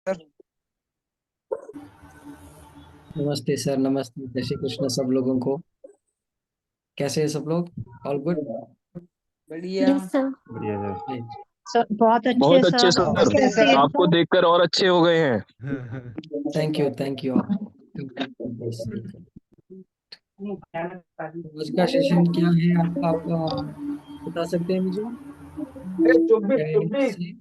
Sir. नमस्ते sir. नमस्ते, जय श्री कृष्ण सब लोगों को। कैसे हैं सब लोग? All good? बढ़िया। Yes sir. बढ़िया सर। सर बहुत अच्छे बहुत अच्छे सर, आप सर। नमस्ते कैसे सर। हैं आपको सर? देखकर और अच्छे हो गए हैं। Thank you, thank you all. आज का सेशन क्या है आप बता सकते हैं मुझे? चुप्पी चुप्पी। से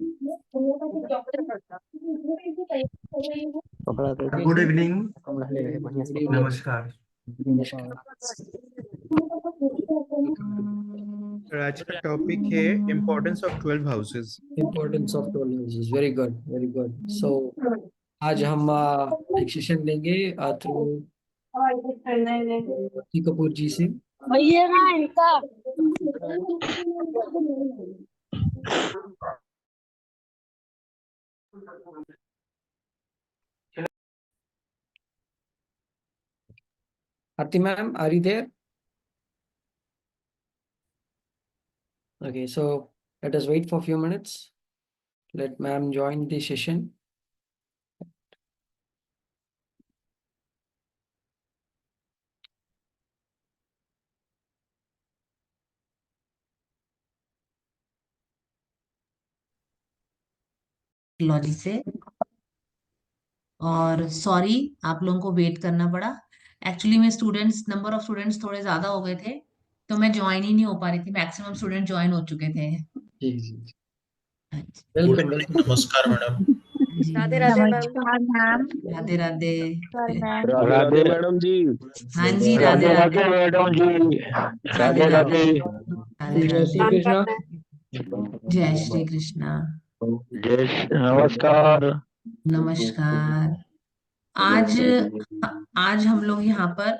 गुड इवनिंग। Good evening. नमस्कार। नमस्कार। और आज का टॉपिक है importance of 12 houses. Importance of tolerance. Very good, very good. So आज हम एक सेशन लेंगे थ्रू कपूर जी से। भैया ना इनका Aarti ma'am, are you there? Okay, so let us wait for a few minutes. Let ma'am join the session. Logy से। और सॉरी आप लोगों को वेट करना पड़ा। एक्चुअली में स्टूडेंट्स, नंबर ऑफ स्टूडेंट्स थोड़े ज्यादा हो गए थे, तो मैं ज्वाइन ही नहीं हो पा रही थी। मैक्सिमम स्टूडेंट ज्वाइन हो चुके थे। जी जी। हाँ गुड वेलकम, इवनिंग, वेलकम। नमस्कार मैडम। जी। राधे राधे मैम। नमस्कार मैम। राधे राधे। नमस्कार मैम। राधे राधे मैडम जी। हाँ जी, राधे राधे राधे। राधे मैडम जी। राधे राधे राधे। राधे। राधे जय राधे। श्री कृष्ण। जय श्री कृष्णा। नमस्कार। नमस्कार। आज आज हम लोग यहाँ पर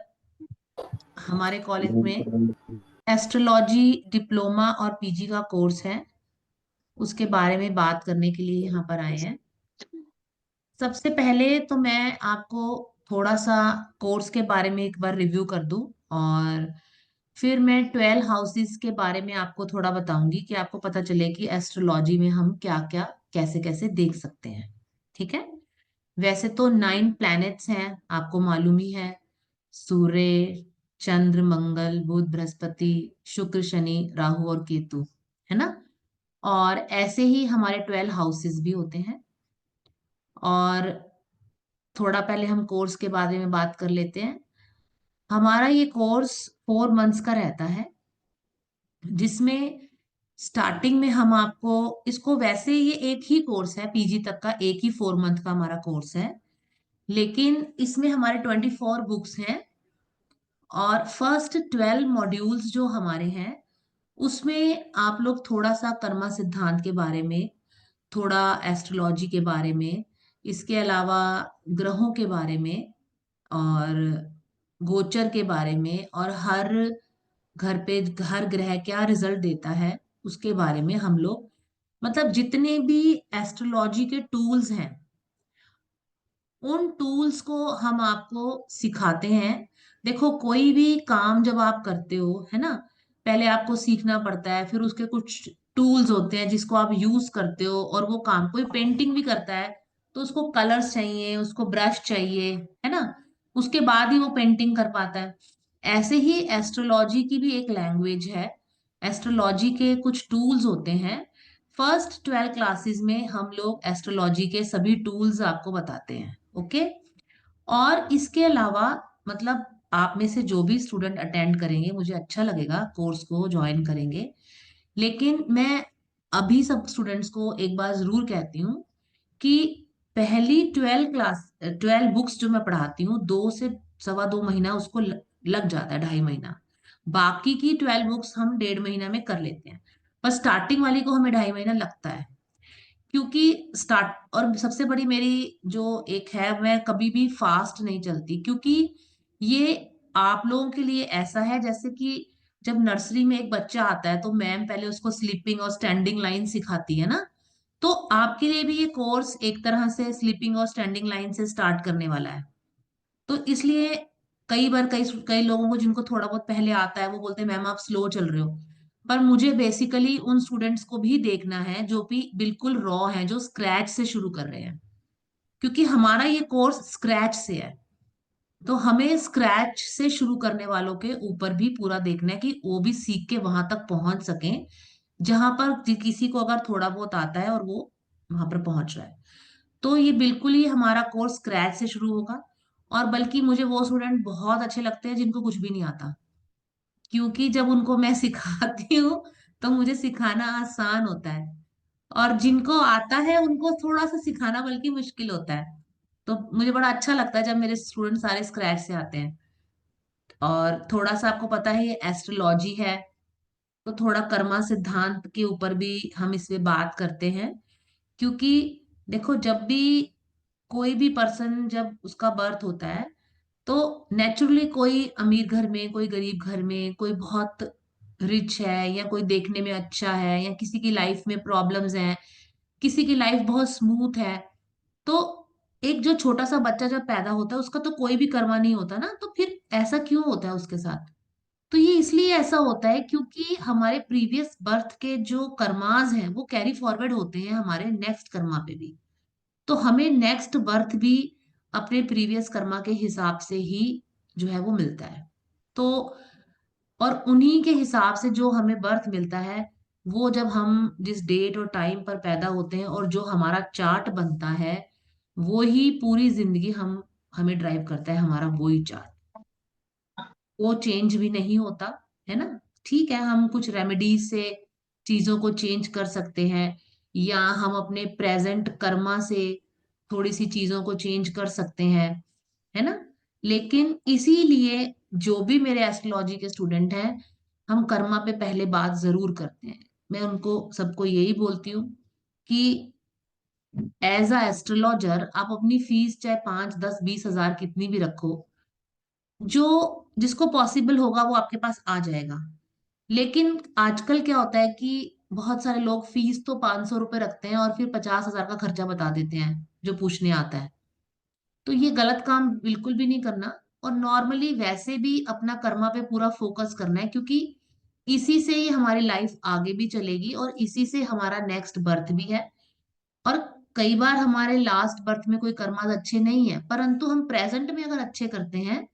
हमारे कॉलेज में एस्ट्रोलॉजी डिप्लोमा और पीजी का कोर्स है, उसके बारे में बात करने के लिए यहाँ पर आए हैं। सबसे पहले तो मैं आपको थोड़ा सा कोर्स के बारे में एक बार रिव्यू कर दूं, और फिर मैं 12 हाउसेस के बारे में आपको थोड़ा बताऊंगी कि आपको पता चले कि एस्ट्रोलॉजी में हम क्या क्या कैसे कैसे देख सकते हैं। ठीक है। वैसे तो 9 प्लैनेट्स हैं, आपको मालूम ही है। सूर्य, चंद्र, मंगल, बुध, बृहस्पति, शुक्र, शनि, राहु और केतु, है ना। और ऐसे ही हमारे 12 हाउसेस भी होते हैं। और थोड़ा पहले हम कोर्स के बारे में बात कर लेते हैं। हमारा ये कोर्स 4 मंथ्स का रहता है, जिसमें स्टार्टिंग में हम आपको, इसको वैसे ये एक ही कोर्स है, पीजी तक का एक ही 4 मंथ का हमारा कोर्स है, लेकिन इसमें हमारे 24 बुक्स हैं। और फर्स्ट 12 मॉड्यूल्स जो हमारे हैं, उसमें आप लोग थोड़ा सा कर्मा सिद्धांत के बारे में, थोड़ा एस्ट्रोलॉजी के बारे में, इसके अलावा ग्रहों के बारे में, और गोचर के बारे में, और हर घर पे हर ग्रह क्या रिजल्ट देता है, उसके बारे में हम लोग, मतलब जितने भी एस्ट्रोलॉजी के टूल्स हैं, उन टूल्स को हम आपको सिखाते हैं। देखो, कोई भी काम जब आप करते हो, है ना, पहले आपको सीखना पड़ता है, फिर उसके कुछ टूल्स होते हैं जिसको आप यूज करते हो, और वो काम, कोई पेंटिंग भी करता है तो उसको कलर्स चाहिए, उसको ब्रश चाहिए, है ना, उसके बाद ही वो पेंटिंग कर पाता है। ऐसे ही एस्ट्रोलॉजी की भी एक लैंग्वेज है, एस्ट्रोलॉजी के कुछ टूल्स होते हैं। फर्स्ट 12 क्लासेस में हम लोग एस्ट्रोलॉजी के सभी टूल्स आपको बताते हैं। ओके। और इसके अलावा, मतलब आप में से जो भी स्टूडेंट अटेंड करेंगे, मुझे अच्छा लगेगा, कोर्स को ज्वाइन करेंगे, लेकिन मैं अभी सब स्टूडेंट्स को एक बार जरूर कहती हूँ कि पहली 12 बुक्स जो मैं पढ़ाती हूँ, 2 से 2.25 महीना उसको लग जाता है, 2.5 महीना। बाकी की 12 बुक्स हम 1.5 महीना में कर लेते हैं, पर स्टार्टिंग वाली को हमें 2.5 महीना लगता है। क्योंकि स्टार्ट, और सबसे बड़ी मेरी जो एक है, मैं कभी भी फास्ट नहीं चलती, क्योंकि ये आप लोगों के लिए ऐसा है जैसे कि जब नर्सरी में एक बच्चा आता है तो मैम पहले उसको स्लीपिंग और स्टैंडिंग लाइन सिखाती है ना, तो आपके लिए भी ये कोर्स एक तरह से स्लीपिंग और स्टैंडिंग लाइन से स्टार्ट करने वाला है। तो इसलिए कई बार कई कई लोगों को जिनको थोड़ा बहुत पहले आता है, वो बोलते हैं मैम आप स्लो चल रहे हो। पर मुझे बेसिकली उन स्टूडेंट्स को भी देखना है जो भी बिल्कुल रॉ हैं, जो स्क्रैच से शुरू कर रहे हैं। क्योंकि हमारा ये कोर्स स्क्रैच से है, तो हमें स्क्रैच से शुरू करने वालों के ऊपर भी पूरा देखना है कि वो भी सीख के वहां तक पहुंच सकें जहां पर किसी को अगर थोड़ा बहुत आता है और वो वहां पर पहुंच रहा है। तो ये बिल्कुल ही हमारा कोर्स स्क्रैच से शुरू होगा। और बल्कि मुझे वो स्टूडेंट बहुत अच्छे लगते हैं जिनको कुछ भी नहीं आता, क्योंकि जब उनको मैं सिखाती हूँ तो मुझे सिखाना आसान होता है, और जिनको आता है उनको थोड़ा सा सिखाना बल्कि मुश्किल होता है। तो मुझे बड़ा अच्छा लगता है जब मेरे स्टूडेंट सारे स्क्रैच से आते हैं। और थोड़ा सा आपको पता है ये एस्ट्रोलॉजी है, तो थोड़ा कर्मा सिद्धांत के ऊपर भी हम इसमें बात करते हैं। क्योंकि देखो, जब भी कोई भी पर्सन जब उसका बर्थ होता है तो नेचुरली कोई अमीर घर में, कोई गरीब घर में, कोई बहुत रिच है या कोई देखने में अच्छा है, या किसी की लाइफ में प्रॉब्लम्स हैं, किसी की लाइफ बहुत स्मूथ है। तो एक जो छोटा सा बच्चा जब पैदा होता है उसका तो कोई भी कर्मा नहीं होता ना, तो फिर ऐसा क्यों होता है उसके साथ? तो ये इसलिए ऐसा होता है क्योंकि हमारे प्रीवियस बर्थ के जो कर्मास हैं वो कैरी फॉरवर्ड होते हैं हमारे नेक्स्ट कर्मा पे भी। तो हमें नेक्स्ट बर्थ भी अपने प्रीवियस कर्मा के हिसाब से ही जो है वो मिलता है। तो और उन्हीं के हिसाब से जो हमें बर्थ मिलता है, वो जब हम जिस डेट और टाइम पर पैदा होते हैं और जो हमारा चार्ट बनता है, वो ही पूरी जिंदगी हमें ड्राइव करता है, हमारा वही चार्ट। वो चेंज भी नहीं होता, है ना। ठीक है, हम कुछ रेमेडीज से चीजों को चेंज कर सकते हैं, या हम अपने प्रेजेंट कर्मा से थोड़ी सी चीजों को चेंज कर सकते हैं, है ना। लेकिन इसीलिए जो भी मेरे एस्ट्रोलॉजी के स्टूडेंट हैं, हम कर्मा पे पहले बात जरूर करते हैं। मैं उनको सबको यही बोलती हूँ कि एज अ एस्ट्रोलॉजर आप अपनी फीस चाहे 5, 10, 20 हजार कितनी भी रखो, जो जिसको पॉसिबल होगा वो आपके पास आ जाएगा। लेकिन आजकल क्या होता है कि बहुत सारे लोग फीस तो 500 रुपये रखते हैं और फिर 50 हजार का खर्चा बता देते हैं जो पूछने आता है। तो ये गलत काम बिल्कुल भी नहीं करना। और नॉर्मली वैसे भी अपना कर्मा पे पूरा फोकस करना है, क्योंकि इसी से ही हमारी लाइफ आगे भी चलेगी और इसी से हमारा नेक्स्ट बर्थ भी है। और कई बार हमारे लास्ट बर्थ में कोई कर्मा अच्छे नहीं है, परंतु हम प्रेजेंट में अगर अच्छे करते हैं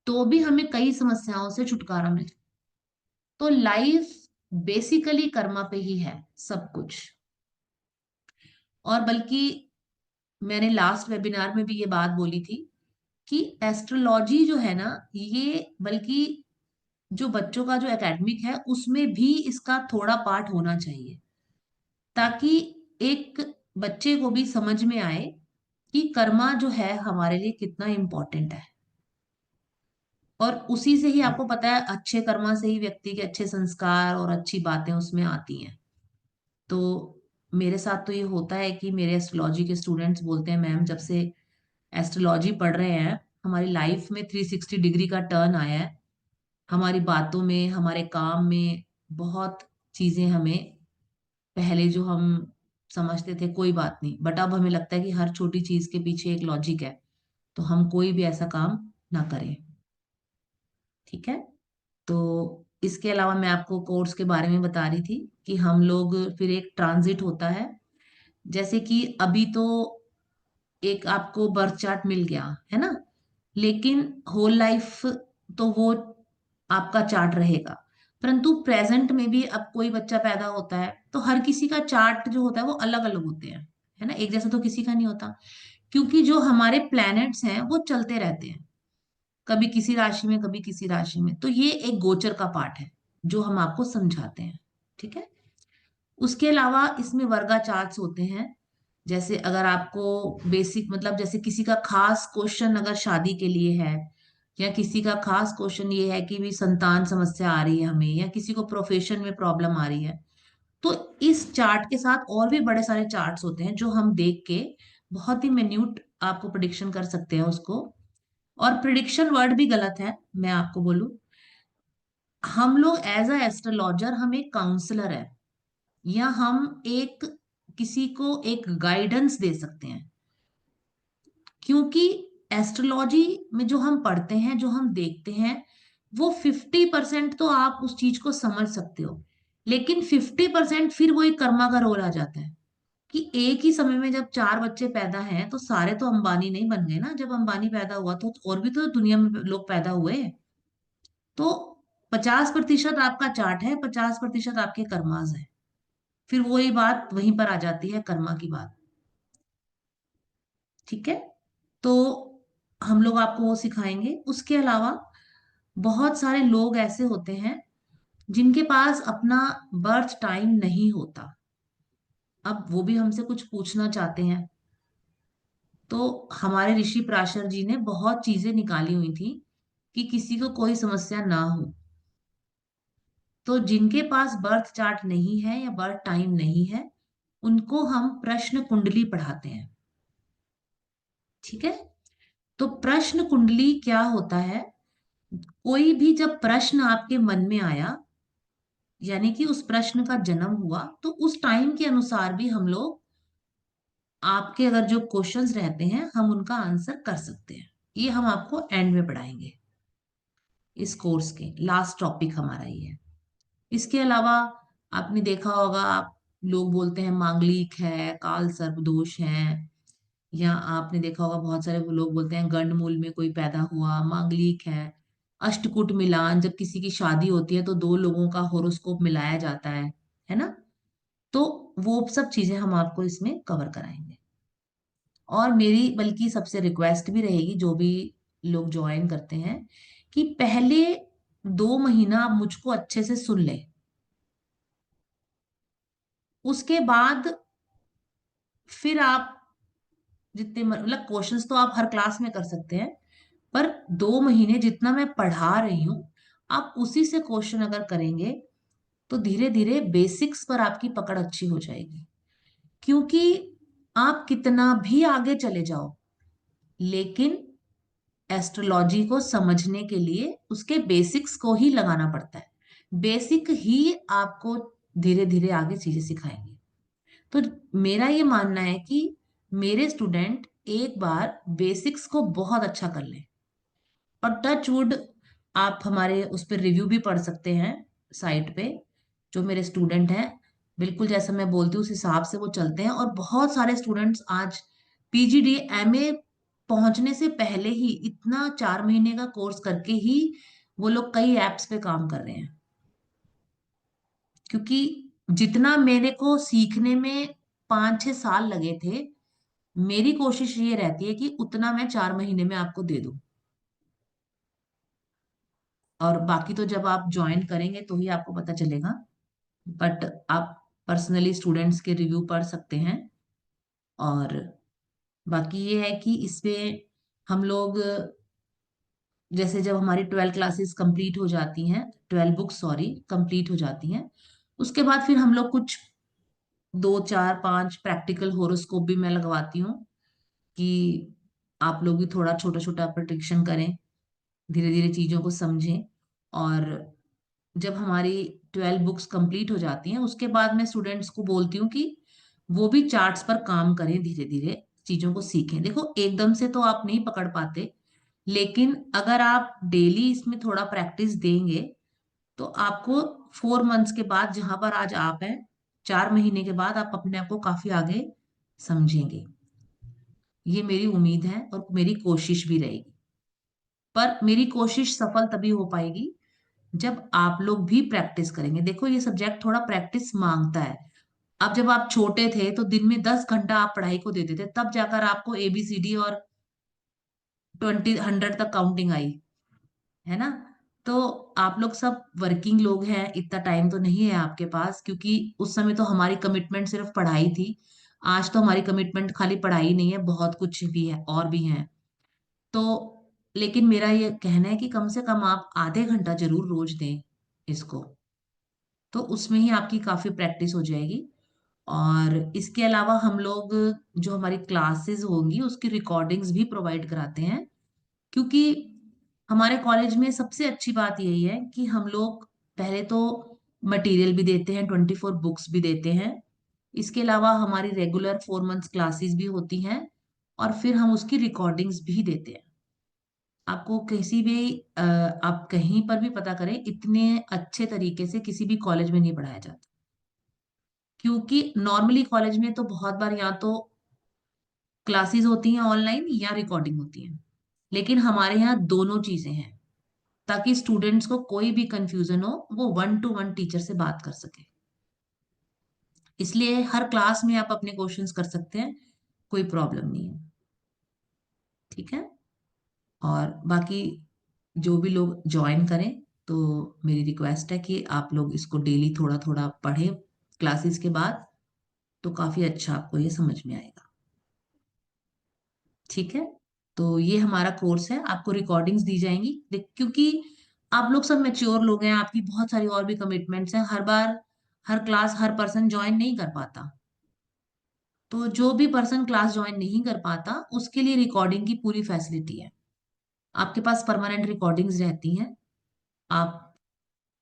तो भी हमें कई समस्याओं से छुटकारा मिले। तो लाइफ बेसिकली कर्मा पे ही है सब कुछ। और बल्कि मैंने लास्ट वेबिनार में भी ये बात बोली थी कि एस्ट्रोलॉजी जो है ना, ये बल्कि जो बच्चों का जो एकेडमिक है उसमें भी इसका थोड़ा पार्ट होना चाहिए, ताकि एक बच्चे को भी समझ में आए कि कर्मा जो है हमारे लिए कितना इम्पोर्टेंट है। और उसी से ही आपको पता है, अच्छे कर्मा से ही व्यक्ति के अच्छे संस्कार और अच्छी बातें उसमें आती हैं। तो मेरे साथ तो ये होता है कि मेरे एस्ट्रोलॉजी के स्टूडेंट्स बोलते हैं, मैम जब से एस्ट्रोलॉजी पढ़ रहे हैं हमारी लाइफ में 360 डिग्री का टर्न आया है। हमारी बातों में, हमारे काम में बहुत चीजें हमें, पहले जो हम समझते थे कोई बात नहीं, बट अब हमें लगता है कि हर छोटी चीज के पीछे एक लॉजिक है, तो हम कोई भी ऐसा काम ना करें। ठीक है। तो इसके अलावा मैं आपको कोर्स के बारे में बता रही थी कि हम लोग फिर एक ट्रांजिट होता है। जैसे कि अभी तो एक आपको बर्थ चार्ट मिल गया है ना, लेकिन होल लाइफ तो वो आपका चार्ट रहेगा। परंतु प्रेजेंट में भी अब कोई बच्चा पैदा होता है तो हर किसी का चार्ट जो होता है वो अलग अलग होते हैं, है ना। एक जैसा तो किसी का नहीं होता, क्योंकि जो हमारे प्लैनेट्स हैं वो चलते रहते हैं, कभी किसी राशि में कभी किसी राशि में। तो ये एक गोचर का पार्ट है जो हम आपको समझाते हैं। ठीक है। उसके अलावा इसमें वर्गा चार्ट्स होते हैं। जैसे अगर आपको बेसिक, मतलब जैसे किसी का खास क्वेश्चन अगर शादी के लिए है, या किसी का खास क्वेश्चन ये है कि भी संतान समस्या आ रही है हमें, या किसी को प्रोफेशन में प्रॉब्लम आ रही है, तो इस चार्ट के साथ और भी बड़े सारे चार्ट्स होते हैं जो हम देख के बहुत ही मिन्यूट आपको प्रिडिक्शन कर सकते हैं उसको। और प्रिडिक्शन वर्ड भी गलत है, मैं आपको बोलूं, हम लोग एज अ एस्ट्रोलॉजर हम एक काउंसलर है, या हम एक किसी को एक गाइडेंस दे सकते हैं। क्योंकि एस्ट्रोलॉजी में जो हम पढ़ते हैं, जो हम देखते हैं, वो 50% तो आप उस चीज को समझ सकते हो, लेकिन 50% फिर वो एक कर्मा का रोल आ जाता है। कि एक ही समय में जब 4 बच्चे पैदा हैं तो सारे तो अंबानी नहीं बन गए ना। जब अंबानी पैदा हुआ तो और भी तो दुनिया में लोग पैदा हुए। तो 50% आपका चार्ट है, 50% आपके कर्मास है। फिर वही बात वहीं पर आ जाती है, कर्मा की बात। ठीक है, तो हम लोग आपको वो सिखाएंगे। उसके अलावा बहुत सारे लोग ऐसे होते हैं जिनके पास अपना बर्थ टाइम नहीं होता। अब वो भी हमसे कुछ पूछना चाहते हैं। तो हमारे ऋषि पराशर जी ने बहुत चीजें निकाली हुई थी कि किसी को कोई समस्या ना हो। तो जिनके पास बर्थ चार्ट नहीं है या बर्थ टाइम नहीं है, उनको हम प्रश्न कुंडली पढ़ाते हैं। ठीक है, तो प्रश्न कुंडली क्या होता है? कोई भी जब प्रश्न आपके मन में आया, यानी कि उस प्रश्न का जन्म हुआ, तो उस टाइम के अनुसार भी हम लोग आपके अगर जो क्वेश्चंस रहते हैं हम उनका आंसर कर सकते हैं। ये हम आपको एंड में पढ़ाएंगे। इस कोर्स के लास्ट टॉपिक हमारा ये है। इसके अलावा आपने देखा होगा, आप लोग बोलते हैं मांगलिक है, काल सर्प दोष है, या आपने देखा होगा बहुत सारे लोग बोलते हैं गंडमूल में कोई पैदा हुआ, मांगलिक है। अष्टकूट मिलान, जब किसी की शादी होती है तो 2 लोगों का होरोस्कोप मिलाया जाता है ना? तो वो सब चीजें हम आपको इसमें कवर कराएंगे। और मेरी बल्कि सबसे रिक्वेस्ट भी रहेगी, जो भी लोग ज्वाइन करते हैं, कि पहले 2 महीना आप मुझको अच्छे से सुन ले। उसके बाद फिर आप जितने मतलब क्वेश्चंस तो आप हर क्लास में कर सकते हैं, पर 2 महीने जितना मैं पढ़ा रही हूं, आप उसी से क्वेश्चन अगर करेंगे तो धीरे धीरे बेसिक्स पर आपकी पकड़ अच्छी हो जाएगी। क्योंकि आप कितना भी आगे चले जाओ, लेकिन एस्ट्रोलॉजी को समझने के लिए उसके बेसिक्स को ही लगाना पड़ता है। बेसिक ही आपको धीरे धीरे आगे चीजें सिखाएंगे। तो मेरा ये मानना है कि मेरे स्टूडेंट एक बार बेसिक्स को बहुत अच्छा कर लें। और टच वुड, आप हमारे उस पर रिव्यू भी पढ़ सकते हैं साइट पे। जो मेरे स्टूडेंट हैं, बिल्कुल जैसा मैं बोलती हूँ उस हिसाब से वो चलते हैं। और बहुत सारे स्टूडेंट्स आज पीजीडी एमए पहुंचने से पहले ही इतना 4 महीने का कोर्स करके ही वो लोग कई एप्स पे काम कर रहे हैं। क्योंकि जितना मेरे को सीखने में 5-6 साल लगे थे, मेरी कोशिश ये रहती है कि उतना मैं 4 महीने में आपको दे दूं। और बाकी तो जब आप ज्वाइन करेंगे तो ही आपको पता चलेगा। बट आप पर्सनली स्टूडेंट्स के रिव्यू पढ़ सकते हैं। और बाकी ये है कि इसमें हम लोग, जैसे जब हमारी 12 क्लासेस कंप्लीट हो जाती हैं, 12 बुक्स सॉरी कंप्लीट हो जाती हैं, उसके बाद फिर हम लोग कुछ 2-4-5 प्रैक्टिकल होरोस्कोप भी मैं लगवाती हूँ कि आप लोग भी थोड़ा छोटा छोटा प्रिडिक्शन करें, धीरे धीरे चीजों को समझें। और जब हमारी 12 बुक्स कंप्लीट हो जाती हैं, उसके बाद मैं स्टूडेंट्स को बोलती हूँ कि वो भी चार्ट्स पर काम करें, धीरे धीरे चीजों को सीखें। देखो एकदम से तो आप नहीं पकड़ पाते, लेकिन अगर आप डेली इसमें थोड़ा प्रैक्टिस देंगे तो आपको 4 मंथ्स के बाद, जहां पर आज आप हैं, 4 महीने के बाद आप अपने आप को काफी आगे समझेंगे। ये मेरी उम्मीद है और मेरी कोशिश भी रहेगी। पर मेरी कोशिश सफल तभी हो पाएगी जब आप लोग भी प्रैक्टिस करेंगे। देखो ये सब्जेक्ट थोड़ा प्रैक्टिस मांगता है। अब जब आप छोटे थे तो दिन में 10 घंटा आप पढ़ाई को देते थे, तब जाकर आपको एबीसीडी और 100 तक काउंटिंग आई, है ना? तो आप लोग सब वर्किंग लोग हैं, इतना टाइम तो नहीं है आपके पास, क्योंकि उस समय तो हमारी कमिटमेंट सिर्फ पढ़ाई थी। आज तो हमारी कमिटमेंट खाली पढ़ाई नहीं है, बहुत कुछ भी है और भी है। तो लेकिन मेरा ये कहना है कि कम से कम आप आधे घंटा जरूर रोज दें इसको, तो उसमें ही आपकी काफी प्रैक्टिस हो जाएगी। और इसके अलावा हम लोग जो हमारी क्लासेस होंगी उसकी रिकॉर्डिंग्स भी प्रोवाइड कराते हैं। क्योंकि हमारे कॉलेज में सबसे अच्छी बात यही है कि हम लोग पहले तो मटेरियल भी देते हैं, 24 बुक्स भी देते हैं। इसके अलावा हमारी रेगुलर 4 मंथ्स क्लासेस भी होती हैं, और फिर हम उसकी रिकॉर्डिंग्स भी देते हैं। आपको किसी भी आप कहीं पर भी पता करें, इतने अच्छे तरीके से किसी भी कॉलेज में नहीं पढ़ाया जाता। क्योंकि नॉर्मली कॉलेज में तो बहुत बार या तो क्लासेस होती हैं ऑनलाइन या रिकॉर्डिंग होती है, लेकिन हमारे यहाँ दोनों चीजें हैं, ताकि स्टूडेंट्स को कोई भी कंफ्यूजन हो वो 1-to-1 टीचर से बात कर सके। इसलिए हर क्लास में आप अपने क्वेश्चंस कर सकते हैं, कोई प्रॉब्लम नहीं है। ठीक है, और बाकी जो भी लोग ज्वाइन करें तो मेरी रिक्वेस्ट है कि आप लोग इसको डेली थोड़ा थोड़ा पढ़ें क्लासेस के बाद, तो काफी अच्छा आपको ये समझ में आएगा। ठीक है, तो ये हमारा कोर्स है, आपको रिकॉर्डिंग्स दी जाएंगी क्योंकि आप लोग सब मैच्योर लोग हैं, आपकी बहुत सारी और भी कमिटमेंट्स हैं, हर बार हर क्लास हर पर्सन ज्वाइन नहीं कर पाता, तो जो भी पर्सन क्लास ज्वाइन नहीं कर पाता उसके लिए रिकॉर्डिंग की पूरी फैसिलिटी है। आपके पास परमानेंट रिकॉर्डिंग्स रहती हैं, आप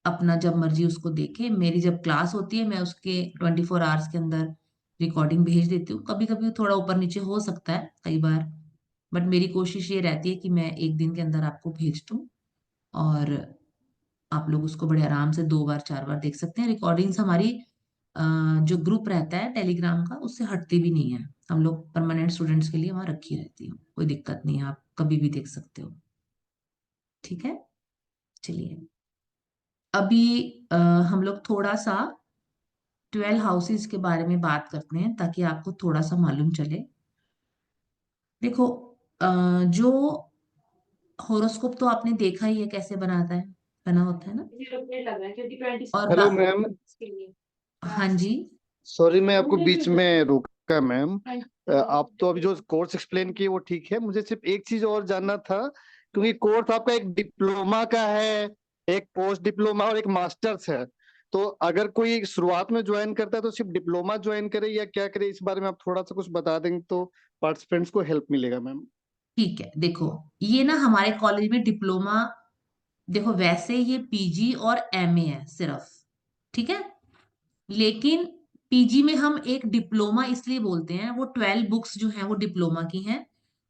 अपना जब मर्जी उसको देखें। मेरी जब क्लास होती है मैं उसके 24 आवर्स के अंदर रिकॉर्डिंग भेज देती हूँ, कभी कभी थोड़ा ऊपर नीचे हो सकता है कई बार, बट मेरी कोशिश ये रहती है कि मैं एक दिन के अंदर आपको भेज दूँ, और आप लोग उसको बड़े आराम से 2 बार 4 बार देख सकते हैं। रिकॉर्डिंग्स हमारी जो ग्रुप रहता है टेलीग्राम का उससे हटती भी नहीं है, हम लोग परमानेंट स्टूडेंट्स के लिए वहां रखी रहती है, कोई दिक्कत नहीं है, आप कभी भी देख सकते हो। ठीक है, चलिए अभी हम लोग थोड़ा सा 12 हाउसेस के बारे में बात करते हैं ताकि आपको थोड़ा सा मालूम चले। देखो जो होरोस्कोप तो आपने देखा ही है कैसे बना होता है ना, और हेलो मैम, हाँ जी, सॉरी मैं आपको बीच में रोका मैम। आप तो अभी जो कोर्स एक्सप्लेन किए वो ठीक है, मुझे सिर्फ एक चीज और जानना था, क्योंकि कोर्स आपका एक डिप्लोमा का है, एक पोस्ट डिप्लोमा और एक मास्टर्स है, तो अगर कोई शुरुआत में ज्वाइन करता है तो सिर्फ डिप्लोमा ज्वाइन करे या क्या करे, इस बारे में आप थोड़ा सा कुछ बता देंगे तो पार्टिसिपेंट्स को हेल्प मिलेगा मैम। ठीक है। देखो ये ना हमारे कॉलेज में डिप्लोमा, देखो वैसे ये पीजी और एमए है सिर्फ, ठीक है, लेकिन पीजी में हम एक डिप्लोमा इसलिए बोलते हैं, वो 12 बुक्स जो हैं वो डिप्लोमा की हैं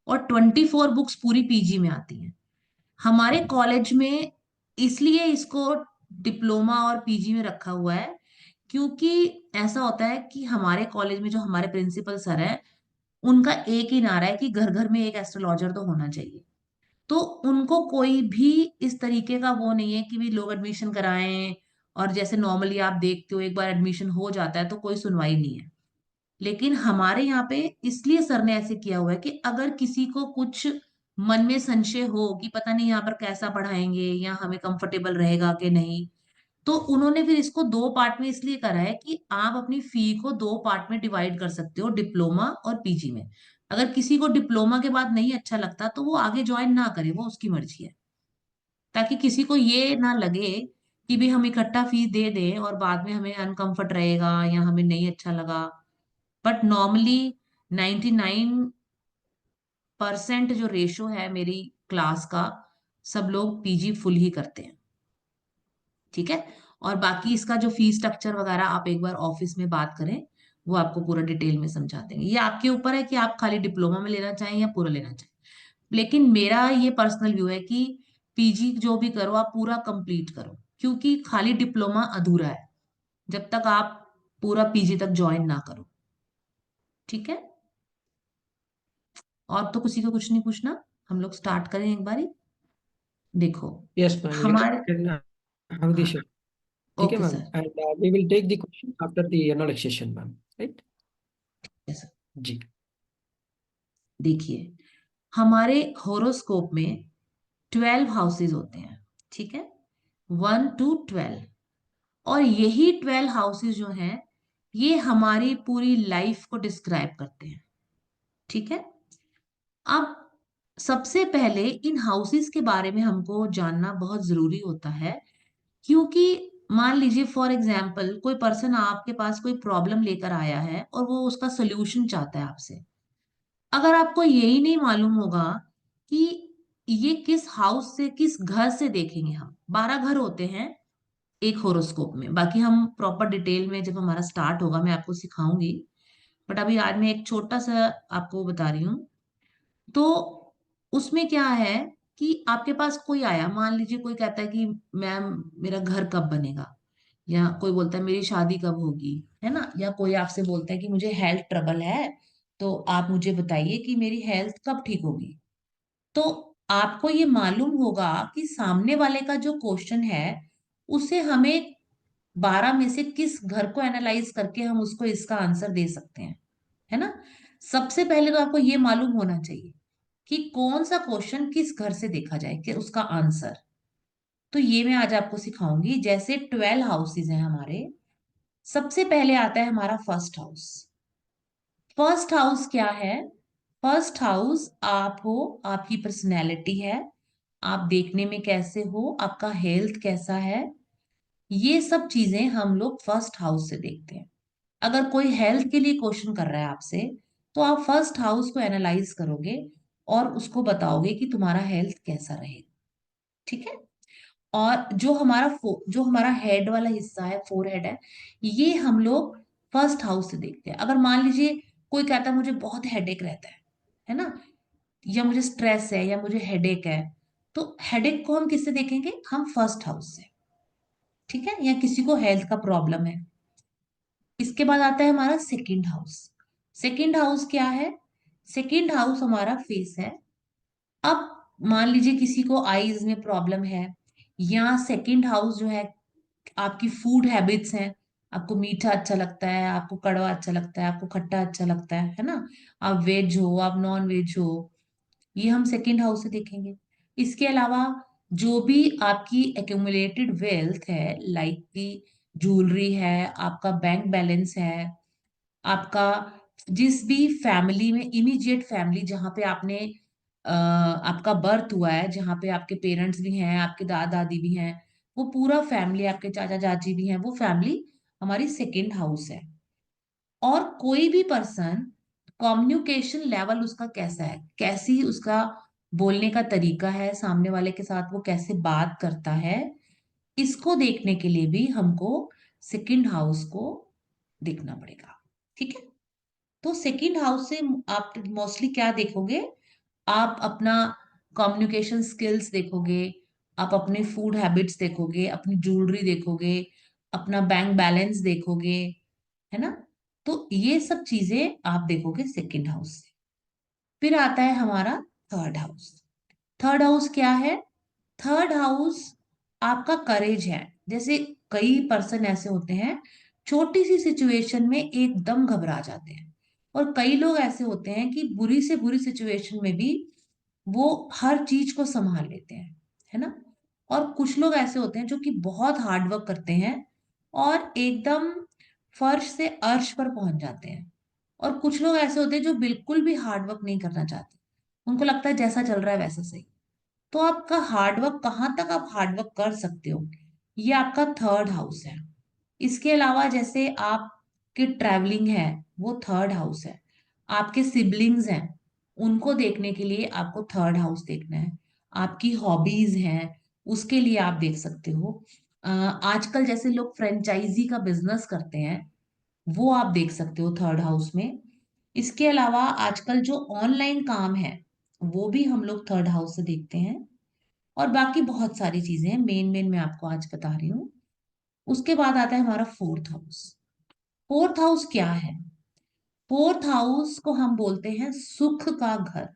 और 24 बुक्स पूरी पीजी में आती हैं। हमारे कॉलेज में इसलिए इसको डिप्लोमा और पीजी में रखा हुआ है क्योंकि ऐसा होता है कि हमारे कॉलेज में जो हमारे प्रिंसिपल सर है उनका एक ही नारा है कि घर घर में एक एस्ट्रोलॉजर तो होना चाहिए। तो उनको कोई भी इस तरीके का वो नहीं है कि भी लोग एडमिशन कराएं, और जैसे नॉर्मली आप देखते हो एक बार एडमिशन हो जाता है तो कोई सुनवाई नहीं है। लेकिन हमारे यहाँ पे इसलिए सर ने ऐसे किया हुआ है कि अगर किसी को कुछ मन में संशय हो कि पता नहीं यहाँ पर कैसा पढ़ाएंगे या हमें कंफर्टेबल रहेगा कि नहीं, तो उन्होंने फिर इसको 2 पार्ट में इसलिए करा है कि आप अपनी फी को 2 पार्ट में डिवाइड कर सकते हो, डिप्लोमा और पीजी में। अगर किसी को डिप्लोमा के बाद नहीं अच्छा लगता तो वो आगे ज्वाइन ना करे, वो उसकी मर्जी है, ताकि किसी को ये ना लगे कि भी हम इकट्ठा फीस दे दें और बाद में हमें अनकंफर्ट रहेगा या हमें नहीं अच्छा लगा। बट नॉर्मली 99% जो रेशो है मेरी क्लास का, सब लोग पीजी फुल ही करते हैं। ठीक है, और बाकी इसका जो फीस स्ट्रक्चर वगैरह आप एक बार ऑफिस में बात करें, वो आपको पूरा डिटेल में समझा देंगे। ये आपके ऊपर है कि आप खाली डिप्लोमा में लेना चाहें या पूरा लेना चाहें, लेकिन मेरा ये पर्सनल व्यू है कि पीजी जो भी करो आप पूरा कंप्लीट करो, क्योंकि खाली डिप्लोमा अधूरा है जब तक आप पूरा पीजी तक ज्वाइन ना करो। ठीक है, और तो किसी को कुछ नहीं पूछना, हम लोग स्टार्ट करें एक बारी। देखो Yes, ma'am. You हमारे, can have the हाँ, show. ठीक है okay ma'am, sir, and we will take the question after the knowledge session, ma'am, right? Yes. जी। देखिए हमारे होरोस्कोप में 12 हाउसेस होते हैं, ठीक है, 1 to 12, और यही 12 हाउसेस जो हैं ये हमारी पूरी लाइफ को डिस्क्राइब करते हैं। ठीक है, अब सबसे पहले इन हाउसेस के बारे में हमको जानना बहुत जरूरी होता है, क्योंकि मान लीजिए फॉर एग्जाम्पल कोई पर्सन आपके पास कोई प्रॉब्लम लेकर आया है और वो उसका सोल्यूशन चाहता है आपसे। अगर आपको यही नहीं मालूम होगा कि ये किस हाउस से किस घर से देखेंगे, हम 12 घर होते हैं एक होरोस्कोप में, बाकी हम प्रॉपर डिटेल में जब हमारा स्टार्ट होगा मैं आपको सिखाऊंगी, बट अभी आज मैं एक छोटा सा आपको बता रही हूँ। तो उसमें क्या है कि आपके पास कोई आया, मान लीजिए कोई कहता है कि मैम मेरा घर कब बनेगा, या कोई बोलता है मेरी शादी कब होगी, है ना, या कोई आपसे बोलता है कि मुझे हेल्थ ट्रबल है, तो आप मुझे बताइए कि मेरी हेल्थ कब ठीक होगी। तो आपको ये मालूम होगा कि सामने वाले का जो क्वेश्चन है उसे हमें 12 में से किस घर को एनालाइज करके हम उसको इसका आंसर दे सकते हैं, है ना। सबसे पहले तो आपको ये मालूम होना चाहिए कि कौन सा क्वेश्चन किस घर से देखा जाए कि उसका आंसर। तो ये मैं आज आपको सिखाऊंगी। जैसे 12 हाउसेज हैं हमारे, सबसे पहले आता है हमारा फर्स्ट हाउस। फर्स्ट हाउस क्या है? फर्स्ट हाउस आप हो, आपकी पर्सनैलिटी है, आप देखने में कैसे हो, आपका हेल्थ कैसा है, ये सब चीजें हम लोग फर्स्ट हाउस से देखते हैं। अगर कोई हेल्थ के लिए क्वेश्चन कर रहा है आपसे, तो आप फर्स्ट हाउस को एनालाइज करोगे और उसको बताओगे कि तुम्हारा हेल्थ कैसा रहेगा, ठीक है। और जो हमारा हेड वाला हिस्सा है, फोर हेड है, ये हम लोग फर्स्ट हाउस से देखते हैं। अगर मान लीजिए कोई कहता है मुझे बहुत हेडेक रहता है ना, या मुझे स्ट्रेस है, या मुझे हेडेक है, तो हेडेक को हम किससे देखेंगे? हम फर्स्ट हाउस से, ठीक है। या किसी को हेल्थ का प्रॉब्लम है। इसके बाद आता है हमारा सेकंड हाउस। सेकंड हाउस क्या है? सेकंड हाउस हमारा फेस है। अब मान लीजिए किसी को आईज में प्रॉब्लम है, या सेकंड हाउस जो है आपकी फूड हैबिट्स हैं, आपको मीठा अच्छा लगता है, आपको कड़वा अच्छा लगता है, आपको खट्टा अच्छा लगता है ना, आप वेज हो, आप नॉन वेज हो, ये हम सेकंड हाउस से देखेंगे। इसके अलावा जो भी आपकी एक्यूमुलेटेड वेल्थ है, लाइक की ज्वेलरी है, आपका बैंक बैलेंस है, आपका जिस भी फैमिली में, इमीडिएट फैमिली जहाँ पे आपका बर्थ हुआ है, जहाँ पे आपके पेरेंट्स भी हैं, आपके दादा दादी भी हैं, वो पूरा फैमिली, आपके चाचा चाची भी हैं, वो फैमिली हमारी सेकंड हाउस है। और कोई भी पर्सन, कम्युनिकेशन लेवल उसका कैसा है, कैसी उसका बोलने का तरीका है, सामने वाले के साथ वो कैसे बात करता है, इसको देखने के लिए भी हमको सेकंड हाउस को देखना पड़ेगा, ठीक है। तो सेकंड हाउस से आप मोस्टली क्या देखोगे? आप अपना कम्युनिकेशन स्किल्स देखोगे, आप अपने फूड हैबिट्स देखोगे, अपनी ज्वेलरी देखोगे, अपना बैंक बैलेंस देखोगे, है ना। तो ये सब चीजें आप देखोगे सेकंड हाउस से। फिर आता है हमारा थर्ड हाउस। थर्ड हाउस क्या है? थर्ड हाउस आपका करेज है। जैसे कई पर्सन ऐसे होते हैं, छोटी सी सिचुएशन में एकदम घबरा जाते हैं, और कई लोग ऐसे होते हैं कि बुरी से बुरी सिचुएशन में भी वो हर चीज को संभाल लेते हैं, है ना। और कुछ लोग ऐसे होते हैं जो कि बहुत हार्ड वर्क करते हैं और एकदम फर्श से अर्श पर पहुंच जाते हैं। और कुछ लोग ऐसे होते हैं जो बिल्कुल भी हार्ड वर्क नहीं करना चाहते, उनको लगता है जैसा चल रहा है वैसा सही। तो आपका हार्डवर्क, कहाँ तक आप हार्डवर्क कर सकते हो, ये आपका थर्ड हाउस है। इसके अलावा जैसे आपकी ट्रैवलिंग है, वो थर्ड हाउस है। आपके सिबलिंग्स हैं, उनको देखने के लिए आपको थर्ड हाउस देखना है। आपकी हॉबीज हैं, उसके लिए आप देख सकते हो। आजकल जैसे लोग फ्रेंचाइजी का बिजनेस करते हैं, वो आप देख सकते हो थर्ड हाउस में। इसके अलावा आजकल जो ऑनलाइन काम है, वो भी हम लोग थर्ड हाउस से देखते हैं। और बाकी बहुत सारी चीजें हैं, मेन मेन मैं आपको आज बता रही हूँ। उसके बाद आता है हमारा फोर्थ हाउस। फोर्थ हाउस क्या है? फोर्थ हाउस को हम बोलते हैं सुख का घर।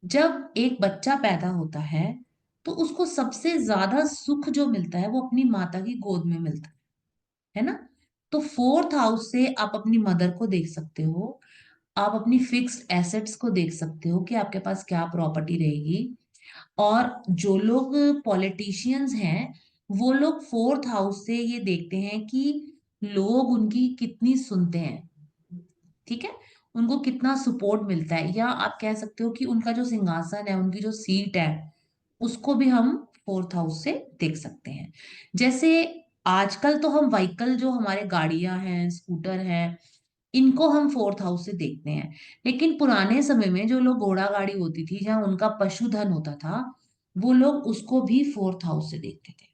जब एक बच्चा पैदा होता है, तो उसको सबसे ज्यादा सुख जो मिलता है वो अपनी माता की गोद में मिलता है ना। तो फोर्थ हाउस से आप अपनी मदर को देख सकते हो, आप अपनी फिक्स्ड एसेट्स को देख सकते हो कि आपके पास क्या प्रॉपर्टी रहेगी। और जो लोग पॉलिटिशियंस हैं, वो लोग फोर्थ हाउस से ये देखते हैं कि लोग उनकी कितनी सुनते हैं, ठीक है, उनको कितना सपोर्ट मिलता है, या आप कह सकते हो कि उनका जो सिंहासन है, उनकी जो सीट है, उसको भी हम फोर्थ हाउस से देख सकते हैं। जैसे आजकल तो हम व्हीकल, जो हमारे गाड़ियां हैं, स्कूटर हैं, इनको हम फोर्थ हाउस से देखते हैं। लेकिन पुराने समय में जो लोग घोड़ा गाड़ी होती थी, जहाँ उनका पशुधन होता था, वो लोग उसको भी फोर्थ हाउस से देखते थे,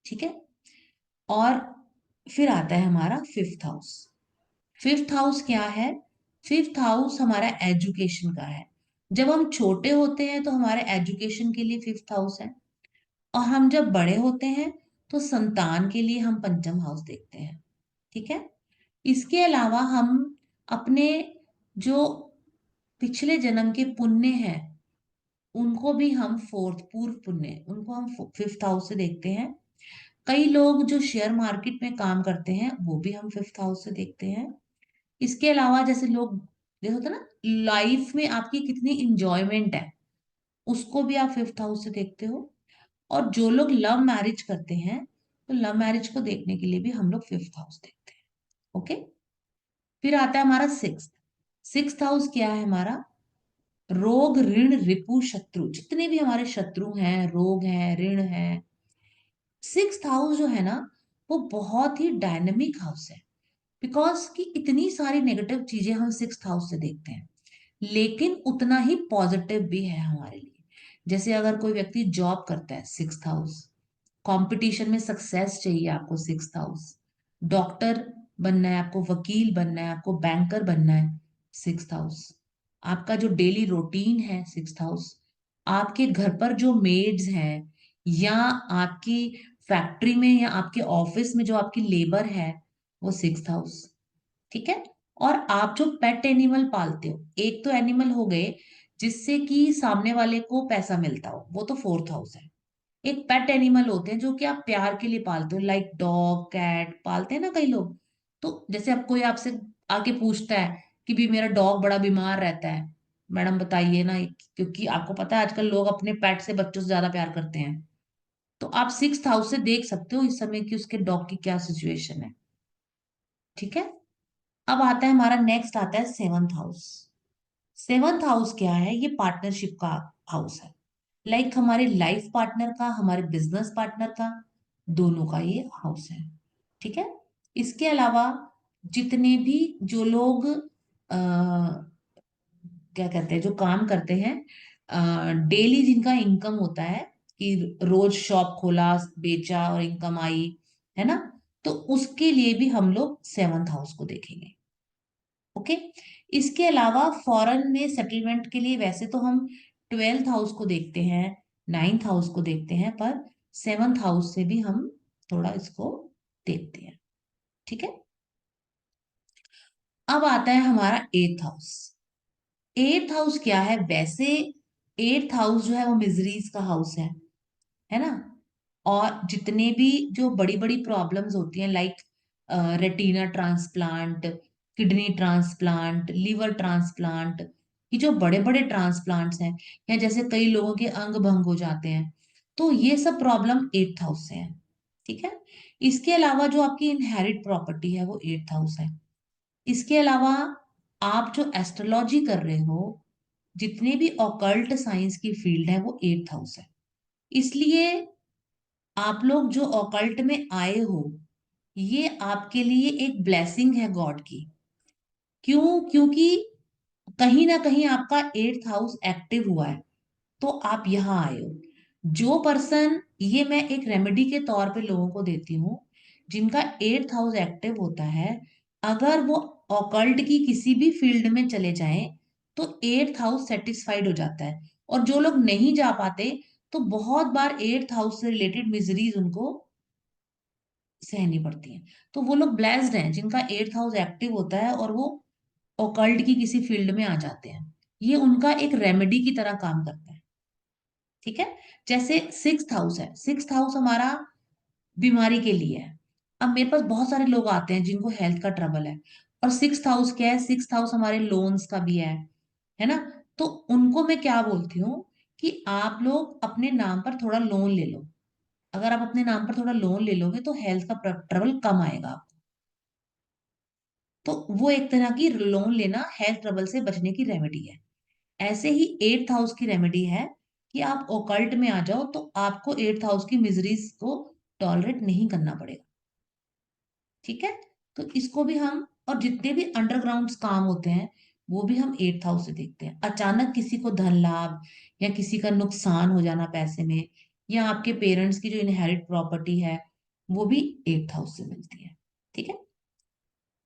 ठीक है। और फिर आता है हमारा फिफ्थ हाउस। फिफ्थ हाउस क्या है? फिफ्थ हाउस हमारा एजुकेशन का है। जब हम छोटे होते हैं तो हमारे एजुकेशन के लिए फिफ्थ हाउस है, और हम जब बड़े होते हैं तो संतान के लिए हम पंचम हाउस देखते हैं। ठीक है, इसके अलावा हम अपने जो पिछले जन्म के पुण्य हैं उनको भी हम पूर्व पुण्य, उनको हम 5th हाउस से देखते हैं। कई लोग जो शेयर मार्केट में काम करते हैं वो भी हम 5th हाउस से देखते हैं। इसके अलावा जैसे लोग देखो होता ना, लाइफ में आपकी कितनी इंजॉयमेंट है उसको भी आप 5th हाउस से देखते हो। और जो लोग लव मैरिज करते हैं तो लव मैरिज को देखने के लिए भी हम लोग 5th हाउस देखते हैं। ओके, फिर आता है हमारा 6th हाउस। क्या है हमारा? रोग, ऋण, रिपु, शत्रु, जितने भी हमारे शत्रु हैं, रोग हैं, ऋण हैं। 6th हाउस जो है ना वो बहुत ही डायनेमिक हाउस है, बिकॉज कि इतनी सारी नेगेटिव चीजें हम 6th हाउस से देखते हैं, लेकिन उतना ही पॉजिटिव भी है हमारे लिए। जैसे अगर कोई व्यक्ति जॉब करता है 6th हाउस, कंपटीशन में सक्सेस चाहिए आपको 6th हाउस, डॉक्टर बनना है आपको, वकील बनना है आपको, बैंकर बनना है 6th हाउस, आपका जो डेली रूटीन है 6th हाउस, आपके घर पर जो मेड्स हैं या आपकी फैक्ट्री में या आपके ऑफिस में जो आपकी लेबर है वो 6th हाउस। ठीक है, और आप जो पेट एनिमल पालते हो, एक तो एनिमल हो गए जिससे कि सामने वाले को पैसा मिलता हो, वो तो 4th हाउस है। एक पेट एनिमल होते हैं जो कि आप प्यार के लिए पालते हो, लाइक डॉग, कैट पालते हैं ना कई लोग। तो जैसे अब कोई आपसे आके पूछता है कि भी मेरा डॉग बड़ा बीमार रहता है, मैडम बताइए ना, क्योंकि आपको पता है आजकल लोग अपने पेट से बच्चों से ज्यादा प्यार करते हैं। तो आप 6th हाउस से देख सकते हो इस समय कि उसके डॉग की क्या सिचुएशन है। ठीक है, अब आता है हमारा नेक्स्ट आता है 7th हाउस। 7th हाउस क्या है? ये पार्टनरशिप का हाउस है, लाइक हमारे लाइफ पार्टनर का, हमारे बिजनेस पार्टनर का, दोनों का ये हाउस है। ठीक है, इसके अलावा जितने भी जो लोग क्या कहते हैं, जो काम करते हैं डेली, जिनका इनकम होता है कि रोज शॉप खोला, बेचा और इनकम आई, है ना, तो उसके लिए भी हम लोग 7th हाउस को देखेंगे। ओके, इसके अलावा फॉरेन में सेटलमेंट के लिए वैसे तो हम 12th हाउस को देखते हैं, 9th हाउस को देखते हैं, पर 7th हाउस से भी हम थोड़ा इसको देखते हैं। ठीक है, अब आता है हमारा 8th हाउस। 8th हाउस क्या है? वैसे 8th हाउस जो है वो मिजरीज का हाउस है ना, और जितने भी जो बड़ी बड़ी प्रॉब्लम्स होती हैं, like retina transplant, kidney transplant, liver transplant, ये जो बड़े बड़े ट्रांसप्लांट्स हैं, या जैसे कई लोगों के अंग भंग हो जाते हैं, तो ये सब प्रॉब्लम 8th हाउस से है। ठीक है, इसके अलावा जो आपकी इनहेरिट प्रॉपर्टी है वो 8th हाउस है। इसके अलावा आप जो एस्ट्रोलॉजी कर रहे हो, जितने भी ऑकल्ट साइंस की फील्ड है वो 8th हाउस है। इसलिए आप लोग जो ऑकल्ट में आए हो ये आपके लिए एक ब्लेसिंग है गॉड की। क्यों? क्योंकि कहीं ना कहीं आपका 8th हाउस एक्टिव हुआ है तो आप यहाँ आए हो। जो पर्सन, ये मैं एक रेमेडी के तौर पे लोगों को देती हूँ, जिनका 8th हाउस एक्टिव होता है, अगर वो ऑकल्ट की किसी भी फील्ड में चले जाएं तो 8th हाउस सेटिस्फाइड हो जाता है। और जो लोग नहीं जा पाते तो बहुत बार 8th हाउस से रिलेटेड मिजरीज उनको सहनी पड़ती हैं। तो वो लोग ब्लेस्ड हैं जिनका 8th हाउस एक्टिव होता है और वो ऑकल्ट की किसी फील्ड में आ जाते हैं। ये उनका एक रेमेडी की तरह काम करता है। ठीक है, जैसे 6th हाउस है, 6th हाउस हमारा बीमारी के लिए है। अब मेरे पास बहुत सारे लोग आते हैं जिनको हेल्थ का ट्रबल है, और 6th हाउस क्या है? 6th हाउस हमारे लोन्स का भी है ना। तो उनको मैं क्या बोलती हूँ कि आप लोग अपने नाम पर थोड़ा लोन ले लो। अगर आप अपने नाम पर थोड़ा लोन ले लोगे तो हेल्थ का ट्रबल कम आएगा। तो वो एक तरह की लोन लेना हेल्थ ट्रबल से बचने की रेमेडी है। ऐसे ही 8th हाउस की रेमेडी है कि आप ओकल्ट में आ जाओ तो आपको 8th हाउस की मिजरीज को टॉलरेट नहीं करना पड़ेगा। ठीक है, तो इसको भी हम, और जितने भी अंडरग्राउंड काम होते हैं वो भी हम 8th हाउस से देखते हैं। अचानक किसी को धन लाभ या किसी का नुकसान हो जाना पैसे में, या आपके पेरेंट्स की जो इनहेरिट प्रॉपर्टी है वो भी 8th हाउस से मिलती है। ठीक है,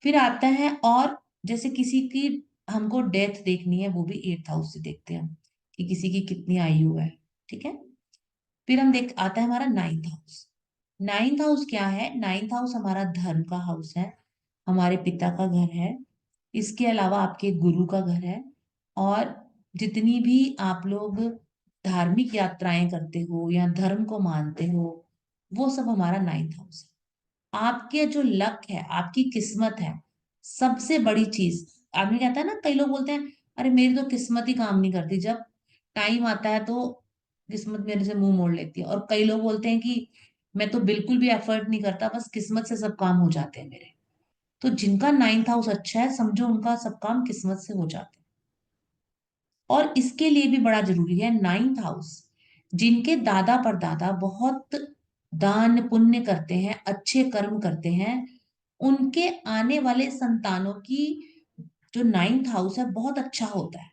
फिर आता है, और जैसे किसी की हमको डेथ देखनी है वो भी 8th हाउस से देखते हैं कि किसी की कितनी आयु है। ठीक है, फिर हम देख आता है हमारा 9th हाउस। नाइन्थ हाउस क्या है? नाइन्थ हाउस हमारा धर्म का हाउस है, हमारे पिता का घर है, इसके अलावा आपके गुरु का घर है, और जितनी भी आप लोग धार्मिक यात्राएं करते हो या धर्म को मानते हो, वो सब हमारा नाइन्थ हाउस है। आपके जो लक है, आपकी किस्मत है, सबसे बड़ी चीज। आदमी कहता है ना, कई लोग बोलते हैं अरे मेरी तो किस्मत ही काम नहीं करती, जब टाइम आता है तो किस्मत मेरे से मुंह मोड़ लेती है। और कई लोग बोलते हैं कि मैं तो बिल्कुल भी एफर्ट नहीं करता, बस किस्मत से सब काम हो जाते हैं मेरे। तो जिनका नाइन्थ हाउस अच्छा है, समझो उनका सब काम किस्मत से हो जाते हैं। और इसके लिए भी बड़ा जरूरी है नाइन्थ हाउस। जिनके दादा परदादा बहुत दान पुण्य करते हैं, अच्छे कर्म करते हैं, उनके आने वाले संतानों की जो नाइन्थ हाउस है बहुत अच्छा होता है।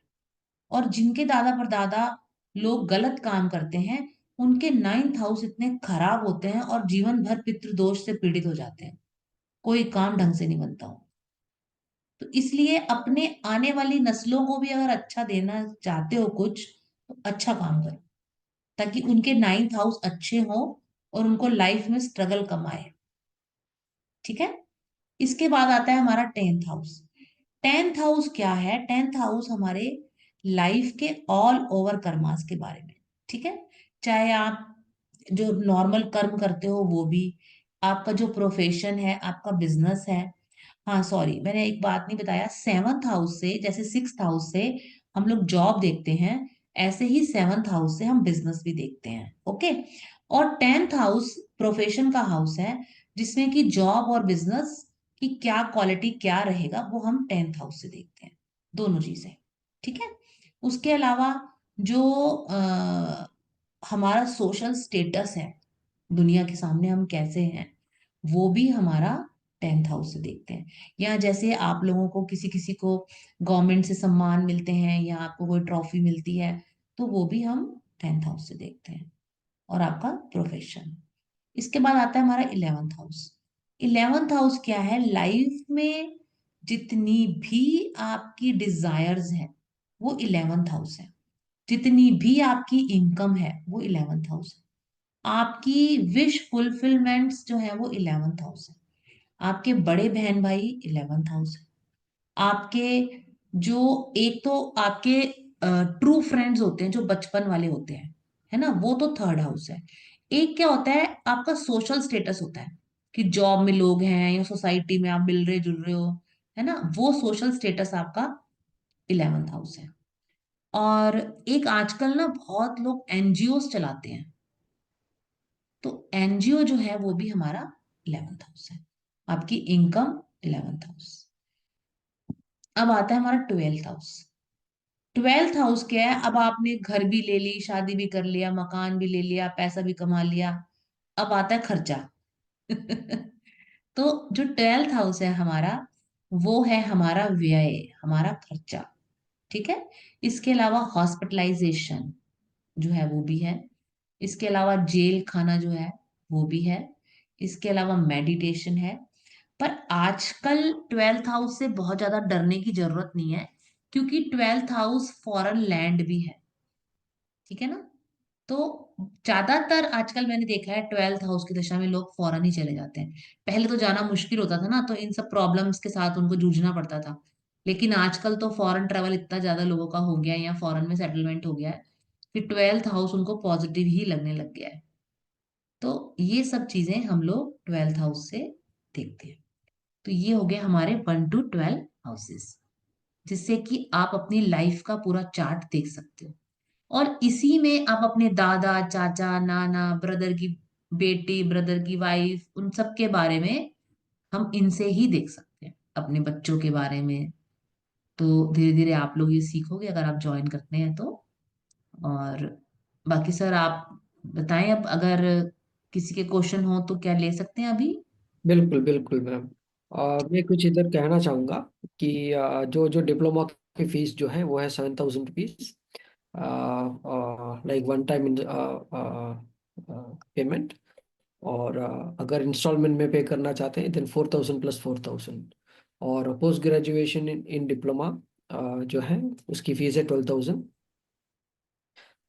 और जिनके दादा परदादा लोग गलत काम करते हैं, उनके नाइन्थ हाउस इतने खराब होते हैं और जीवन भर पितृदोष से पीड़ित हो जाते हैं, कोई काम ढंग से नहीं बनता हो। तो इसलिए अपने आने वाली नस्लों को भी अगर अच्छा देना चाहते हो कुछ, तो अच्छा काम करो, ताकि उनके नाइन्थ हाउस अच्छे हो और उनको लाइफ में स्ट्रगल कम आए। ठीक है। इसके बाद आता है हमारा टेंथ हाउस। टेंथ हाउस क्या है? टेंथ हाउस हमारे लाइफ के ऑल ओवर कर्मास के बारे में। ठीक है। चाहे आप जो नॉर्मल कर्म करते हो वो भी, आपका जो प्रोफेशन है, आपका बिजनेस है। हाँ सॉरी, मैंने एक बात नहीं बताया, सेवंथ हाउस से, जैसे सिक्स्थ हाउस से हम लोग जॉब देखते हैं, ऐसे ही सेवंथ हाउस से हम बिजनेस भी देखते हैं। ओके। और टेंथ हाउस प्रोफेशन का हाउस है, जिसमें कि जॉब और बिजनेस की क्या क्वालिटी क्या रहेगा वो हम टेंथ हाउस से देखते हैं, दोनों चीजें। ठीक है। उसके अलावा जो हमारा सोशल स्टेटस है, दुनिया के सामने हम कैसे हैं, वो भी हमारा टेंथ हाउस से देखते हैं। या जैसे आप लोगों को किसी किसी को गवर्नमेंट से सम्मान मिलते हैं या आपको कोई ट्रॉफी मिलती है, तो वो भी हम टेंथ हाउस से देखते हैं। और आपका प्रोफेशन। इसके बाद आता है हमारा इलेवेंथ हाउस। इलेवेंथ हाउस क्या है? लाइफ में जितनी भी आपकी डिजायर्स हैं, वो इलेवेंथ हाउस है। जितनी भी आपकी इनकम है, वो इलेवेंथ हाउस है। आपकी विश फुलफिलमेंट्स जो है वो इलेवेंथ हाउस है। आपके बड़े बहन भाई इलेवेंथ हाउस है। आपके जो, एक तो आपके ट्रू फ्रेंड्स होते हैं जो बचपन वाले होते हैं, है ना, वो तो थर्ड हाउस है। एक क्या होता है, आपका सोशल स्टेटस होता है, कि जॉब में लोग हैं या सोसाइटी में आप मिल रहे जुल रहे हो, है ना, वो सोशल स्टेटस आपका इलेवेंथ हाउस है। और एक आजकल ना बहुत लोग एनजीओ चलाते हैं, तो एनजीओ जो है वो भी हमारा इलेवेंथ हाउस है। आपकी इनकम इलेवेंथ हाउस। अब आता है हमारा ट्वेल्थ हाउस। ट्वेल्थ हाउस क्या है? अब आपने घर भी ले ली, शादी भी कर लिया, मकान भी ले लिया, पैसा भी कमा लिया, अब आता है खर्चा। तो जो ट्वेल्थ हाउस है हमारा, वो है हमारा व्यय, हमारा खर्चा। ठीक है। इसके अलावा हॉस्पिटलाइजेशन जो है वो भी है। इसके अलावा जेल खाना जो है वो भी है। इसके अलावा मेडिटेशन है। पर आजकल ट्वेल्थ हाउस से बहुत ज्यादा डरने की जरूरत नहीं है, क्योंकि ट्वेल्थ हाउस फॉरेन लैंड भी है। ठीक है ना। तो ज्यादातर आजकल मैंने देखा है ट्वेल्थ हाउस की दशा में लोग फॉरेन ही चले जाते हैं। पहले तो जाना मुश्किल होता था ना, तो इन सब प्रॉब्लम्स के साथ उनको जूझना पड़ता था। लेकिन आजकल तो फॉरेन ट्रेवल इतना ज्यादा लोगों का हो गया है, या फॉरेन में सेटलमेंट हो गया है, कि ट्वेल्थ हाउस उनको पॉजिटिव ही लगने लग गया है। तो ये सब चीजें हम लोग ट्वेल्थ हाउस से देखते हैं। तो ये हो गया हमारे 1 to 12 हाउसेस, जिससे कि आप अपनी लाइफ का पूरा चार्ट देख सकते हो। और इसी में आप अपने दादा चाचा नाना, ब्रदर की बेटी, ब्रदर की वाइफ, उन सब के बारे में हम इनसे ही देख सकते हैं, अपने बच्चों के बारे में। तो धीरे धीरे आप लोग ये सीखोगे अगर आप ज्वाइन करते हैं तो। और बाकी सर आप बताएं, अब अगर किसी के क्वेश्चन हो तो क्या ले सकते हैं अभी? बिल्कुल बिल्कुल मैम। मैं कुछ इधर कहना चाहूँगा कि जो जो डिप्लोमा की फीस जो है वो है 7,000 rupees, like one time payment. और अगर इंस्टॉलमेंट में पे करना चाहते हैं देन 4,000 प्लस 4,000। और पोस्ट ग्रेजुएशन इन डिप्लोमा जो है उसकी फीस है 12,000।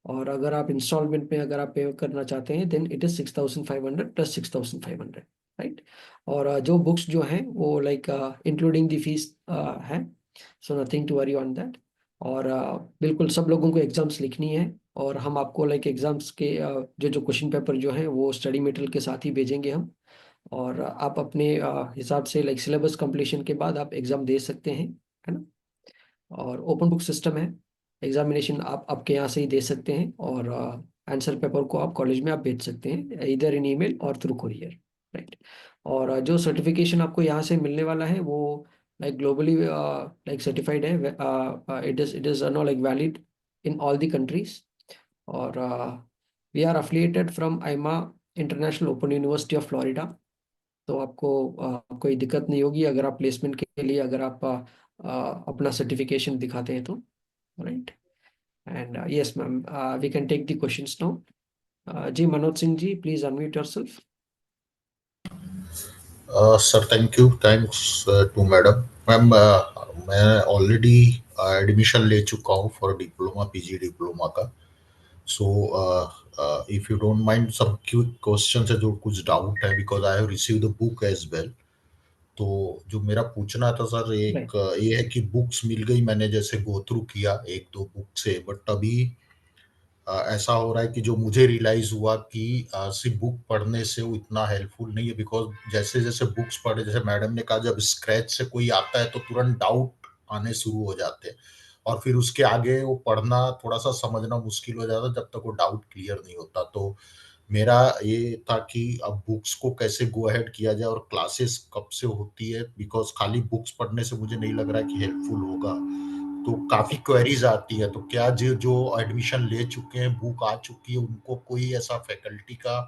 और अगर आप इंस्टॉलमेंट में अगर आप पे करना चाहते हैं then it is 6,500 plus 6,500, right. और जो बुक्स जो हैं वो लाइक इंक्लूडिंग द फीस है, so nothing to worry on that. और बिल्कुल सब लोगों को एग्जाम्स लिखनी है, और हम आपको लाइक एग्जाम्स के जो जो क्वेश्चन पेपर जो है वो स्टडी मटेरियल के साथ ही भेजेंगे हम। और आप अपने हिसाब से लाइक सिलेबस कंप्लीशन के बाद आप एग्जाम दे सकते हैं, है ना। और ओपन बुक सिस्टम है, एग्जामिनेशन आप आपके यहाँ से ही दे सकते हैं, और आंसर पेपर को आप कॉलेज में आप भेज सकते हैं इधर इन ईमेल और थ्रू कुरियर, राइट। और जो सर्टिफिकेशन आपको यहाँ से मिलने वाला है वो लाइक ग्लोबली लाइक सर्टिफाइड है, it is no like valid in all the countries. और we are affiliated from AIMA international open university of Florida. तो आपको कोई दिक्कत नहीं होगी अगर आप प्लेसमेंट के लिए अगर आप अपना सर्टिफिकेशन दिखाते हैं तो, right. And yes ma'am, we can take the questions now. जी Manoj Singh ji, please unmute yourself. Sir thank you, thanks to madam. Ma'am मैं ऑलरेडी एडमिशन ले चुका हूँ फॉर डिप्लोमा, पीजी डिप्लोमा का। So if you don't mind some quick question है जो कुछ doubt है, because I have receive the book as well. तो जो मेरा पूछना था सर, एक ये है कि बुक्स मिल गई, मैंने जैसे गो थ्रू किया एक दो बुक से, बट अभी ऐसा हो रहा है कि जो मुझे रियलाइज हुआ कि सिर्फ बुक पढ़ने से वो इतना हेल्पफुल नहीं है। बिकॉज जैसे जैसे बुक्स पढ़े, जैसे मैडम ने कहा, जब स्क्रैच से कोई आता है तो तुरंत डाउट आने शुरू हो जाते हैं, और फिर उसके आगे वो पढ़ना थोड़ा सा समझना मुश्किल हो जाता है जब तक वो डाउट क्लियर नहीं होता। तो मेरा ये था कि अब बुक्स को कैसे गो अहेड किया जाए और क्लासेस कब से होती है, बिकॉज खाली बुक्स पढ़ने से मुझे नहीं लग रहा है कि हेल्पफुल होगा। तो काफी क्वेरीज आती है, तो क्या जो जो एडमिशन ले चुके हैं, बुक आ चुकी है, उनको कोई ऐसा फैकल्टी का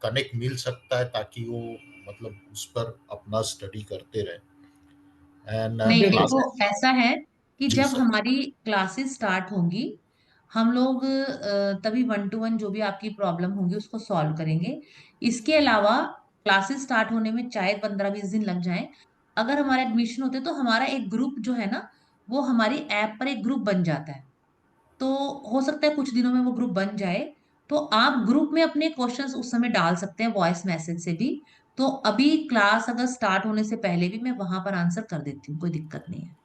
कनेक्ट मिल सकता है ताकि वो मतलब उस पर अपना स्टडी करते रहे। एंड नहीं, क्लास देखो ऐसा है कि जी जब सर। हमारी क्लासेस स्टार्ट होंगी, हम लोग तभी 1-to-1 जो भी आपकी प्रॉब्लम होगी उसको सॉल्व करेंगे। इसके अलावा क्लासेस स्टार्ट होने में चाहे 15-20 दिन लग जाएं, अगर हमारे एडमिशन होते तो हमारा एक ग्रुप जो है ना, वो हमारी ऐप पर एक ग्रुप बन जाता है। तो हो सकता है कुछ दिनों में वो ग्रुप बन जाए, तो आप ग्रुप में अपने क्वेश्चंस उस समय डाल सकते हैं वॉइस मैसेज से भी। तो अभी क्लास अगर स्टार्ट होने से पहले भी मैं वहां पर आंसर कर देती हूँ, कोई दिक्कत नहीं है।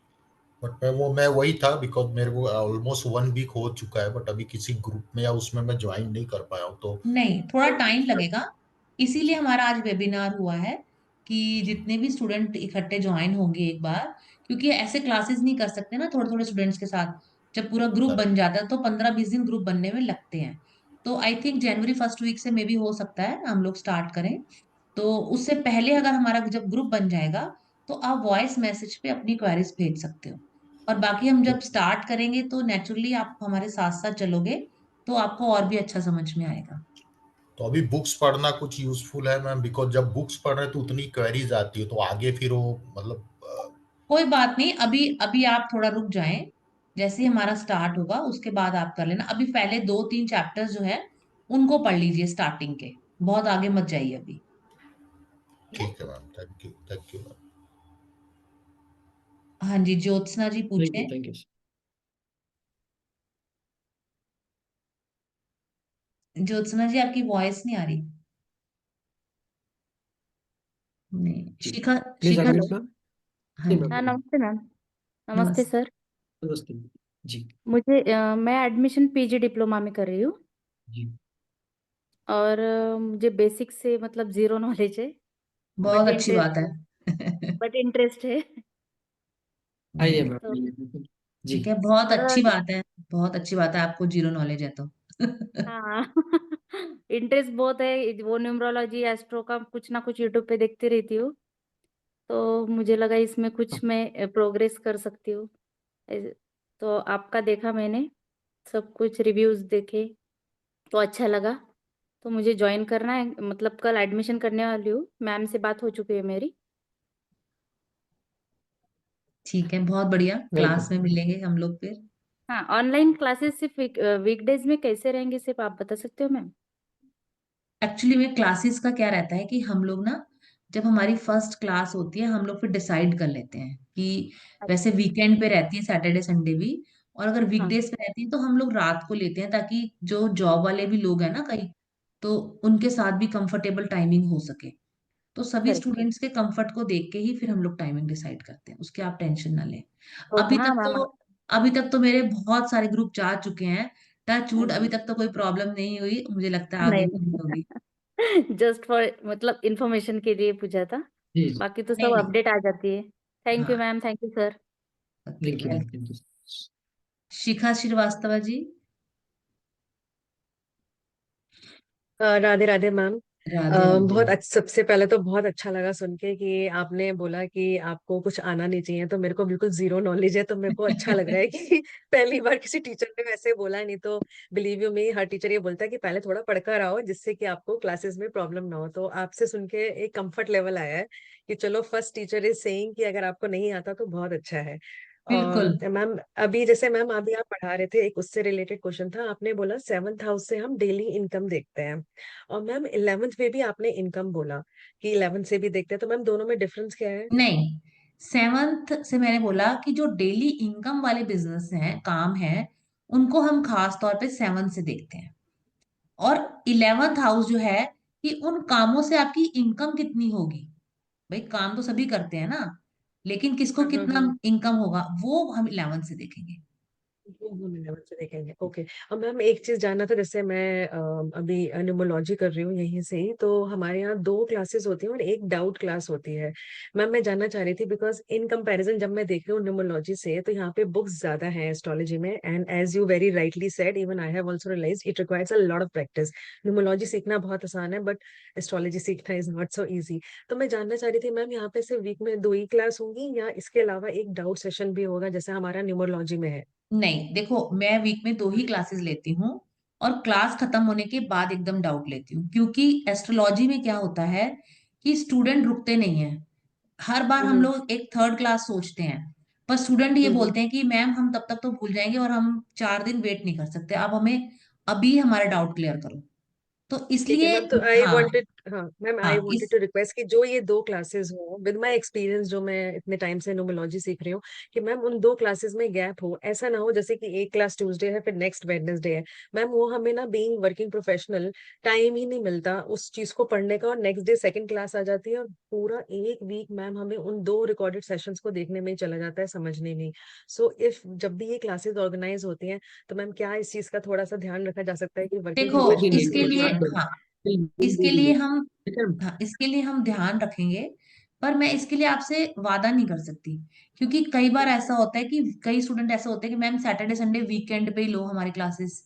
बट मैं वही था, बिकॉज मेरे को ऑलमोस्ट 1 वीक हो चुका है, बट अभी किसी ग्रुप में या उसमें मैं ज्वाइन नहीं कर पाया हूँ। तो नहीं, थोड़ा टाइम लगेगा, इसीलिए हमारा आज वेबिनार हुआ है कि जितने भी स्टूडेंट इकट्ठे ज्वाइन होंगे एक बार, क्योंकि ऐसे क्लासेस नहीं कर सकते ना थोड़े थोड़े स्टूडेंट्स के साथ। जब पूरा ग्रुप बन जाता है तो 15-20 दिन ग्रुप बनने में लगते हैं। तो I think January first week से मे भी हो सकता है हम लोग स्टार्ट करें। तो उससे पहले अगर हमारा जब ग्रुप बन जाएगा तो आप वॉइस मैसेज पे अपनी क्वेरीज भेज सकते हो। और बाकी हम जब स्टार्ट करेंगे तो नेचुरली आप हमारे साथ साथ चलोगे तो आपको और भी अच्छा समझ में आएगा। तो अभी बुक्स पढ़ना कुछ यूजफुल है मैम, बिकॉज जब बुक्स पढ़ रहे हैं तो उतनी क्वेरीज आती है, तो आगे फिर वो मतलब कोई बात नहीं, अभी अभी आप थोड़ा रुक जाएं, जैसे ही हमारा स्टार्ट होगा उसके बाद आप कर लेना। अभी पहले 2-3 चैप्टर्स जो है उनको पढ़ लीजिए स्टार्टिंग के, बहुत आगे मत जाइए अभी। ठीक है मैम, थैंक यू मैम। हाँ जी, ज्योत्सना जी पूछे। Thank you. ज्योत्सना जी आपकी वॉइस नहीं आ रही। नहीं, शिखा, प्लीज शिखा अनम्यूट मैम। हाँ जी जी, मैम। हाँ नमस्ते मैम। नमस्ते नमस्ते। सर। नमस्ते जी। मैं एडमिशन पीजी डिप्लोमा में कर रही हूँ, जी और मुझे बेसिक से मतलब जीरो नॉलेज है, बहुत बट अच्छी बात इंटरेस्ट है। बट इंटरेस्ट है। नहीं आइए नहीं, मैम, तो आइए, बिल्कुल। जी ठीक है, बहुत थोड़ा, अच्छी बात है। बहुत अच्छी बात है, आपको जीरो नॉलेज है तो। हाँ इंटरेस्ट बहुत है, वो न्यूमरोलॉजी एस्ट्रो का कुछ ना कुछ यूट्यूब पे देखती रहती हूँ, तो मुझे लगा इसमें कुछ मैं प्रोग्रेस कर सकती हूँ। तो आपका देखा मैंने, सब कुछ रिव्यूज देखे तो अच्छा लगा, तो मुझे ज्वाइन करना है, मतलब कल एडमिशन करने वाली हूँ, मैम से बात हो चुकी है मेरी। ठीक है, बहुत बढ़िया, क्लास वेलकम। में मिलेंगे हम लोग फिर। हाँ, ऑनलाइन क्लासेस सिर्फ वीकडेज में कैसे रहेंगे, सिर्फ आप बता सकते हो मैम? एक्चुअली में क्लासेस का क्या रहता है कि हम लोग ना, जब हमारी फर्स्ट क्लास होती है हम लोग फिर डिसाइड कर लेते हैं कि वैसे वीकेंड पे रहती है, सैटरडे संडे भी, और अगर वीकडेज पे रहती है तो हम लोग रात को लेते हैं, ताकि जो जॉब वाले भी लोग हैं ना कई, तो उनके साथ भी कंफर्टेबल टाइमिंग हो सके। तो सभी करेक्ट। स्टूडेंट्स के कंफर्ट को देख के ही फिर हम लोग टाइमिंग डिसाइड करते हैं, उसके आप टेंशन ना लें। ओके, अभी हाँ तक मैम। तो अभी तक तो मेरे बहुत सारे ग्रुप जा चुके हैं, टच वुड, अभी तक तो कोई प्रॉब्लम नहीं हुई, मुझे लगता है आगे नहीं, भी नहीं होगी। जस्ट फॉर मतलब इंफॉर्मेशन के लिए पूछा था, जी जी। बाकी तो नहीं सब नहीं। अपडेट आ जाती है। थैंक यू हाँ, ma'am, thank you sir. Okay, thank you ma'am, welcome. Thank you. Shikha Srivastava ji. Radhe Radhe ma'am. Radhe Radhe. सबसे पहले तो बहुत अच्छा लगा सुन के कि आपने बोला कि आपको कुछ आना नहीं चाहिए, तो मेरे को बिल्कुल जीरो नॉलेज है, तो मेरे को अच्छा लग रहा है कि पहली बार किसी टीचर ने वैसे बोला। नहीं तो believe you me, her teacher ये बोलता है कि पहले थोड़ा पढ़कर आओ जिससे कि आपको क्लासेस में प्रॉब्लम ना हो। तो आपसे सुन के एक कंफर्ट लेवल आया है कि चलो फर्स्ट टीचर इज सेइंग कि अगर आपको नहीं आता तो बहुत अच्छा है। बिल्कुल। मैम अभी जैसे मैम अभी आप पढ़ा रहे थे, एक उससे रिलेटेड क्वेश्चन था। आपने बोला 7th हाउस से हम डेली इनकम देखते हैं, और मैम 11th में भी आपने इनकम बोला कि 11th से भी देखते हैं। तो मैम दोनों में डिफरेंस क्या है? नहीं, 7th से मैंने बोला कि जो डेली इनकम वाले बिजनेस हैं, काम है, उनको हम खास तौर पे 7th से देखते हैं। और 11th हाउस जो है कि उन कामों से आपकी इनकम कितनी होगी। भाई काम तो सभी करते हैं ना, लेकिन किसको कितना हम्म। इनकम होगा वो हम 11th से देखेंगे। वो हम 11th से देखेंगे, ओके। और मैम एक चीज जानना था, जैसे मैं अभी न्यूमोलॉजी कर रही हूँ यहीं से ही, तो हमारे यहाँ 2 क्लासेस होती हैं और एक डाउट क्लास होती है। मैम मैं जानना चाह रही थी, बिकॉज इन कंपैरिजन जब मैं देख रही हूँ न्यूमोलॉजी से, तो यहाँ पे बुक्स ज्यादा हैं एस्ट्रोलॉजी में, and as you very rightly said, even I have also realised it requires a lot of practice. Numerology सीखना बहुत आसान है, बट एस्ट्रोलॉजी सीखना इज नॉट सो इजी। तो मैं जानना चाह रही थी मैम, यहाँ पे सिर्फ वीक में 2 ही क्लास होंगी, या इसके अलावा एक डाउट सेशन भी होगा जैसे हमारा न्यूमरोलॉजी में है? नहीं, देखो मैं वीक में 2 ही क्लासेस लेती हूँ, और क्लास खत्म होने के बाद एकदम डाउट लेती हूँ, क्योंकि एस्ट्रोलॉजी में क्या होता है कि स्टूडेंट रुकते नहीं है। हर बार हम हम्म लोग एक थर्ड क्लास सोचते हैं, पर स्टूडेंट ये हम्म बोलते हैं कि मैम हम तब तक तो भूल जाएंगे और हम 4 दिन वेट नहीं कर सकते, आप हमें अभी हमारा डाउट क्लियर करो। तो ठीक है इसलिए मैम। तो आई हाँ, वांटेड, हाँ मैम आई हाँ वांटेड इस टू रिक्वेस्ट कि जो ये 2 क्लासेस हो, विद माय एक्सपीरियंस जो मैं इतने टाइम से न्यूमरोलॉजी सीख रही हूँ, कि मैम उन 2 क्लासेस में गैप हो। ऐसा ना हो जैसे कि एक क्लास ट्यूसडे है फिर नेक्स्ट वेडनेसडे है। मैम वो हमें ना बीइंग वर्किंग प्रोफेशनल टाइम ही नहीं मिलता उस चीज को पढ़ने का, और नेक्स्ट डे सेकंड क्लास आ जाती है, और पूरा एक वीक मैम हमें उन 2 रिकॉर्डेड सेशंस को देखने में ही चला जाता है, समझने में। सो इफ जब भी ये क्लासेस ऑर्गेनाइज होती हैं, तो मैम क्या इस चीज का थोड़ा सा ध्यान रखा जा सकता है कि वर्किंग देखो will be प्रोफेशनल्स इसके को लिए, हाँ? needed. हाँ Will इसके be लिए needed. हम, ठीक है। हाँ इसके लिए हम ध्यान रखेंगे, पर मैं इसके लिए आपसे वादा नहीं कर सकती, क्योंकि कई बार ऐसा होता है कि कई स्टूडेंट ऐसे होते हैं कि मैम सैटरडे संडे वीकेंड पे ही लो हमारी क्लासेस,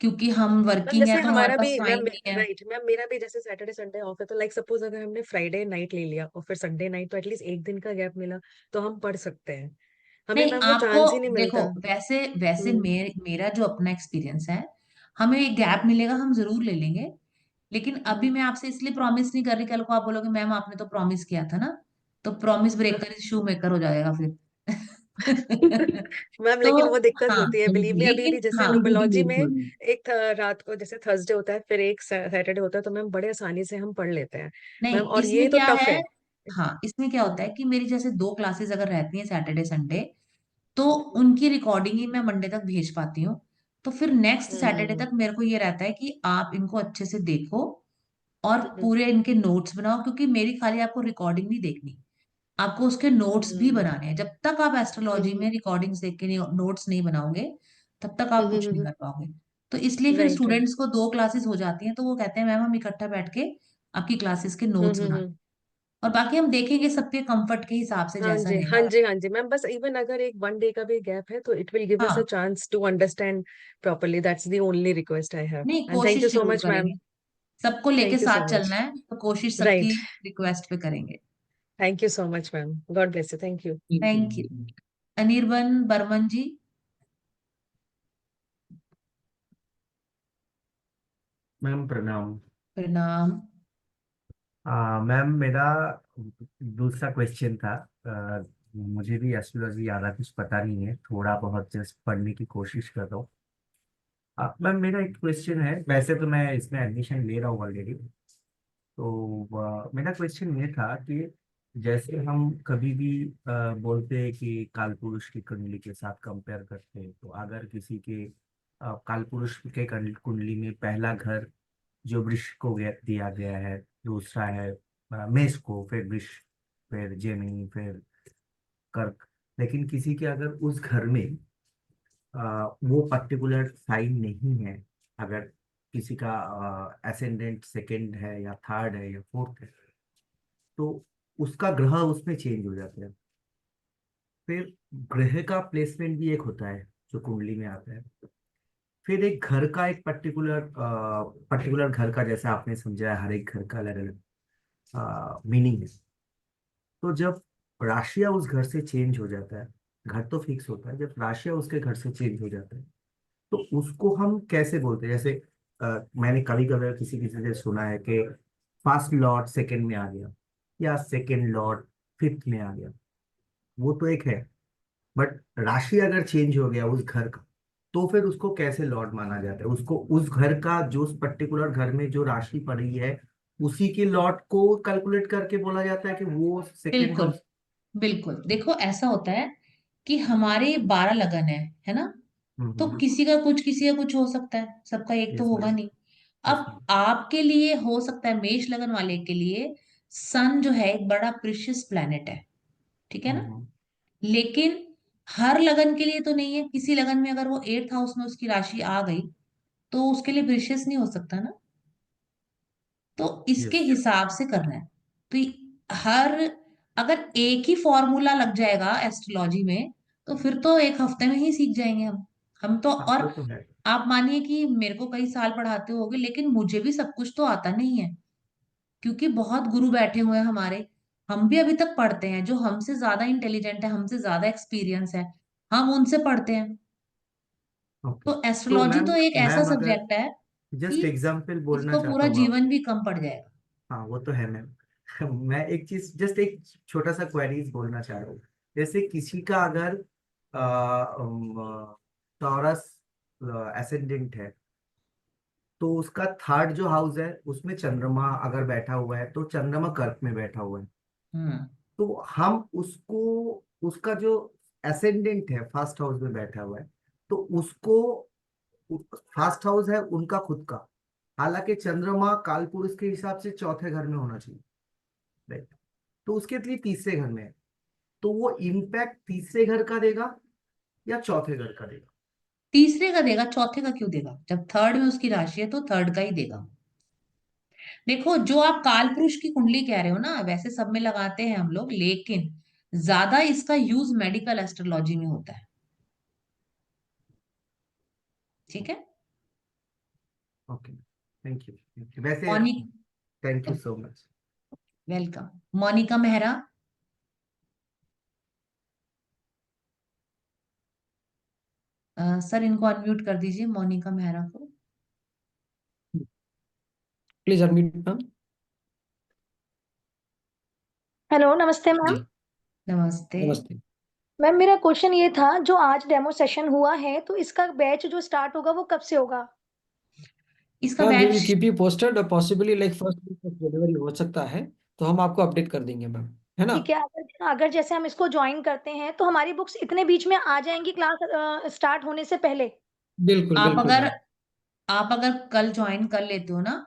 क्योंकि हम मैम वर्किंग है जैसे तो हमारे हमारा भी पास मैम, टाइम नहीं है। राइट मैम, मेरा भी जैसे सैटरडे संडे ऑफ है, तो लाइक सपोज अगर हमने फ्राइडे नाइट ले लिया और फिर संडे नाइट, तो एटलीस्ट एक दिन का गैप मिला तो हम पढ़ सकते हैं। हमें नहीं, मैम वो आपको चांस ही नहीं देखो, मिलता। वैसे वैसे हम्म मेरा जो अपना एक्सपीरियंस है, हमें गैप मिलेगा हम जरूर ले लेंगे, लेकिन अभी हम्म। मैं आपसे इसलिए प्रॉमिस नहीं कर रही, कल को आप बोलोगे मैम आपने तो प्रॉमिस किया था ना, तो प्रॉमिस ब्रेकर शू मेकर हो जाएगा फिर। मैम तो लेकिन वो दिक्कत हाँ, होती है, बिलीव मी। अभी भी लेकिन जैसे हाँ, न्यूमरोलॉजी में रात को जैसे थर्सडे होता है, फिर एक सैटरडे होता है, तो मैम बड़े आसानी से हम पढ़ लेते हैं नहीं मैम, और ये इसमें तो क्या टफ है, है। हाँ इसमें क्या होता हम्म है कि मेरी जैसे 2 क्लासेस अगर रहती हैं सैटरडे संडे, तो हम्म उनकी रिकॉर्डिंग ही मैं मंडे तक भेज पाती हूँ। तो फिर नेक्स्ट सैटरडे हम्म तक मेरे को ये रहता है कि आप इनको अच्छे से देखो और हम्म पूरे इनके नोट्स बनाओ, क्योंकि मेरी खाली आपको रिकॉर्डिंग नहीं देखनी, आपको उसके नोट्स भी हम्म बनाने हैं। जब तक आप एस्ट्रोलॉजी हम्म में रिकॉर्डिंग्स देख के नोट्स नहीं बनाओगे, तब तक आप कुछ नहीं हम्म। कर पाओगे। तो इसलिए फिर राइट राइट। स्टूडेंट्स को 2 क्लासेस हो जाती हैं, तो वो कहते हैं मैम हम इकट्ठा बैठ के आपकी क्लासेस के नोट्स बना, हम्म। और बाकी हम देखेंगे सबके कंफर्ट के हिसाब से हाँ जैसा जी हाँ रहेगा। जी हाँ जी मैम, बस इवन अगर एक 1 डे का भी गैप है, तो it will give us a हाँ, chance to understand properly. That's the only request I have, नहीं एंड थैंक यू कोशिश सो जरूर मच मैम। करेंगे, सबको लेके थैंक यू सो साथ मच। चलना है, तो कोशिश सबकी राइट। रिक्वेस्ट पे करेंगे। Thank you so much ma'am, God bless you, thank you. Thank you. Anirban Barman ji. Ma'am प्रणाम। प्रणाम। मैम मेरा दूसरा क्वेश्चन था। मुझे भी एस्ट्रोलॉजी ज़्यादा कुछ पता नहीं है, थोड़ा बहुत जस्ट पढ़ने की कोशिश कर रहा हूँ। मैम मेरा एक क्वेश्चन है, वैसे तो मैं इसमें एडमिशन ले रहा हूँ ऑलरेडी। तो मेरा क्वेश्चन ये था कि जैसे हम कभी भी बोलते हैं कि कालपुरुष की कुंडली के साथ कंपेयर करते हैं, तो अगर किसी के कालपुरुष के कुंडली में पहला घर जो वृष को दिया गया है, दूसरा है मेष को, फिर वृष, फिर जेमिनी, फिर कर्क, लेकिन किसी के अगर उस घर में वो पर्टिकुलर साइन नहीं है, अगर किसी का असेंडेंट सेकंड है या थर्ड है या फोर्थ है, तो उसका ग्रह उसमें चेंज हो जाता है। फिर ग्रह का प्लेसमेंट भी एक होता है जो कुंडली में आता है। फिर एक घर का एक पर्टिकुलर घर का, जैसा आपने समझा है, हर एक घर का अलग अलग मीनिंग है। तो जब राशिया उस घर से चेंज हो जाता है, घर तो फिक्स होता है, जब राशिया उसके घर से चेंज हो जाता है तो उसको हम कैसे बोलते हैं? जैसे मैंने कभी कभी किसी किसी से सुना है कि फर्स्ट लॉर्ड सेकंड में आ गया या सेकंड लॉर्ड फिफ्थ में आ गया, वो तो एक है, बट राशि अगर चेंज हो गया उस घर का, तो फिर उसको कैसे लॉर्ड माना जाता है? उसको उस घर का, जो उस पर्टिकुलर घर में जो राशि पड़ी है, उसी के लॉर्ड को कैलकुलेट करके बोला जाता है कि वो सेकंड बिल्कुल हाउस। बिल्कुल। देखो ऐसा होता है कि हमारे 12 लगन है ना? तो किसी का कुछ हो सकता है, सबका एक तो यस होगा मैम, नहीं। यस अब मैम। आपके लिए हो सकता है, मेष लगन वाले के लिए सन जो है एक बड़ा प्रीशियस प्लैनेट है, ठीक है ना? लेकिन हर लगन के लिए तो नहीं है। किसी लगन में अगर वो 8th हाउस में उसकी राशि आ गई तो उसके लिए प्रीशियस नहीं हो सकता ना। तो इसके यस। हिसाब से करना है। तो हर अगर एक ही फॉर्मूला लग जाएगा एस्ट्रोलॉजी में तो फिर तो एक हफ्ते में ही सीख जाएंगे हम तो। हाँ, वो और तो है। आप मानिए कि मेरे को कई साल पढ़ाते होगे, लेकिन मुझे भी सब कुछ तो आता नहीं है, क्योंकि बहुत गुरु बैठे हुए हैं हमारे। हम भी अभी तक पढ़ते हैं, जो हमसे ज्यादा इंटेलिजेंट है, हमसे ज्यादा एक्सपीरियंस है, हम उनसे पढ़ते हैं। ओके, तो तो एस्ट्रोलॉजी मैम तो एक ऐसा मैम अगर सब्जेक्ट है जस्ट कि एग्जाम्पल बोलना इसको चाहता पूरा हूँ आप। जीवन भी कम पड़ जाएगा। हाँ, वो तो है मैम। मैं एक चीज, जस्ट एक छोटा सा क्वेरीज बोलना चाह रहा हूँ। जैसे किसी का अगर टॉरस एसेंडेंट है, तो उसका थर्ड जो हाउस है उसमें चंद्रमा अगर बैठा हुआ है, तो चंद्रमा कर्क में बैठा हुआ है, हम्म तो हम उसको, उसका जो एसेंडेंट है फर्स्ट हाउस में बैठा हुआ है, तो उसको, फर्स्ट हाउस है उनका खुद का, हालांकि चंद्रमा कालपुरुष के हिसाब से चौथे घर में होना चाहिए, राइट? तो उसके लिए तीसरे घर में है, तो वो इम्पैक्ट तीसरे घर का देगा या चौथे घर का देगा? तीसरे का देगा, चौथे का क्यों देगा? जब थर्ड में उसकी राशि है तो थर्ड का ही देगा। देखो, जो आप काल पुरुष की कुंडली कह रहे हो ना, वैसे सब में लगाते हैं हम लोग, लेकिन ज्यादा इसका यूज मेडिकल एस्ट्रोलॉजी में होता है, ठीक है? ओके, थैंक यू वैसे, Moni thank you so much. Welcome. Monika Mehra. Sir इनको अनम्यूट कर दीजिए, मोनिका मेहरा को। Please unmute ma'am. हेलो, नमस्ते मैम। जी नमस्ते। नमस्ते। मैम मेरा क्वेश्चन ये था, जो आज डेमो सेशन हुआ है तो इसका बैच जो स्टार्ट होगा वो कब से होगा? इसका ma'am we batch will keep you posted, possibly like first week of January हो सकता है, तो हम आपको अपडेट कर देंगे मैम, है ना? ठीक है, अगर अगर जैसे हम इसको ज्वाइन करते हैं तो हमारी बुक्स इतने बीच में आ जाएंगी क्लास स्टार्ट होने से पहले? बिल्कुल आप बिल्कुल अगर मैम। आप अगर कल ज्वाइन कर लेते हो ना,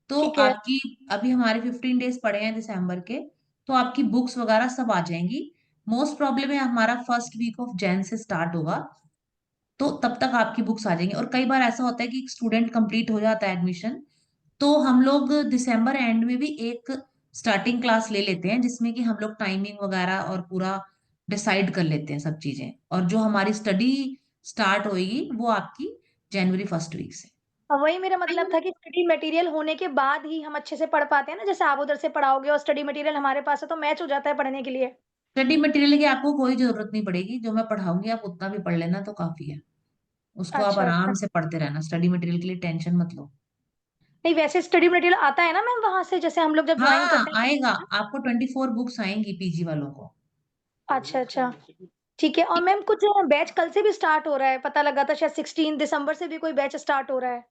तो ठीक है। आपकी, अभी हमारे 15 डेज पड़े हैं दिसंबर के, तो आपकी बुक्स वगैरह सब आ जाएंगी। मोस्ट प्रॉब्लम है हमारा फर्स्ट वीक ऑफ जैन से स्टार्ट होगा, तो तब तक आपकी बुक्स आ जाएंगी। और कई बार ऐसा होता है कि स्टूडेंट कंप्लीट हो जाता है एडमिशन, तो हम लोग दिसंबर एंड में भी एक स्टार्टिंग क्लास ले लेते हैं, जिसमें कि हम लोग टाइमिंग वगैरह और पूरा डिसाइड कर लेते हैं सब चीजें। और जो हमारी स्टडी स्टार्ट होगी वो आपकी जनवरी फर्स्ट वीक से। वही मेरा मतलब था कि स्टडी मटेरियल होने के बाद ही हम अच्छे से पढ़ पाते हैं ना, जैसे आप उधर से पढ़ाओगे और स्टडी मटेरियल हमारे पास है तो मैच हो जाता है पढ़ने के लिए। स्टडी मटेरियल की आपको कोई जरूरत नहीं पड़ेगी, जो मैं पढ़ाऊंगी आप उतना भी पढ़ लेना तो काफी है। उसको आप अच्छा अच्छा। आराम से पढ़ते रहना, स्टडी मटेरियल के लिए टेंशन मत लो। नहीं, वैसे स्टडी मटेरियल आता है ना मैम वहां से, जैसे हम लोग जब ज्वाइन हाँ करते आएगा, हैं? आपको 24 बुक्स आएंगी पीजी वालों को। अच्छा अच्छा। ठीक है। और मैम कुछ बैच कल से भी स्टार्ट हो रहा है, पता लगा था शायद 16 दिसंबर से भी कोई बैच स्टार्ट हो रहा है।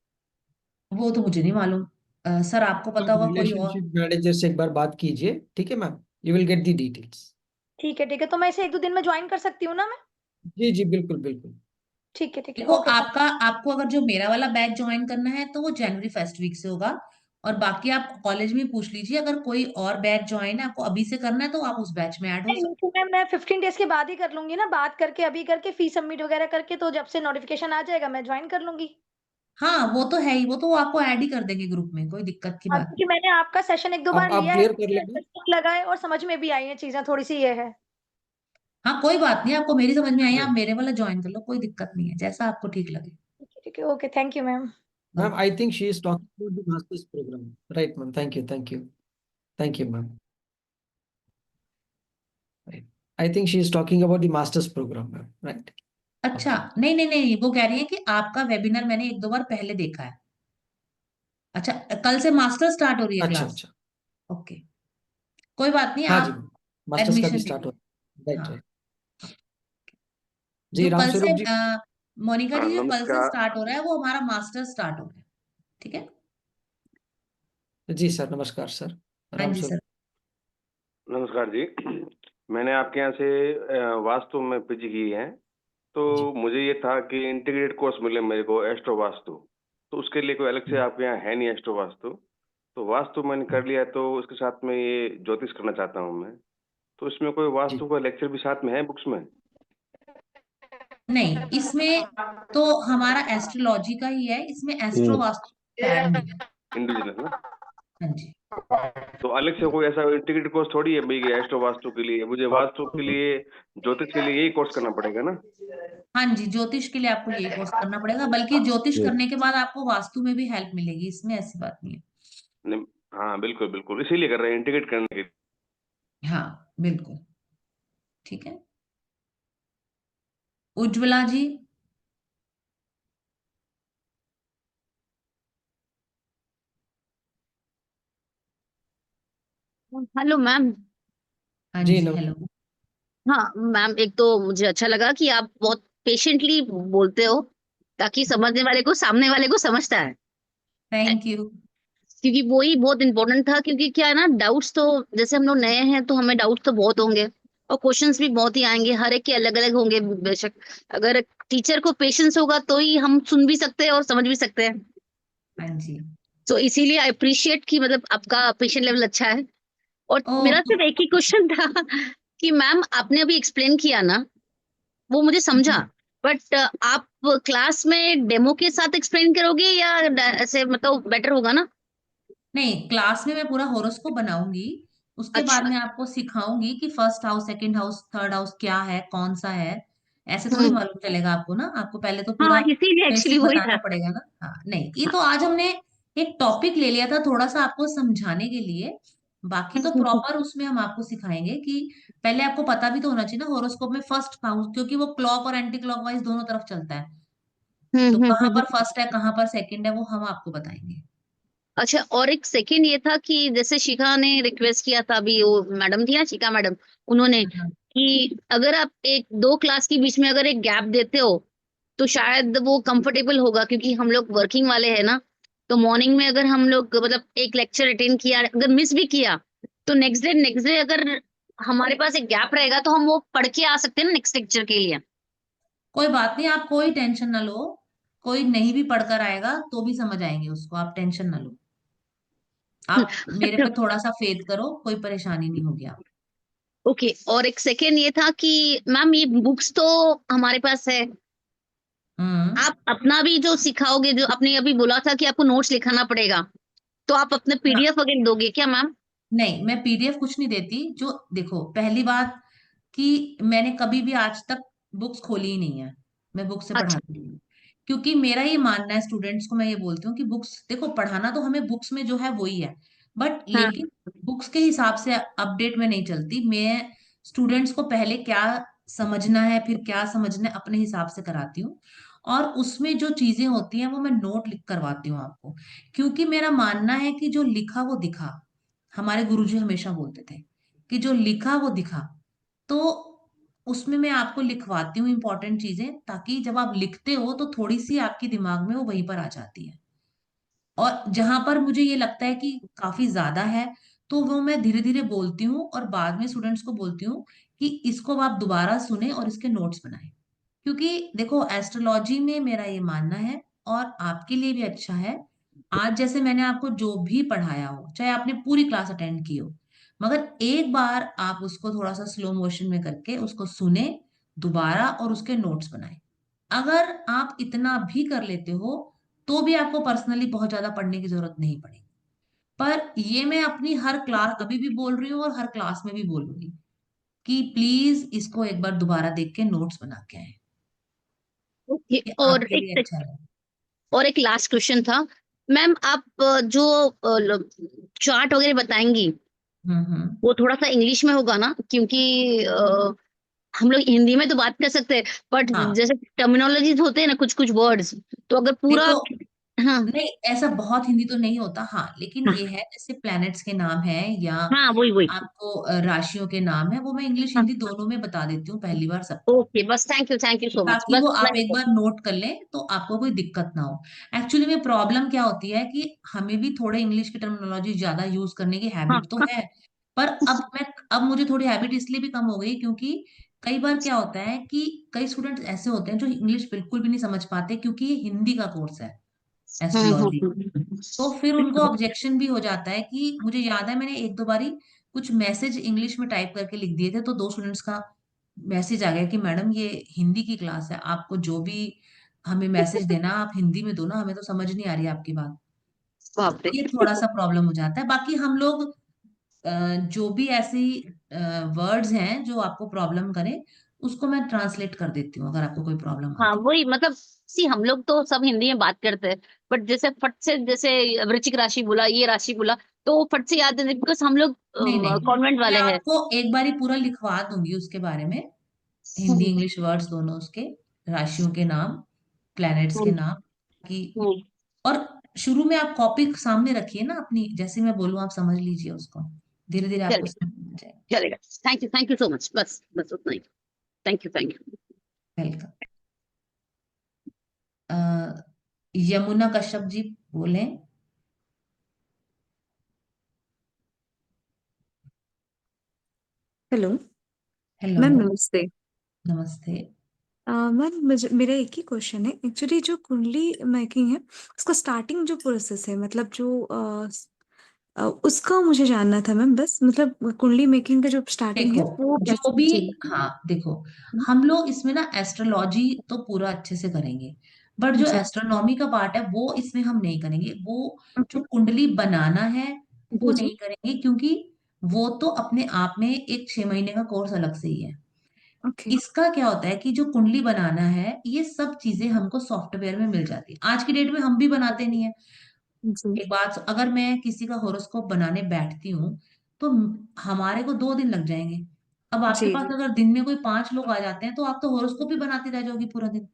वो तो मुझे नहीं मालूम। सर आपको पता आप होगा कोई और। रिलेशनशिप मैनेजर से एक बार बात कीजिए, ठीक है ma'am? You will get the details. ठीक है, तो मैं इसे 1-2 दिन में ज्वाइन कर सकती हूँ ना मैं? जी जी बिल्कुल बिल्कुल। ठीक है, देखो ओके। आपको अगर जो मेरा वाला बैच ज्वाइन करना है तो वो जनवरी फर्स्ट वीक से होगा, और बाकी आप कॉलेज में पूछ लीजिए, अगर कोई और बैच ज्वाइन है आपको अभी से करना है तो आप उस बैच में ऐड हो नहीं, सकते तो मैं 15 डेज़ के बाद ही कर लूँगी ना, बात करके अभी करके फीस सबमिट वगैरह करके, तो जब से नोटिफिकेशन आ जाएगा मैं ज्वाइन कर लूँगी। हाँ वो तो है ही, वो तो वो आपको ऐड ही कर देंगे ग्रुप में, कोई दिक्कत की हाँ, बात क्योंकि मैंने आपका सेशन 1-2 बार आप लिया है, क्लियर कर मुझे लेंगे? इंटरेस्टिंग लगा है और समझ में भी आई हैं चीज़ें, थोड़ी-सी ये है। हाँ कोई बात नहीं, आपको मेरी समझ में आई है, आप Right. मेरे वाला ज्वाइन कर लो, कोई दिक्कत नहीं है, जैसा आपको ठीक लगे। ठीक है, okay, thank you ma'am. Ma'am, I think she is talking about the master's program. Right, ma'am. Thank you, thank you. Thank you, ma'am. Right. I think she is talking about the master's program, ma'am. Right. अच्छा Okay. नहीं नहीं नहीं, वो कह रही है कि आपका वेबिनार मैंने 1-2 बार पहले देखा है। अच्छा कल से मास्टर स्टार्ट हो रही है अच्छा क्लास? अच्छा। ओके कोई बात नहीं, हाँ जी, आप मास्टर्स का भी एडमिशन स्टार्ट हो लीजिए। राइट हाँ राइट। जो जी कल से रामस्वरूप जी। मोनिका जी जो कल से नमस्कार। स्टार्ट हो रहा है वो हमारा मास्टर स्टार्ट हो रहा है, ठीक है? जी सर, नमस्कार सर। हाँ जी रामस्वरूप। सर। नमस्कार जी। मैंने आपके यहाँ से वास्तु में पीजी की है, तो जी। मुझे ये था कि इंटीग्रेटेड कोर्स मिले मेरे को एस्ट्रो वास्तु, तो उसके लिए कोई अलग से आपके यहाँ है नहीं एस्ट्रो वास्तु, तो वास्तु मैंने कर लिया, तो उसके साथ में ये ज्योतिष करना चाहता हूँ मैं, तो इसमें कोई वास्तु का लेक्चर भी साथ में है बुक्स में? नहीं इसमें तो हमारा एस्ट्रोलॉजी का ही है, इसमें एस्ट्रो वास्तु ऐड नहीं है। इंडिविजुअल ना? हाँ जी तो अलग से कोई ऐसा इंटीग्रेटेड कोर्स थोड़ी है भाई एस्ट्रो वास्तु के लिए, मुझे वास्तु के लिए ज्योतिष के लिए यही कोर्स करना पड़ेगा ना? हाँ जी, ज्योतिष के लिए आपको यही कोर्स करना पड़ेगा, बल्कि ज्योतिष करने के बाद आपको वास्तु में भी हेल्प मिलेगी, इसमें ऐसी बात नहीं है। नहीं, हाँ बिल्कुल बिल्कुल, इसीलिए कर रहे हैं इंटीग्रेट करने के लिए। हाँ बिल्कुल ठीक है। उज्ज्वला जी। Hello ma'am. हाँ जी जी नमस्कार। हेलो। हाँ मैम, एक तो मुझे अच्छा लगा कि आप बहुत पेशेंटली बोलते हो, ताकि समझने वाले को, सामने वाले को समझता है, थैंक यू। क्योंकि वो ही बहुत इंपॉर्टेंट था। क्योंकि क्या है ना, डाउट्स तो जैसे हम लोग नए हैं तो हमें डाउट्स तो बहुत होंगे, और क्वेश्चंस भी बहुत ही आएंगे, हर एक के अलग अलग होंगे बेशक। अगर टीचर को पेशेंस होगा तो ही हम सुन भी सकते हैं और समझ भी सकते हैं। हाँ जी। तो इसीलिए आई अप्रिशिएट कि मतलब आपका पेशेंट लेवल अच्छा है। और ओ मेरा सिर्फ एक ही क्वेश्चन था कि मैम आपने अभी एक्सप्लेन किया ना, वो मुझे समझा, बट आप क्लास में डेमो के साथ एक्सप्लेन करोगे या ऐसे, मतलब बेटर होगा ना? नहीं, क्लास में मैं पूरा होरोस्कोप बनाऊंगी, उसके बाद अच्छा। मैं आपको सिखाऊंगी कि first house, second house, third house क्या है, कौन सा है। ऐसे थोड़ी मालूम चलेगा आपको ना, आपको पहले तो हाँ पूरा इसीलिए एक्चुअली बेसिक वही बताना था। पड़ेगा ना। हाँ नहीं, ये तो आज हमने एक टॉपिक ले लिया था थोड़ा सा आपको समझाने के लिए, बाकी तो प्रॉपर उसमें हम आपको सिखाएंगे कि पहले आपको पता भी तो होना चाहिए ना होरोस्कोप में फर्स्ट हाउस, क्योंकि वो क्लॉक और एंटी क्लॉक वाइज दोनों तरफ चलता है, तो कहाँ पर फर्स्ट है कहाँ पर सेकंड है वो हम आपको बताएंगे। अच्छा, और एक सेकंड ये था कि जैसे शिखा ने रिक्वेस्ट किया था, अभी वो मैडम थी ना, शिखा मैडम, उन्होंने हाँ कि अगर आप एक दो क्लास के बीच में अगर एक गैप देते हो तो शायद वो कंफर्टेबल होगा, क्योंकि हम लोग वर्किंग वाले हैं ना। तो मॉर्निंग में अगर हम लोग मतलब एक लेक्चर अटेंड किया, अगर मिस भी किया, तो नेक्स्ट डे अगर हमारे पास एक गैप रहेगा तो हम वो पढ़ के आ सकते हैं ना नेक्स्ट लेक्चर के लिए। कोई बात नहीं, आप कोई टेंशन ना लो, कोई नहीं भी पढ़कर आएगा तो भी समझ आएंगे उसको, आप टेंशन ना लो, आप मेरे पे थोड़ा सा फेथ करो, कोई परेशानी नहीं होगी आप। ओके, और एक सेकेंड ये था कि मैम ये बुक्स तो हमारे पास है, आप अपना भी जो सिखाओगे, जो आपने अभी बोला था कि आपको नोट्स लिखाना पड़ेगा, तो आप अपने हाँ, पीडीएफ वगैरह दोगे क्या मैम? नहीं मैं पीडीएफ कुछ नहीं देती, जो देखो पहली बात कि मैंने कभी भी आज तक बुक्स खोली ही नहीं है, मैं बुक से अच्छा। पढ़ाती हूँ, क्योंकि मेरा ये मानना है, स्टूडेंट्स को मैं ये बोलती हूँ कि बुक्स देखो, पढ़ाना तो हमें बुक्स में जो है वही है, बट हाँ। लेकिन बुक्स के हिसाब से अपडेट में नहीं चलती मैं, स्टूडेंट्स को पहले क्या समझना है फिर क्या समझना है अपने हिसाब से कराती हूँ, और उसमें जो चीजें होती हैं वो मैं नोट लिख करवाती हूँ आपको, क्योंकि मेरा मानना है कि जो लिखा वो दिखा, हमारे गुरुजी हमेशा बोलते थे कि जो लिखा वो दिखा, तो उसमें मैं आपको लिखवाती हूँ इंपॉर्टेंट चीजें, ताकि जब आप लिखते हो तो थोड़ी सी आपके दिमाग में वो वहीं पर आ जाती है, और जहां पर मुझे ये लगता है कि काफी ज्यादा है तो वो मैं धीरे धीरे बोलती हूँ और बाद में स्टूडेंट्स को बोलती हूँ कि इसको आप दोबारा सुने और इसके नोट्स बनाएं। क्योंकि देखो एस्ट्रोलॉजी में मेरा ये मानना है और आपके लिए भी अच्छा है, आज जैसे मैंने आपको जो भी पढ़ाया हो, चाहे आपने पूरी क्लास अटेंड की हो, मगर एक बार आप उसको थोड़ा सा स्लो मोशन में करके उसको सुने दोबारा और उसके नोट्स बनाएं। अगर आप इतना भी कर लेते हो तो भी आपको पर्सनली बहुत ज्यादा पढ़ने की जरूरत नहीं पड़ेगी। पर ये मैं अपनी हर क्लास अभी भी बोल रही हूँ और हर क्लास में भी बोलूंगी कि प्लीज इसको एक बार दोबारा देख के नोट्स बना के आए, ओके। ये आपके लिए अच्छा है। और एक लास्ट क्वेश्चन था मैम, आप जो चार्ट वगैरह बताएंगी वो थोड़ा सा इंग्लिश में होगा ना, क्योंकि हम लोग हिंदी में तो बात कर सकते हैं बट हाँ जैसे टर्मिनोलॉजीज होते हैं ना कुछ कुछ वर्ड्स, तो अगर पूरा देखो, हाँ नहीं ऐसा बहुत हिंदी तो नहीं होता, हाँ लेकिन हाँ ये है जैसे प्लैनेट्स के नाम है या हाँ वही वही आपको राशियों के नाम है, वो मैं इंग्लिश हाँ हिंदी दोनों में बता देती हूँ पहली बार सबको, ओके बस थैंक यू सो मच, ताकि बस वो इतना आप ही एक था। बार नोट कर लें तो आपको कोई दिक्कत ना हो। एक्चुअली में प्रॉब्लम क्या होती है कि हमें भी थोड़े इंग्लिश की टर्मिनोलॉजी ज्यादा यूज करने की हाँ हैबिट तो है, पर अब मुझे थोड़ी हैबिट इसलिए भी कम हो गई क्योंकि कई बार क्या होता है कि कई स्टूडेंट्स ऐसे होते हैं जो इंग्लिश बिल्कुल भी नहीं समझ पाते क्योंकि ये हिंदी का कोर्स है एस्ट्रोलॉजी, तो फिर उनको ऑब्जेक्शन भी हो जाता है कि मुझे याद है मैंने एक दो बारी कुछ मैसेज इंग्लिश में टाइप करके लिख दिए थे तो दो स्टूडेंट्स का मैसेज आ गया कि मैडम ये हिंदी की क्लास है, आपको जो भी हमें मैसेज देना आप हिंदी में दो ना, हमें तो समझ नहीं आ रही आपकी बात। तो बाप रे। ये थोड़ा सा प्रॉब्लम हो जाता है। बाकी हम लोग जो भी ऐसी वर्ड्स हैं जो आपको प्रॉब्लम करें उसको मैं ट्रांसलेट कर देती हूँ अगर आपको कोई प्रॉब्लम हाँ आती वही मतलब सी हम लोग तो सब हिंदी में बात करते हैं बट जैसे फट से जैसे वृश्चिक राशि बोला ये राशि बोला तो वो फट से याद है बिकॉज हम लोग है। नहीं नहीं, कॉन्वेंट मैं वाले हैं। आपको एक बारी पूरा लिखवा दूंगी उसके बारे में, हिंदी इंग्लिश वर्ड्स दोनों उसके, राशियों के नाम, प्लैनेट्स के नाम की, और शुरू में आप कॉपी सामने रखिए ना अपनी, जैसे मैं बोलूँ आप समझ लीजिए उसको, धीरे धीरे आपको चलेगा समझ में आ जाएगा। चलेगा, थैंक यू सो मच, बस बस उतना ही, thank you. Welcome. Yamuna Kashyap ji बोले। Hello hello. मैम, नमस्ते। नमस्ते। मैम मुझे मेरा एक ही क्वेश्चन है एक्चुअली, जो कुंडली मेकिंग है उसका स्टार्टिंग जो प्रोसेस है, मतलब जो उसका मुझे जानना था मैम, बस मतलब कुंडली मेकिंग का जो स्टार्टिंग है देखो वो जो कैसे भी, चल। हाँ देखो, हम लोग इसमें ना एस्ट्रोलॉजी तो पूरा अच्छे से करेंगे, बट जो जी। एस्ट्रोनॉमी का पार्ट है वो इसमें हम नहीं करेंगे, वो ओके। जो कुंडली बनाना है वो जी जी। नहीं करेंगे क्योंकि वो तो अपने आप में एक 6 महीने का कोर्स अलग से ही है। ओके। इसका क्या होता है कि जो कुंडली बनाना है ये सब चीजें हमको सॉफ्टवेयर में मिल जाती है, आज की डेट में हम भी बनाते नहीं है। जी एक बात, अगर मैं किसी का होरोस्कोप बनाने बैठती हूँ तो हमारे को 2 दिन लग जाएंगे, अब आपके जी। पास जी अगर दिन में कोई 5 लोग आ जाते हैं तो आप तो होरोस्कोप ही बनाती रह जाओगी पूरा दिन।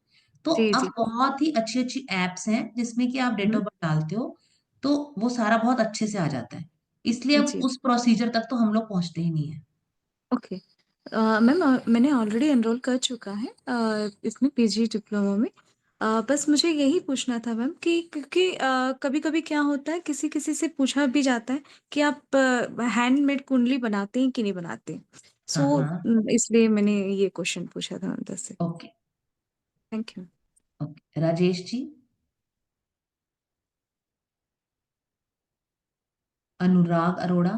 तो जी। अब जी बहुत ही अच्छी अच्छी एप्स हैं जिसमें कि आप डेट ऑफ बर्थ डालते हो तो वो सारा बहुत अच्छे से आ जाता है, इसलिए अब जी। उस प्रोसीजर तक तो हम लोग पहुंचते ही नहीं है। ओके। मैम मैंने ऑलरेडी एनरोल कर चुका है इसमें पीजी डिप्लोमा में। बस मुझे यही पूछना था मैम कि क्योंकि कभी कभी क्या होता है, किसी किसी से पूछा भी जाता है कि आप हैंडमेड कुंडली बनाते हैं कि नहीं बनाते, हाँ सो हाँ। इसलिए मैंने ये क्वेश्चन पूछा था मैम से। Okay. Thank you. Okay Rajesh ji. Anurag Arora.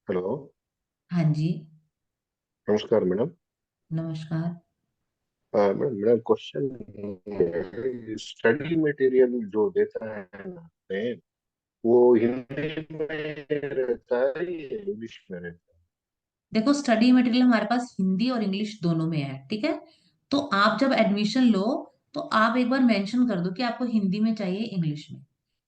Hello. हाँ जी। नमस्कार मैडम। नमस्कार। मैडम मेरा क्वेश्चन, स्टडी मटेरियल जो देता है ना, वो हिंदी में रहता है या इंग्लिश में रहता देखो स्टडी मटेरियल हमारे पास हिंदी और इंग्लिश दोनों में है, ठीक है, तो आप जब एडमिशन लो तो आप एक बार मेंशन कर दो कि आपको हिंदी में चाहिए इंग्लिश में,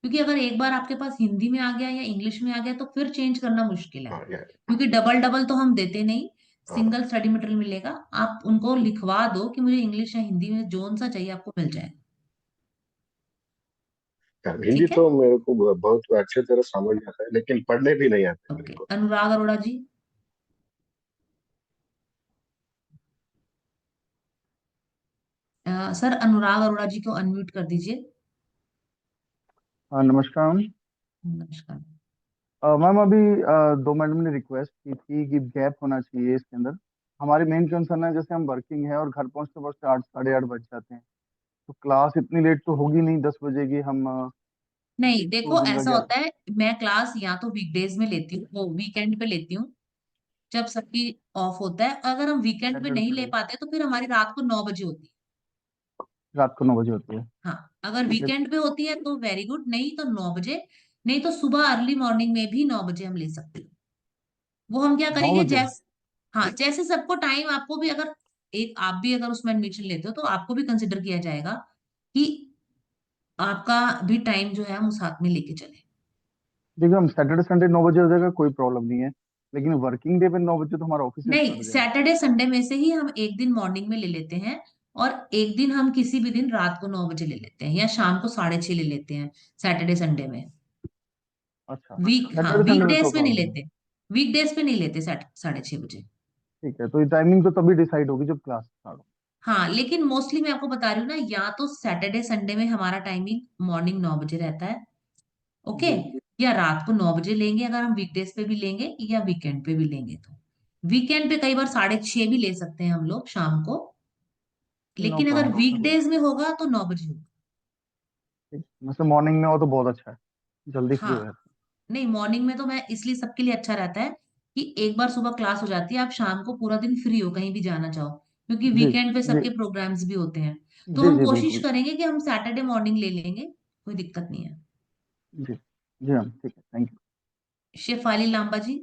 क्योंकि अगर एक बार आपके पास हिंदी में आ गया या इंग्लिश में आ गया तो फिर चेंज करना मुश्किल है, है? हाँ यार। क्योंकि डबल डबल तो हम देते नहीं, हाँ सिंगल स्टडी मटेरियल मिलेगा, आप उनको लिखवा दो कि मुझे इंग्लिश या हिंदी में जोन सा चाहिए आपको मिल जाएगा। यार, हिंदी ठीक है। तो मेरे को बहुत अच्छे तरह समझ आता है लेकिन पढ़ने भी नहीं आता है मेरे ओके को। अनुराग अरोड़ा जी। सर अनुराग अरोड़ा जी को अनम्यूट कर दीजिए। हाँ नमस्कार। नमस्कार। मैम अभी दो मैडम ने रिक्वेस्ट की थी कि गैप होना चाहिए इसके अंदर। हमारी मेन कंसर्न है जैसे हम वर्किंग है और घर पहुंचते पहुंचते 8 साढ़े 8 बज जाते हैं, तो क्लास इतनी लेट तो होगी नहीं 10 बजे की। हम नहीं दो देखो दिन का ऐसा गैप। होता है, मैं क्लास या तो वीकडेज में लेती हूँ, वो वीकेंड पे लेती हूँ जब सबकी ऑफ होता है। अगर हम वीकेंड पे सैटरडे नहीं ले संडे पाते तो फिर हमारी रात को 9 बजे होती है। रात को 9 बजे होती है। हाँ, अगर ठीक है। वीकेंड पे होती है तो वेरी गुड, नहीं तो 9 बजे, नहीं तो सुबह अर्ली मॉर्निंग में भी 9 बजे हम ले सकते हैं। वो हम क्या 9 करेंगे, बजे जैसे हाँ जैसे सबको टाइम, आपको भी अगर एक आप भी अगर उसमें एडमिशन लेते हो तो आपको भी कंसिडर किया जाएगा कि आपका भी टाइम जो है हम उस हाथ में लेके चले। देखिए हम सैटरडे संडे 9 बजे हो जाएगा, कोई प्रॉब्लम नहीं है, लेकिन वर्किंग डे पे 9 बजे तो हमारा ऑफिस नहीं, स्टार्ट हो जाएगा। सैटरडे संडे में से ही हम एक दिन मॉर्निंग में ले लेते हैं और एक दिन हम किसी भी दिन रात को 9 बजे ले लेते हैं या शाम को 6:30 ले लेते हैं सैटरडे संडे में। अच्छा, हाँ सैटरडे संडे में तो वीकडेज में नहीं प्रॉब्लम नहीं। लेते, वीकडेज पे नहीं लेते 6:30 बजे। ठीक है, तो ये टाइमिंग तो तभी डिसाइड होगी जब क्लास स्टार्ट हो। हाँ लेकिन मोस्टली मैं आपको बता रही हूँ ना, या तो सैटरडे संडे में हमारा टाइमिंग मॉर्निंग 9 बजे रहता है, ओके, जी। या रात को 9 बजे लेंगे अगर हम वीकडेज पे भी लेंगे या वीकेंड पे भी लेंगे। तो वीकेंड पे कई बार 6:30 भी ले सकते हैं हम लोग शाम को, नो लेकिन अगर प्रॉब्लम। वीकडेज में होगा तो 9 बजे होगा। मतलब मॉर्निंग में हो तो बहुत अच्छा है, जल्दी फ्री हो हाँ, जाते नहीं मॉर्निंग में तो मैं इसलिए सबके लिए अच्छा रहता है कि एक बार सुबह क्लास हो जाती है, आप शाम को पूरा दिन फ्री हो कहीं भी जाना चाहो, क्योंकि हैं। जी वीकेंड पे जी सबके प्रोग्राम्स भी होते हैं। तो जी हम जी कोशिश बिल्कुल। करेंगे कि हम सैटरडे मॉर्निंग ले लेंगे, कोई दिक्कत नहीं है। जी जी मैम, ठीक है, थैंक यू। शेफाली लांबा जी।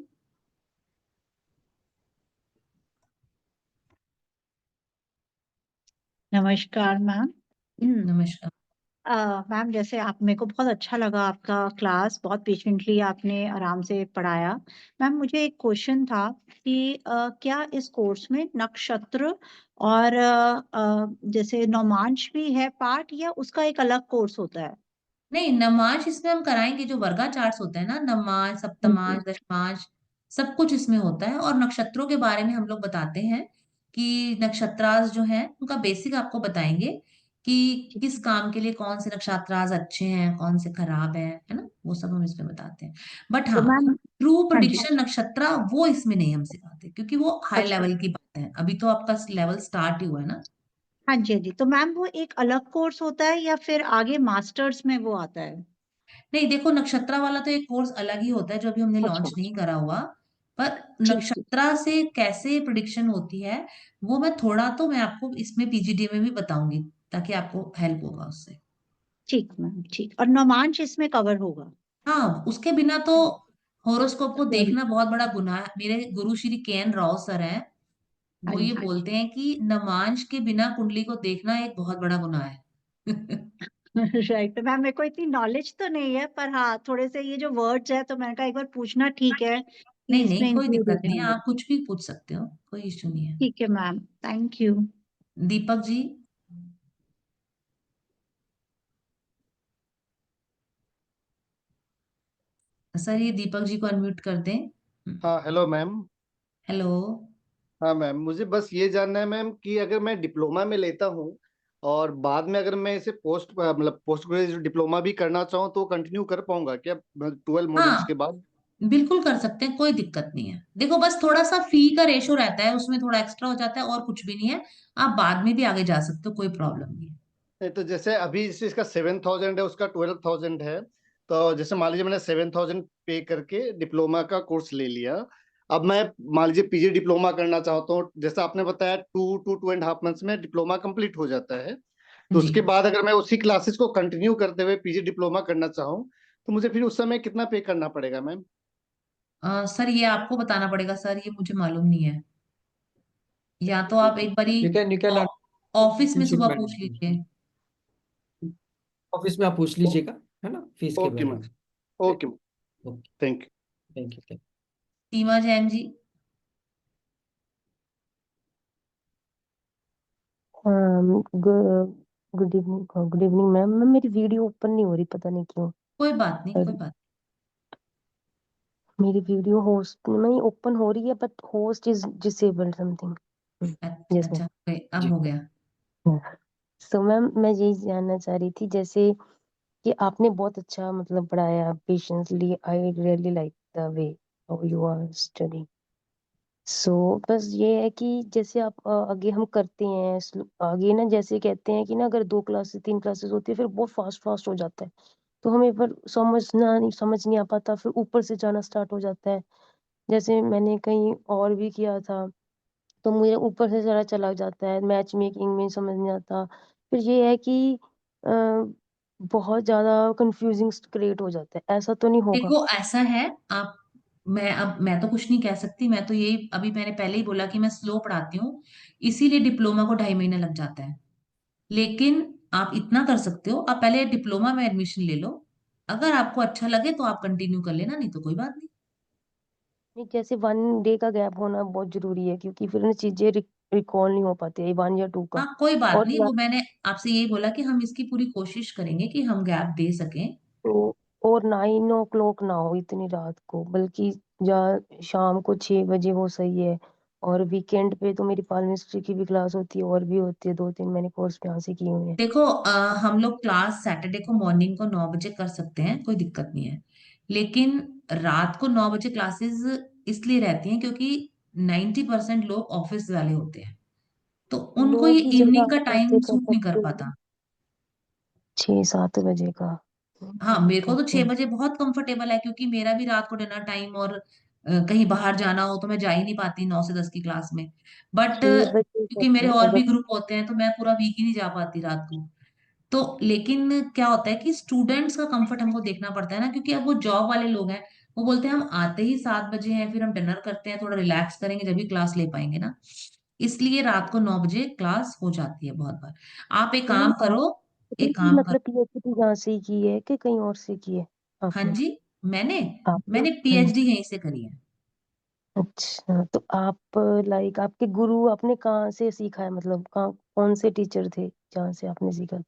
नमस्कार मैम। नमस्कार। मैम जैसे आप, मेरे को बहुत अच्छा लगा आपका क्लास, बहुत पेशेंटली आपने आराम से पढ़ाया। मैम मुझे एक क्वेश्चन था कि क्या इस कोर्स में नक्षत्र और जैसे नौमांश भी है पार्ट, या उसका एक अलग कोर्स होता है? नहीं, नमाज इसमें हम कराएंगे, जो वर्गाचार्स होता है ना, नमाज, जी। सप्तमांश, दशमांश, सब कुछ इसमें होता है। और नक्षत्रों के बारे में हम लोग बताते हैं कि नक्षत्रास जो है उनका बेसिक आपको बताएंगे कि किस काम के लिए कौन से नक्षत्रास अच्छे हैं, कौन से खराब हैं, है ना, वो सब हम इसमें बताते हैं। बट तो हाँ, मैम, ट्रू हाँ जी, प्रोडिक्शन नक्षत्रा वो इसमें नहीं हम सिखाते, क्योंकि वो हाई अच्छा, लेवल की बात है, अभी तो आपका लेवल स्टार्ट ही हुआ है ना। हाँ जी, हाँ जी, तो मैम वो एक अलग कोर्स होता है या फिर आगे मास्टर्स में वो आता है? नहीं देखो, नक्षत्रा वाला तो एक कोर्स अलग ही होता है जो अभी हमने अच्छा, लॉन्च नहीं करा हुआ। पर ठीक ठीक। नक्षत्रा से कैसे प्रिडिक्शन होती है वो मैं आपको इसमें पीजीडी में भी बताऊंगी, ताकि आपको हेल्प होगा उससे। ठीक मैम, ठीक। और नौमांश इसमें कवर होगा? हाँ, उसके बिना तो होरोस्कोप को सॉरी। देखना बहुत बड़ा गुनाह है। मेरे गुरु श्री केएन राव सर हैं, हाँ वो ये जी। बोलते हैं कि नमांश के बिना कुंडली को देखना एक बहुत बड़ा गुनाह है। राइट, तो मैम मेरे को इतनी नॉलेज तो नहीं है, पर हाँ थोड़े से ये जो वर्ड्स है तो मैंने कहा एक बार पूछना ठीक है कि नहीं नहीं, इसमें कोई इंक्लूड दिक्कत नहीं है, होंगे। आप कुछ भी पूछ सकते हो, कोई इश्यू नहीं है। ठीक है ma'am, thank you. Deepak ji. Sir ये दीपक जी को अनम्यूट कर दें। हाँ हेलो मैम। हेलो। हाँ मैम, मुझे बस ये जानना है मैम कि अगर मैं डिप्लोमा में लेता हूँ और बाद में अगर मैं इसे पोस्ट ग्रेजुएट डिप्लोमा भी करना चाहूँ तो कंटिन्यू कर पाऊंगा क्या 12 मॉड्यूल्स के हाँ बाद? बिल्कुल कर सकते हैं, कोई दिक्कत नहीं है। देखो बस थोड़ा सा फी का रेशो रहता है, उसमें थोड़ा एक्स्ट्रा हो जाता है, और कुछ भी नहीं है। आप बाद में भी आगे जा सकते हो, कोई प्रॉब्लम नहीं है। नहीं तो जैसे अभी जैसे इसका 7,000 है, उसका 12,000 है, तो जैसे मान लीजिए मैंने 7,000 पे करके डिप्लोमा का कोर्स ले लिया। अब मैं मान लीजिए पीजी डिप्लोमा करना चाहता हूँ, जैसा आपने बताया 2.5 मंथ्स में डिप्लोमा कंप्लीट हो जाता है, तो जी। उसके बाद अगर मैं उसी क्लासेस को कंटिन्यू करते हुए पीजी डिप्लोमा करना चाहूँ तो मुझे फिर उस समय कितना पे करना पड़ेगा मैम? सर ये आपको बताना पड़ेगा सर, ये मुझे मालूम नहीं है। या तो आप एक बारी you can ऑफिस में relationship सुबह पूछ मैनेजमेंट लीजिए। ऑफिस में आप पूछ लीजिएगा, है ना, फीस के ओके बारे मैम। में। Okay ma'am, okay, thank you. Thank you. Seema Jain ji. Good evening, good evening ma'am. Ma'am मेरी वीडियो ओपन नहीं हो रही, पता नहीं क्यों। कोई बात नहीं, कोई बात मेरी वीडियो होस्ट में ओपन हो रही है, but host is disabled something. नहीं। यस अच्छा, अब जी हो गया। मैम। सो मैम मैं यही जानना चाह रही थी, जैसे कि आपने बहुत अच्छा मतलब पढ़ाया patiently. I really like the way how you are studying. So बस ये है कि जैसे आप आगे हम करते हैं आगे ना, जैसे कहते हैं कि ना अगर 2 क्लासेस 3 क्लासेस होती है फिर बहुत फास्ट फास्ट हो जाता है, तो हमें पर समझ नहीं आ पाता, फिर ऊपर से जाना स्टार्ट हो जाता है। जैसे मैंने कहीं और भी किया था तो मुझे ऊपर से चला चला जाता है, मैच मेकिंग में समझ नहीं आता। फिर ये है कि अ, बहुत ज्यादा कंफ्यूजिंग क्रिएट हो जाता है, ऐसा तो नहीं होगा? देखो ऐसा है, आप मैं तो कुछ नहीं कह सकती। मैं तो यही, अभी मैंने पहले ही बोला कि मैं स्लो पढ़ाती हूँ, इसीलिए डिप्लोमा को 2.5 महीने लग जाता है। लेकिन आप इतना कर सकते हो, आप पहले डिप्लोमा में एडमिशन ले लो, अगर आपको अच्छा लगे तो आप कंटिन्यू कर लेना, नहीं तो कोई बात नहीं। नहीं, जैसे 1 डे का गैप होना बहुत जरूरी है, क्योंकि फिर ना चीजें रिकॉल नहीं हो पाती है 1 या 2 का। हाँ कोई बात और नहीं, वो मैंने आपसे यही बोला कि हम इसकी पूरी कोशिश करेंगे कि हम गैप दे सकें। तो और 9 o'clock ना हो इतनी रात को, बल्कि या शाम को 6 बजे हो सही है। और वीकेंड पे तो मेरी पालमिस्ट्री की भी क्लास होती है, और भी होती है 2-3 मैंने कोर्स यहाँ से किए हुए हैं। देखो हम लोग क्लास सैटरडे को मॉर्निंग को 9 बजे कर सकते हैं, कोई दिक्कत नहीं है। लेकिन रात को 9 बजे क्लासेस इसलिए रहती हैं क्योंकि 90% लोग ऑफिस वाले होते हैं, तो उनको 9 ये की जगह इवनिंग का आप टाइम कैसे कर सूट नहीं कर सकते हो पाता। 6-7 बजे का? हाँ मेरे को तो ओके। 6 बजे बहुत कंफर्टेबल है, क्योंकि मेरा भी रात को डिनर टाइम और कहीं बाहर जाना हो तो मैं जा ही नहीं पाती 9 से 10 की क्लास में। बट 6 बजे क्योंकि मेरे करके और अगर भी ग्रुप होते हैं तो मैं पूरा वीक ही नहीं जा पाती रात को। तो लेकिन क्या होता है कि स्टूडेंट्स का कंफर्ट हमको देखना पड़ता है ना, क्योंकि अब वो जॉब वाले लोग हैं, वो बोलते हैं हम आते ही 7 बजे हैं, फिर हम डिनर करते हैं, थोड़ा रिलैक्स करेंगे जब भी क्लास ले पाएंगे ना। इसलिए रात को 9 बजे क्लास हो जाती है बहुत बार। आप एक नहीं, काम करो, आपने एक भी काम करो। मतलब पीएचडी यहाँ से ही की है कि कहीं और से की है हाँ आपने? जी, मैंने आपने मैंने पीएचडी यहीं से करी है। अच्छा, तो आप लाइक आपके गुरु आपने कहाँ से सीखा है, मतलब कहाँ कौन से टीचर थे जहाँ से आपने सीखा?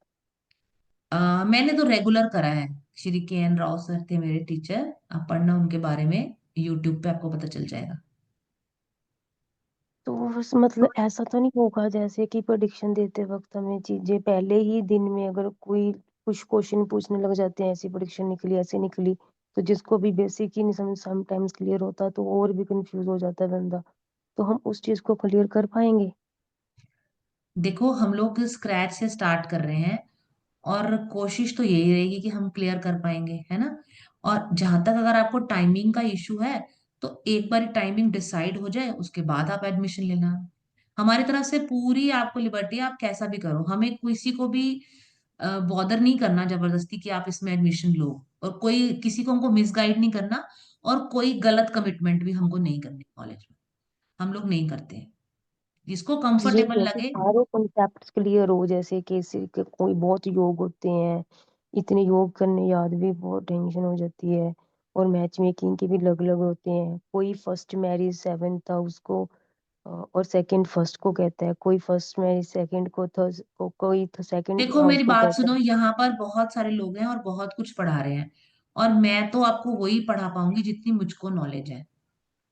मैंने तो रेगुलर करा है। श्री के एन राव सर थे मेरे टीचर, आप पढ़ना उनके बारे में, यूट्यूब पे आपको पता चल जाएगा। तो बस मतलब ऐसा तो नहीं होगा जैसे कि प्रेडिक्शन देते वक्त हमें चीजें पहले ही दिन में अगर कोई कुछ क्वेश्चन पूछने लग जाते हैं, ऐसी प्रेडिक्शन निकली ऐसी निकली, तो जिसको भी बेसिक ही नहीं समझ समटाइम्स क्लियर होता तो और भी कंफ्यूज हो जाता है बंदा, तो हम उस चीज को क्लियर कर पाएंगे? देखो हम लोग स्क्रैच से स्टार्ट कर रहे हैं, और कोशिश तो यही रहेगी कि हम क्लियर कर पाएंगे, है ना। और जहां तक अगर आपको टाइमिंग का इशू है, तो एक बार टाइमिंग डिसाइड हो जाए उसके बाद आप एडमिशन लेना। हमारी तरफ से पूरी आपको लिबर्टी है, आप कैसा भी करो, हमें किसी को भी बॉदर नहीं करना जबरदस्ती कि आप इसमें एडमिशन लो, और कोई किसी को हमको मिसगाइड नहीं करना, और कोई गलत कमिटमेंट भी हमको नहीं करनी कॉलेज में, हम लोग नहीं करते हैं। जिसको ये कंफर्टेबल है कि लगे। सारे कॉन्सेप्ट क्लियर हो, जैसे कि कोई बहुत योग होते हैं, इतने योग करने याद भी बहुत टेंशन हो जाती है। और मैच मेकिंग के भी अलग अलग होते हैं, कोई फर्स्ट मैरिज 7th था उसको और सेकंड फर्स्ट को कहता है, कोई फर्स्ट मैरिज सेकंड को थर्ड को, कोई सेकंड देखो हाउस मेरी को बात कहता सुनो, है। यहाँ पर बहुत सारे लोग हैं और बहुत कुछ पढ़ा रहे हैं, और मैं तो आपको वही पढ़ा पाऊंगी जितनी मुझको नॉलेज है।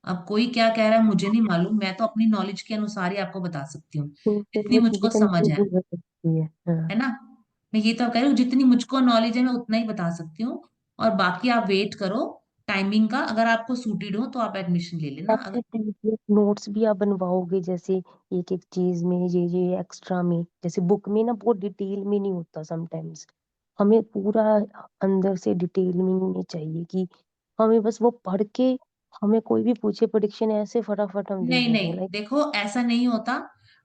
अब कोई क्या कह रहा है मुझे नहीं मालूम, मैं तो अपनी नॉलेज के अनुसार ही आपको बता सकती हूँ, तो फिर जितनी वो चीजें मुझको समझ है कंफ्यूजिंग हो सकती है। है ना। मैं ये तो कह रही हूँ, जितनी मुझको नॉलेज है मैं उतना ही बता सकती हूँ, और बाकी आप वेट करो टाइमिंग का, अगर आपको सूटेड हो तो आप एडमिशन ले लेना, आपसे अगर। प्रीवियस नोट्स भी आप बनवाओगे, जैसे एक एक चीज में ये एक्स्ट्रा में, जैसे बुक में ना बहुत डिटेल में नहीं होता समटाइम्स, हमें पूरा अंदर से डिटेल में चाहिए कि हमें बस वो पढ़ के हमें कोई भी पूछे प्रेडिक्शन ऐसे फटाफट हम दे नहीं देंगे नहीं, लाइक। देखो ऐसा नहीं होता।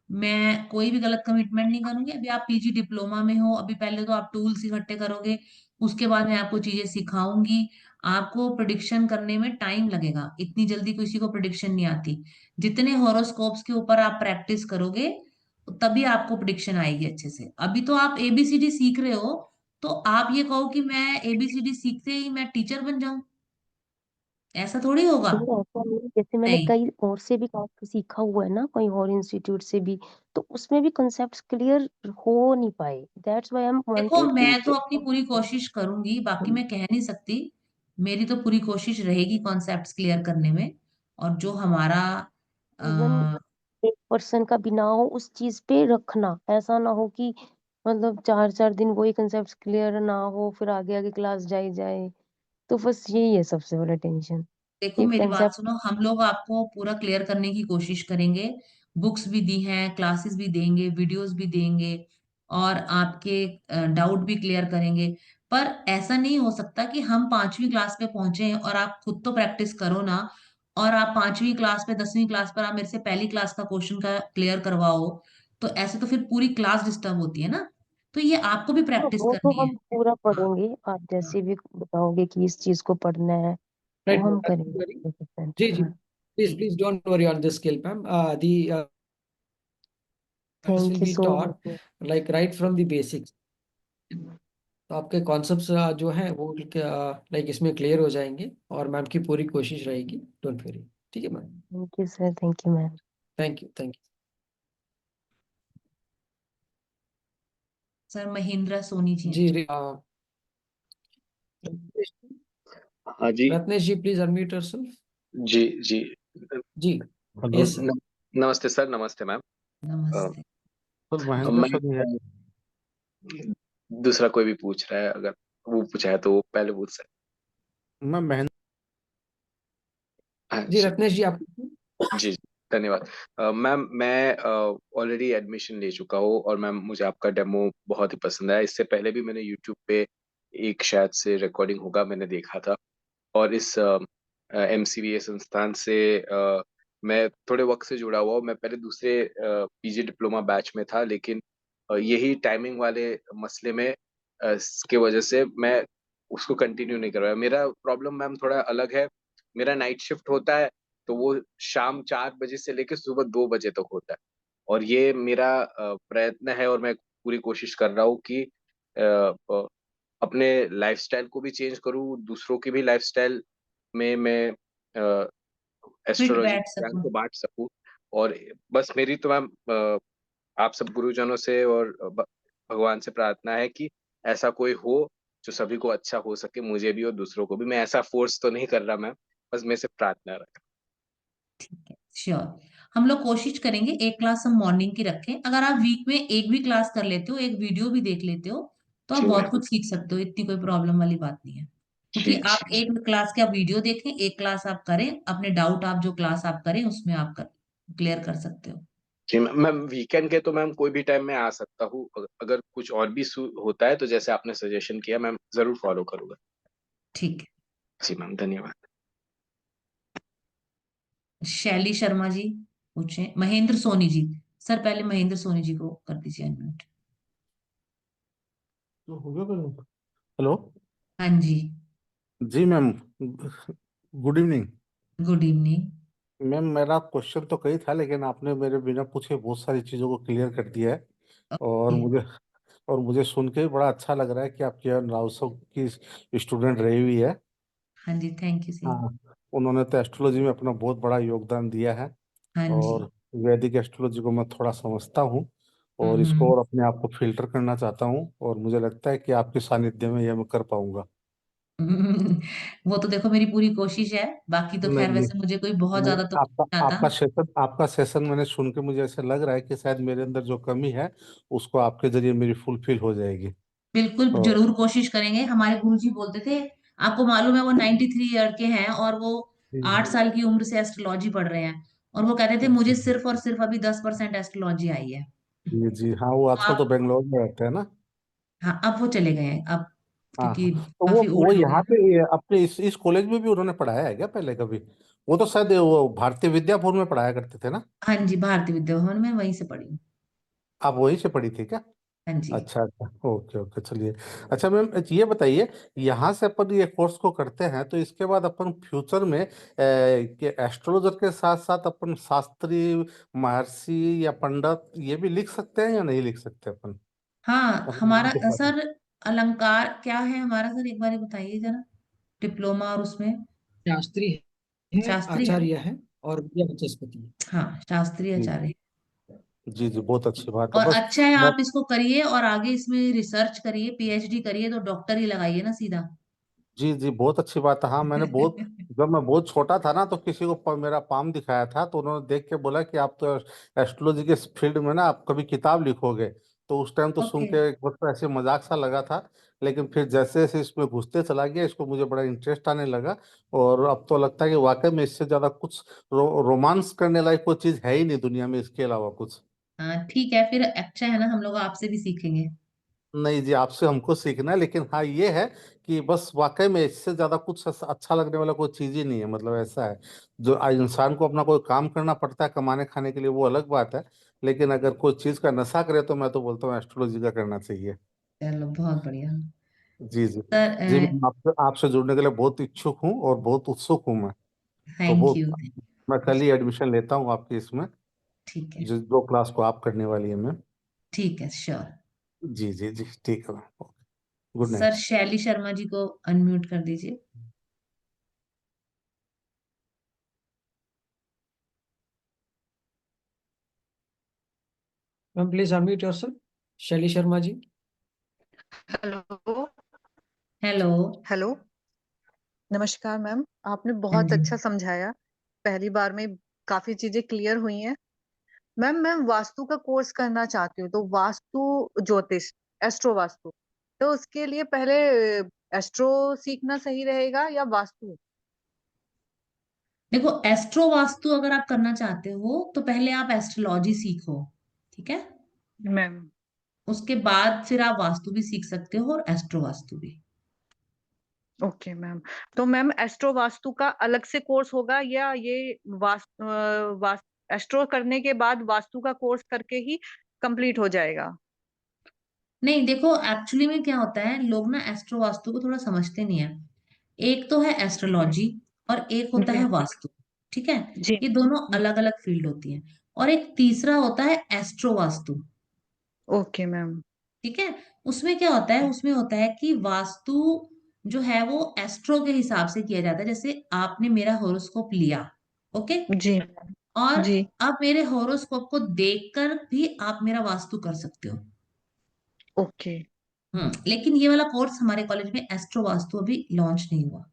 मैं कोई भी गलत कमिटमेंट नहीं करूंगी। अभी आप पीजी डिप्लोमा में हो, अभी पहले तो आप टूल्स इकट्ठे करोगे, उसके बाद मैं आपको चीजें सिखाऊंगी। आपको प्रिडिक्शन करने में टाइम लगेगा, इतनी जल्दी किसी को प्रिडिक्शन नहीं आती। जितने हॉरोस्कोप्स के ऊपर आप प्रैक्टिस करोगे तभी आपको प्रिडिक्शन आएगी अच्छे से। अभी तो आप एबीसीडी सीख रहे हो, तो आप ये कहो कि मैं एबीसीडी सीखते ही मैं टीचर बन जाऊं, ऐसा थोड़ी होगा। नहीं ऐसा नहीं, जैसे मैंने नहीं, कई और से भी काफी सीखा हुआ है ना, कहीं और इंस्टीट्यूट से भी, तो उसमें भी कॉन्सेप्ट्स क्लियर हो नहीं पाए, दैट्स व्हाई आई एम देखो वांटेड मैं तो कि अपनी पूरी कोशिश करूंगी, बाकी मैं कह नहीं सकती। मेरी तो पूरी कोशिश रहेगी कॉन्सेप्ट्स क्लियर करने में, और जो हमारा इवन आ, 1% का भी ना हो उस चीज पे रखना, ऐसा ना हो कि मतलब 4-4 दिन वही कंसेप्ट क्लियर ना हो, फिर आगे आगे क्लास जाई जाए, तो बस यही है सबसे बड़ा टेंशन देखो ये मेरी बात कंसेप्ट। सुनो, हम लोग आपको पूरा क्लियर करने की कोशिश करेंगे। बुक्स भी दी हैं, क्लासेस भी देंगे, वीडियोस भी देंगे, और आपके डाउट भी क्लियर करेंगे। पर ऐसा नहीं हो सकता कि हम 5वीं क्लास पे पहुंचे और आप खुद तो प्रैक्टिस करो ना, और आप 5वीं क्लास पे 10वीं क्लास पर आप मेरे से पहली क्लास का क्वेश्चन का क्लियर करवाओ। तो ऐसे तो फिर पूरी क्लास डिस्टर्ब होती है ना। तो ये आपको भी हाँ, प्रैक्टिस वो तो करनी है। हम पूरा हाँ पढ़ेंगे, आप हाँ जैसे भी बताओगे कि इस चीज को पढ़ना है वो राइट हम मैम, करेंगे 100%। जी जी, हाँ प्लीज ठीक। Please don't worry on this skill ma'am, the this will thank you be so taught much. like right from the basics। तो आपके कॉन्सेप्ट्स जो हैं वो लाइक इसमें क्लियर हो जाएंगे और मैम की पूरी कोशिश रहेगी, डोंट वरी। ठीक है ma'am, thank you sir, thank you ma'am. Thank you thank sir Mahendra Soni ji यू हैं। जी। हाँ जी Ratnesh ji please unmute yourself. जी जी। जी, हेलो यस सर। नमस्ते सर, नमस्ते मैम। नमस्ते। सर, महेंद्र सोनी है। मैं दूसरा कोई भी पूछ रहा है, अगर वो पूछा है तो वो पहले पूछ सकते। मैं महेंद्र हाँ जी जी रत्नेश जी आप। जी जी, धन्यवाद। मैम मैं ऑलरेडी एडमिशन ले चुका हूँ, और मैम मुझे आपका डेमो बहुत ही पसंद आया। इससे पहले भी मैंने यूट्यूब पे एक शायद से रिकॉर्डिंग होगा, मैंने देखा था। और इस एमसीवीए संस्थान से मैं थोड़े वक्त से जुड़ा हुआ हूँ। मैं पहले दूसरे पीजी डिप्लोमा बैच में था, लेकिन यही टाइमिंग वाले मसले में के वजह से मैं उसको कंटिन्यू नहीं कर पाया। मेरा प्रॉब्लम मैम थोड़ा अलग है। मेरा नाइट शिफ्ट होता है, तो वो शाम 4 बजे से लेकर सुबह 2 बजे तक होता है। और ये मेरा प्रयत्न है, और मैं पूरी कोशिश कर रहा हूँ कि अपने लाइफस्टाइल को भी चेंज करूँ, दूसरों की भी लाइफस्टाइल में मैं फिट एस्ट्रोलॉजी बैठ के ज्ञान सको। को बांट सकूं। और बस मेरी तो मैम आप सब गुरुजनों से और भगवान से प्रार्थना है कि ऐसा कोई हो जो सभी को अच्छा हो सके, मुझे भी और दूसरों को भी। मैं ऐसा फोर्स तो नहीं कर रहा मैम, बस मैं सिर्फ प्रार्थना रख। श्योर, हम लोग कोशिश करेंगे एक क्लास हम मॉर्निंग की रखें। अगर आप वीक में एक भी क्लास कर लेते हो, एक वीडियो भी देख लेते हो, तो आप जी बहुत मैम, कुछ सीख सकते हो। इतनी कोई प्रॉब्लम वाली बात नहीं है, क्योंकि ठीक आप एक क्लास का वीडियो देखें, एक क्लास आप करें, अपने डाउट आप जो क्लास आप करें उसमें आप क्लियर कर सकते हो। जी मैम। मैम वीकेंड के तो मैम कोई भी टाइम में आ सकता हूँ। अगर कुछ और भी होता है तो जैसे आपने सजेशन किया, मैम जरूर फॉलो करूंगा। ठीक जी मैम, धन्यवाद। है। शैली शर्मा जी पूछे। महेंद्र सोनी जी, सर पहले महेंद्र सोनी जी को कर दीजिए अनम्यूट। हेलो। हाँ जी, जी ma'am, good evening. Good evening. Ma'am, मेरा क्वेश्चन तो कई था, लेकिन आपने मेरे बिना पूछे बहुत सारी चीज़ों को क्लियर कर दिया है। और मुझे सुन के बड़ा अच्छा लग रहा है कि आप किरण रावसव की स्टूडेंट रही हुई है। हाँ जी, थैंक यू सी। हाँ, उन्होंने तो एस्ट्रोलॉजी में अपना बहुत बड़ा योगदान दिया है। हाँ जी। और वैदिक एस्ट्रोलॉजी को मैं थोड़ा समझता हूँ, और इसको हम्म। और अपने आप को फिल्टर करना चाहता हूँ, और मुझे लगता है कि आपके सानिध्य में यह मैं कर पाऊंगा। वो तो देखो मेरी पूरी कोशिश है। बाकी तो नहीं खैर नहीं वैसे मुझे कोई बहुत नहीं, ज्यादा तो आपका नहीं आता। आपका सेशन मैंने सुन के मुझे ऐसा लग रहा है कि शायद मेरे अंदर जो कमी है उसको आपके जरिए मेरी फुलफिल हो जाएगी। बिल्कुल तो जरूर कोशिश करेंगे। हमारे गुरुजी बोलते थे, आपको मालूम है वो 93 ईयर के हैं, और वो जी 8 साल की उम्र से एस्ट्रोलॉजी पढ़ रहे हैं। और वो कहते थे मुझे सिर्फ और सिर्फ अभी 10% एस्ट्रोलॉजी आई है। जी जी, हाँ, वो तो आजकल तो आप, बेंगलोर में रहते हैं ना। हाँ अब वो चले गए हैं अब, हाँ क्योंकि हाँ, तो वो काफी वो ओल्ड हो यहाँ गए। पे अपने इस कॉलेज में भी उन्होंने पढ़ाया है क्या पहले कभी? वो तो शायद वो भारतीय विद्याभवन में पढ़ाया करते थे ना। हाँ जी, भारतीय विद्या भवन में वहीं से पढ़ी हूँ। आप वहीं से पढ़ी थी क्या? हाँ जी। अच्छा अच्छा, ओके ओके, चलिए। अच्छा मैम, ये बताइए, यहाँ से अपन ये कोर्स को करते हैं तो इसके बाद अपन फ्यूचर में एस्ट्रोलॉजर के साथ साथ अपन शास्त्री, महर्षि या पंडित ये भी लिख सकते हैं या नहीं लिख सकते अपन? हाँ अपन हमारा इनके साथ सर अलंकार क्या है हमारा सर, एक बार बताइए जरा। डिप्लोमा और उसमें शास्त्री है, शास्त्री है। आचार्य है, और विद्या बचस्पति है। हाँ शास्त्री जी आचार्य। जी जी, बहुत अच्छी बात है। और बस अच्छा है, मैं आप इसको करिए और आगे इसमें रिसर्च करिए, पीएचडी करिए, तो डॉक्टर ही लगाइए ना सीधा। जी जी, बहुत अच्छी बात है। हाँ, मैंने बहुत जब मैं बहुत छोटा था ना, तो किसी को मेरा पाम दिखाया था, तो उन्होंने देख के बोला कि आप तो एस्ट्रोलॉजी के फील्ड में ना आप कभी किताब लिखोगे। तो उस टाइम तो सुन ओके के एक वक्त ऐसे मजाक सा लगा था, लेकिन फिर जैसे जैसे इसमें घुसते चला गया इसको मुझे बड़ा इंटरेस्ट आने लगा। और अब तो लगता है कि वाकई में इससे ज्यादा कुछ रोमांस करने लायक कोई चीज है ही नहीं दुनिया में इसके अलावा कुछ। हाँ ठीक है, फिर अच्छा है ना, हम लोग आपसे भी सीखेंगे। नहीं जी, आपसे हमको सीखना है, लेकिन हाँ ये है कि बस वाकई में इससे ज्यादा कुछ अच्छा लगने वाला कोई चीज ही नहीं है। मतलब ऐसा है, जो इंसान को अपना कोई काम करना पड़ता है कमाने खाने के लिए, वो अलग बात है, लेकिन अगर कोई चीज का नशा करे तो मैं तो बोलता हूँ एस्ट्रोलॉजी का करना चाहिए। चलो बहुत बढ़िया। जी जी। सर जी मैं आपसे आपसे जुड़ने के लिए बहुत इच्छुक हूँ और बहुत उत्सुक हूँ मैं। तो थैंक वो यू। मैं कल ही एडमिशन लेता हूँ आपकी इसमें, ठीक है, जिस दो क्लास को आप करने वाली है मैं। ठीक है, श्योर। जी जी जी ठीक है मैम। Good sir night. शैली शर्मा जी को अनम्यूट कर दीजिए। मैम प्लीज अनम्यूट योरसेल्फ, शैली Sharma ji. Hello. Hello. Hello. नमस्कार मैम, आपने हाँ बहुत जी। अच्छा समझाया। पहली बार में काफी चीजें क्लियर हुई हैं। मैम मैं वास्तु का कोर्स करना चाहती हूँ, तो वास्तु ज्योतिष, एस्ट्रो वास्तु, तो उसके लिए पहले एस्ट्रो सीखना सही रहेगा या वास्तु? देखो, एस्ट्रो वास्तु अगर आप करना चाहते हो तो पहले आप एस्ट्रोलॉजी सीखो, ठीक है। मैम उसके बाद फिर आप वास्तु भी सीख सकते हो और एस्ट्रो वास्तु भी। Okay ma'am. तो मैम एस्ट्रो वास्तु का अलग से कोर्स होगा या ये एस्ट्रो करने के बाद वास्तु का कोर्स करके ही कंप्लीट हो जाएगा? नहीं, देखो एक्चुअली में क्या होता है, लोग ना एस्ट्रो वास्तु को थोड़ा समझते नहीं है। एक तो है एस्ट्रोलॉजी और एक होता जी है वास्तु, ठीक है। जी ये दोनों अलग अलग फील्ड होती हैं। और एक तीसरा होता है एस्ट्रो वास्तु, ओके मैम। ठीक है। उसमें क्या होता है, उसमें होता है कि वास्तु जो है वो एस्ट्रो के हिसाब से किया जाता है। जैसे आपने मेरा हॉरोस्कोप लिया, ओके, जी और जी अब मेरे हॉरोस्कोप को देखकर भी आप मेरा वास्तु कर सकते हो। ओके। लेकिन ये वाला कोर्स हमारे कॉलेज में एस्ट्रो वास्तु अभी लॉन्च नहीं हुआ।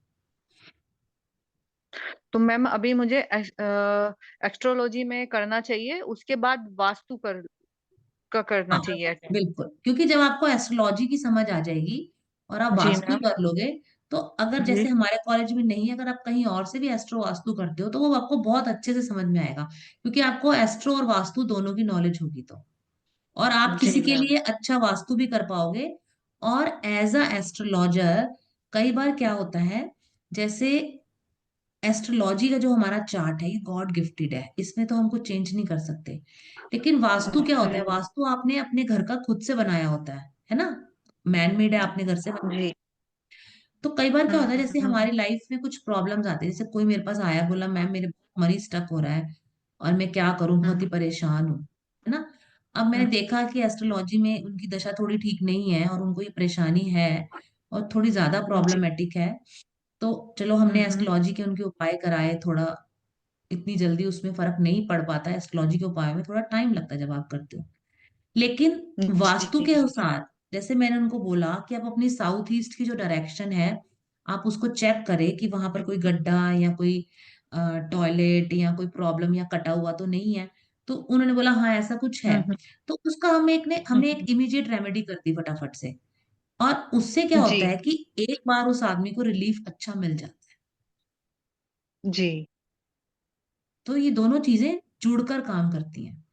तो मैम अभी मुझे एस्ट्रोलॉजी में करना चाहिए, उसके बाद वास्तु का करना हाँ चाहिए? बिल्कुल, क्योंकि जब आपको एस्ट्रोलॉजी की समझ आ जाएगी और आप जी वास्तु मैम। कर लोगे, तो अगर जी जैसे हमारे कॉलेज में नहीं, अगर आप कहीं और से भी एस्ट्रो वास्तु करते हो तो वो आपको बहुत अच्छे से समझ में आएगा, क्योंकि आपको एस्ट्रो और वास्तु दोनों की नॉलेज होगी। तो और आप जी किसी के मैम। लिए अच्छा वास्तु भी कर पाओगे। और एज अ एस्ट्रोलॉजर कई बार क्या होता है, जैसे एस्ट्रोलॉजी का जो हमारा चार्ट है ये गॉड गिफ्टेड है, इसमें तो हम कुछ चेंज नहीं कर सकते। लेकिन वास्तु क्या होता है, वास्तु आपने अपने घर का खुद से बनाया होता है ना, मैन मेड है, आपने घर से बनाया। जी तो कई बार क्या होता है, जैसे हम्म। हमारी लाइफ में कुछ प्रॉब्लम्स आती है, जैसे कोई मेरे पास आया, बोला मैम मेरे मनी स्टक हो रहा है और मैं क्या करूं, बहुत ही परेशान हूँ, है ना। अब मैंने देखा कि एस्ट्रोलॉजी में उनकी दशा थोड़ी ठीक नहीं है और उनको ये परेशानी है और थोड़ी ज्यादा जी प्रॉब्लमेटिक है। तो चलो हमने हम्म। एस्ट्रोलॉजी के उनके उपाय कराए, थोड़ा इतनी जल्दी उसमें फर्क नहीं पड़ पाता है, एस्ट्रोलॉजी के उपाय में थोड़ा टाइम लगता है जब आप करते हो। लेकिन जी वास्तु के अनुसार, जैसे मैंने उनको बोला कि आप अपनी साउथ ईस्ट की जो डायरेक्शन है आप उसको चेक करें कि वहां पर कोई गड्ढा या कोई टॉयलेट या कोई प्रॉब्लम या कटा हुआ तो नहीं है। तो उन्होंने बोला हाँ ऐसा कुछ है। हम्म। तो उसका हमने एक इमीडिएट रेमेडी कर दी फटाफट से। और उससे क्या जी होता है कि एक बार उस आदमी को रिलीफ अच्छा मिल जाता है। जी तो ये दोनों चीजें जुड़कर काम करती हैं।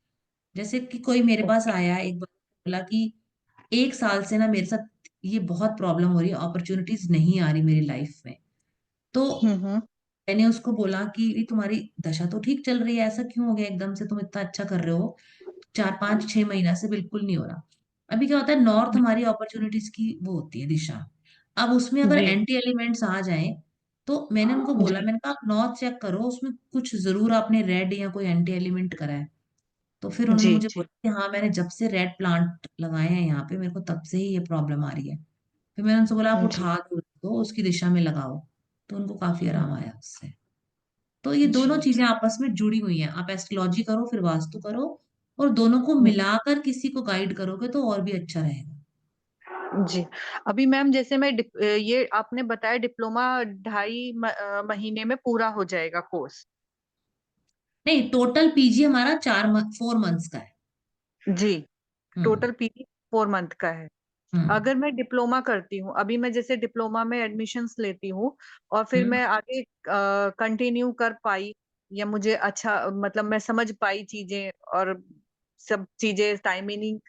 जैसे कि कोई मेरे पास ओके। आया, एक बार बोला कि 1 साल से ना मेरे साथ ये बहुत प्रॉब्लम हो रही है, अपॉर्चुनिटीज नहीं आ रही मेरी लाइफ में। तो हम्म। मैंने उसको बोला कि ये तुम्हारी दशा तो ठीक चल रही है, ऐसा क्यों हो गया एकदम से, तुम इतना अच्छा कर रहे हो, 4 5 6 महीना से बिल्कुल नहीं हो रहा। अभी क्या होता है, नॉर्थ हमारी अपॉर्चुनिटीज की वो होती है दिशा। अब उसमें अगर जी एंटी एलिमेंट्स आ जाएं, तो मैंने उनको बोला, जी मैंने कहा आप नॉर्थ चेक करो, उसमें कुछ जरूर आपने रेड या कोई एंटी एलिमेंट करा है। तो फिर उन्होंने जी मुझे बोला कि हाँ मैंने जब से रेड प्लांट लगाए हैं यहाँ पे, मेरे को तब से ही ये प्रॉब्लम आ रही है। फिर मैंने उनसे बोला आप जी उठा दो उसकी दिशा में लगाओ। तो उनको काफी आराम आया उससे। तो ये दोनों जी चीजें आपस में जुड़ी हुई हैं, आप एस्ट्रोलॉजी करो फिर वास्तु करो, और दोनों को मिलाकर किसी को गाइड करोगे तो और भी अच्छा रहेगा। जी। अभी मैम जैसे मैं ये आपने बताया डिप्लोमा 2.5 महीने में पूरा हो जाएगा कोर्स? नहीं, टोटल पीजी हमारा 4 4 मंथ्स का है। जी हम्म टोटल पीजी 4 मंथ का है। अगर मैं डिप्लोमा करती हूँ, अभी मैं जैसे डिप्लोमा में एडमिशन्स लेती हूँ और फिर मैं आगे कंटिन्यू कर पाई या मुझे अच्छा मतलब मैं समझ पाई चीजें और सब चीजें टाइमिंग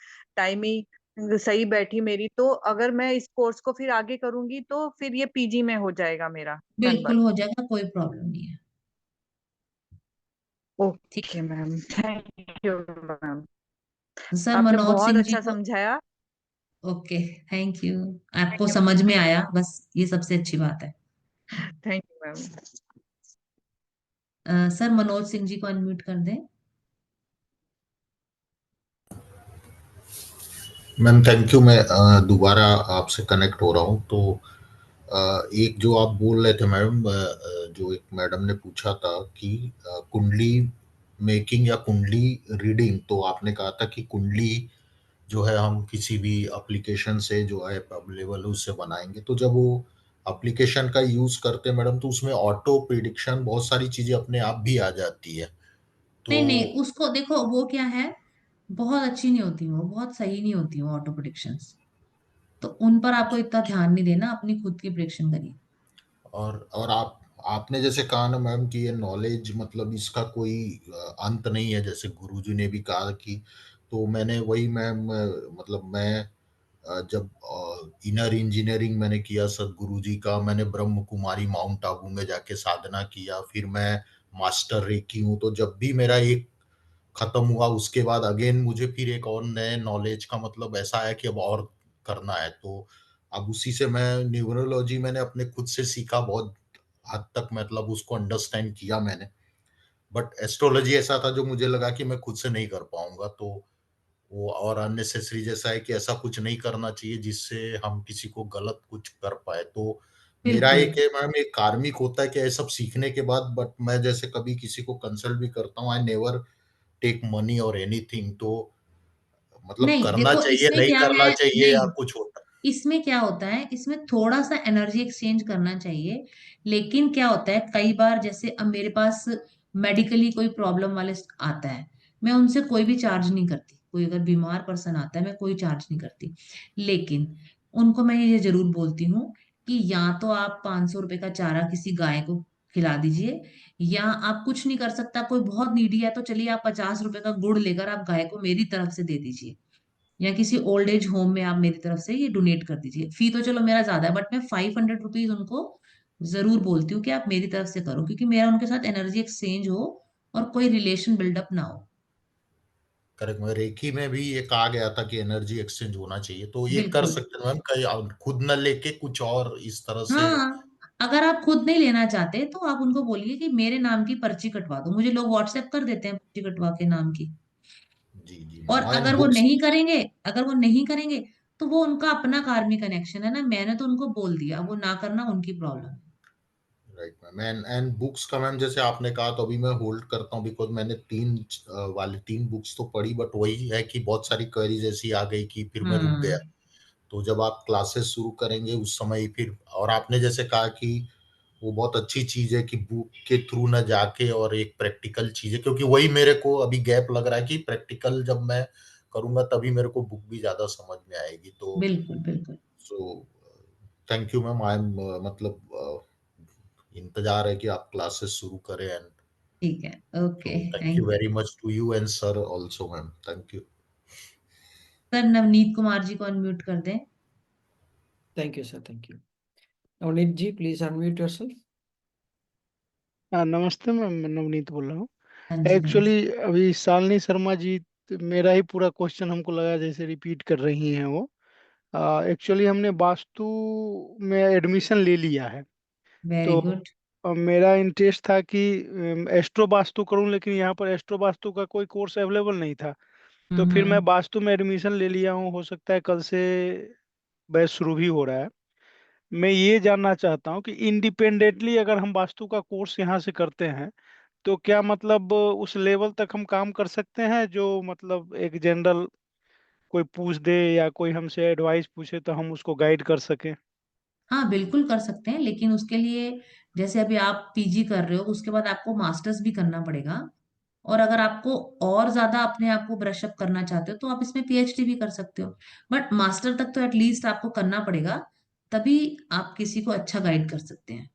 सही बैठी मेरी, तो अगर मैं इस कोर्स को फिर आगे करूंगी तो फिर ये पीजी में हो जाएगा मेरा। बिल्कुल हो जाएगा, कोई प्रॉब्लम नहीं है। Okay ma'am, thank you ma'am, sir आपने मनोज बहुत सिंह जी अच्छा को, समझाया। Okay, thank you. आपको समझ में आया, बस ये सबसे अच्छी बात है। Thank you ma'am. Sir Manoj Singh ji को अनम्यूट कर दें। Ma'am thank you. मैं दोबारा आपसे कनेक्ट हो रहा हूँ। तो एक जो आप बोल रहे थे मैडम, जो एक मैडम ने पूछा था कि कुंडली मेकिंग या कुंडली रीडिंग, तो आपने कहा था कि कुंडली जो है हम किसी भी एप्लीकेशन से जो है अवेलेबल है उससे बनाएंगे। तो जब वो एप्लीकेशन का यूज करते हैं मैडम, तो उसमें ऑटो प्रिडिक्शन बहुत सारी चीजें अपने आप भी आ जाती है। नहीं तो नहीं, उसको देखो, वो क्या है, बहुत अच्छी नहीं होती, वो बहुत सही नहीं होती वो ऑटो प्रिडिक्शंस, तो उन पर आपको इतना ध्यान नहीं देना, अपनी खुद की प्रिडिक्शन करिए। और आपने जैसे कहा ना मैम कि ये नॉलेज मतलब इसका कोई अंत नहीं है, जैसे गुरुजी ने भी कहा कि, तो मैंने वही मैम मतलब मैं जब इनर इंजीनियरिंग मैंने किया सदगुरु जी का, मैंने ब्रह्म कुमारी माउंट आबू में जाके साधना किया, फिर मैं मास्टर रेकी हूँ। तो जब भी मेरा एक खत्म हुआ उसके बाद अगेन मुझे फिर एक और नए नॉलेज का मतलब ऐसा आया कि अब और करना है। तो अब उसी से मैं न्यूरोलॉजी मैंने अपने खुद से सीखा, बहुत हद तक मतलब उसको अंडरस्टैंड किया मैंने। बट एस्ट्रोलॉजी ऐसा था जो मुझे लगा कि मैं खुद से नहीं कर पाऊंगा, तो वो और अननेसेसरी जैसा है कि ऐसा कुछ नहीं करना चाहिए जिससे हम किसी को गलत कुछ कर पाए। तो मेरा बिल्कुल एक है मैम, एक कार्मिक होता है कि ये सब सीखने के बाद, बट मैं जैसे कभी किसी को कंसल्ट भी करता हूँ, आई नेवर टेक मनी और एनीथिंग। तो मतलब नहीं, करना देखो चाहिए, इसमें नहीं क्या करना है, चाहिए, या नहीं, कुछ होता इसमें क्या होता है, इसमें थोड़ा सा एनर्जी एक्सचेंज करना चाहिए। लेकिन क्या होता है, कई बार जैसे अब मेरे पास मेडिकली कोई प्रॉब्लम वाले आता है, मैं उनसे कोई भी चार्ज नहीं करती, कोई अगर बीमार पर्सन आता है मैं कोई चार्ज नहीं करती। लेकिन उनको मैं ये जरूर बोलती हूँ कि या तो आप 500 रुपए का चारा किसी गाय को खिला दीजिए, या आप कुछ नहीं कर सकता, कोई बहुत नीडी है, तो चलिए आप 50 रुपए का गुड़ लेकर आप गाय को मेरी तरफ से दे दीजिए, या किसी ओल्ड एज होम में आप मेरी तरफ से ये डोनेट कर दीजिए। फी तो चलो मेरा ज्यादा है, बट मैं 500 रुपीज उनको जरूर बोलती हूँ कि आप मेरी तरफ से करो, क्योंकि मेरा उनके साथ एनर्जी एक्सचेंज हो और कोई रिलेशन बिल्डअप ना हो। करेक्ट। मैं रेकी में भी ये कहा गया था कि एनर्जी एक्सचेंज होना चाहिए, तो ये कर बिल्कुल। सकते हैं मैम, कहीं खुद न लेके कुछ और इस तरह से। हाँ, अगर आप खुद नहीं लेना चाहते तो आप उनको बोलिए कि मेरे नाम की पर्ची कटवा दो, मुझे लोग व्हाट्सएप कर देते हैं पर्ची कटवा के नाम की। जी जी और मैम, एंड अगर वो बुक्स। नहीं करेंगे, अगर वो नहीं करेंगे, तो वो उनका अपना कार्मिक कनेक्शन है ना, मैंने तो उनको बोल दिया, वो ना करना उनकी प्रॉब्लम है। Right ma'am. एंड बुक्स का मैम जैसे आपने कहा, तो अभी मैं होल्ड करता हूँ बिकॉज मैंने तीन बुक्स तो पढ़ी, बट वही है कि बहुत सारी क्वेरीज ऐसी आ गई कि फिर मैं रुक गया। तो जब आप क्लासेस शुरू करेंगे उस समय फिर, और आपने जैसे कहा कि वो बहुत अच्छी चीज है कि बुक के थ्रू न जाके और एक प्रैक्टिकल चीज है, क्योंकि वही मेरे को अभी गैप लग रहा है कि प्रैक्टिकल जब मैं करूंगा तभी मेरे को बुक भी ज्यादा समझ में आएगी। तो बिल्कुल बिल्कुल। So thank you ma'am. I am मतलब इंतजार है कि आप क्लासेस शुरू करें। एंड ठीक है, ओके, तो thank you thank you. Very much to you and sir also ma'am, thank you. Sir Navneet Kumar ji को अनम्यूट कर दें। Thank you, sir. Thank you. Navneet ji, please unmute yourself. हाँ नमस्ते मैम, मैं नवनीत बोल रहा हूँ। हाँ जी, नमस्ते। एक्चुअली अभी शालिनी शर्मा जी, मेरा ही पूरा क्वेश्चन हमको लगा जैसे रिपीट कर रही हैं वो। एक्चुअली हमने वास्तु में एडमिशन ले लिया है, वेरी तो गुड। मेरा इंटरेस्ट था कि एस्ट्रो वास्तु करूं, लेकिन यहाँ पर एस्ट्रो वास्तु का कोई कोर्स अवेलेबल नहीं था। तो फिर मैं हम्म। वास्तु में एडमिशन ले लिया हूँ, हो सकता है कल से बैच शुरू भी हो रहा है। मैं ये जानना चाहता हूँ कि इंडिपेंडेंटली अगर हम वास्तु का कोर्स यहाँ से करते हैं, तो क्या मतलब उस लेवल तक हम काम कर सकते हैं जो मतलब एक जनरल कोई पूछ दे या कोई हमसे एडवाइस पूछे तो हम उसको गाइड कर सकें। हाँ, बिल्कुल कर सकते हैं, लेकिन उसके लिए जैसे अभी आप पीजी कर रहे हो, उसके बाद आपको मास्टर्स भी करना पड़ेगा। और अगर आपको और ज्यादा अपने आप को ब्रश अप करना चाहते हो तो आप इसमें पीएचडी भी कर सकते हो, बट मास्टर तक तो एटलीस्ट आपको करना पड़ेगा, तभी आप किसी को अच्छा गाइड कर सकते हैं।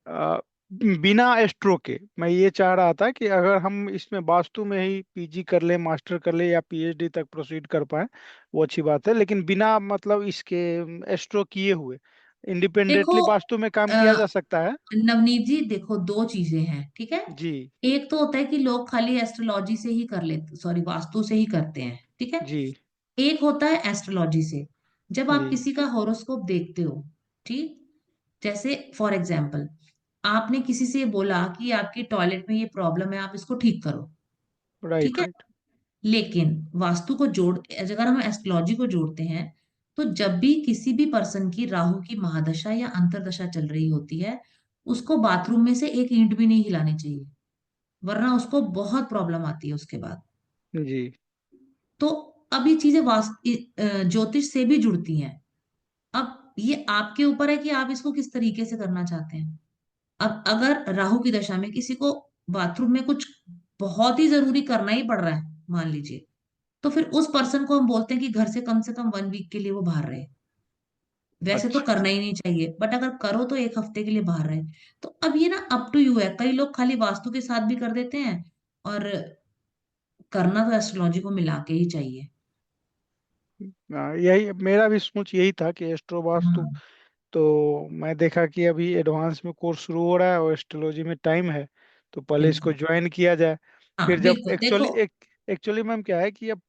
अ, बिना एस्ट्रो के मैं ये चाह रहा था कि अगर हम इसमें वास्तु में ही पीजी कर ले, मास्टर कर ले या पीएचडी तक प्रोसीड कर पाए, वो अच्छी बात है, लेकिन बिना मतलब इसके एस्ट्रो किए हुए देखो इंडिपेंडेंटली वास्तु में काम किया अ, जा सकता है। नवनीत जी, देखो दो चीजें हैं, ठीक है। जी। एक तो होता है कि लोग खाली एस्ट्रोलॉजी से ही कर लेते, सॉरी वास्तु से ही करते हैं, ठीक है। जी। एक होता है एस्ट्रोलॉजी से, जब आप जी। किसी का हॉरोस्कोप देखते हो, ठीक, जैसे फॉर एग्जाम्पल आपने किसी से बोला कि आपकी टॉयलेट में ये प्रॉब्लम है, आप इसको ठीक करो, ठीक राइट है। राइट। लेकिन वास्तु को जोड़, अगर हम एस्ट्रोलॉजी को जोड़ते हैं, तो जब भी किसी भी पर्सन की राहु की महादशा या अंतरदशा चल रही होती है, उसको बाथरूम में से एक ईंट भी नहीं हिलानी चाहिए, वरना उसको बहुत प्रॉब्लम आती है उसके बाद। जी। तो अब ये चीजें ज्योतिष से भी जुड़ती हैं। अब ये आपके ऊपर है कि आप इसको किस तरीके से करना चाहते हैं। अब अगर राहु की दशा में किसी को बाथरूम में कुछ बहुत ही जरूरी करना ही पड़ रहा है, मान लीजिए, तो फिर उस पर्सन को हम बोलते हैं कि घर से कम 1 वीक के लिए वो बाहर रहे। वैसे तो अच्छा। करना ही नहीं चाहिए, बट अगर करो तो 1 हफ्ते के लिए बाहर रहे। तो अब ये ना अप टू यू है, कई लोग खाली वास्तु के साथ भी कर देते हैं, और करना तो एस्ट्रोलॉजी को मिला के ही चाहिए। यही मेरा भी सोच यही था कि एस्ट्रो वास्तु, हम्म। तो मैं देखा कि अभी एडवांस में कोर्स शुरू हो रहा है और एस्ट्रोलॉजी में टाइम है, तो पहले इसको बिल्कुल। ज्वाइन किया जाए। फिर हाँ जब बिल्कुल, देखो। एक्चुअली मैम क्या है कि अब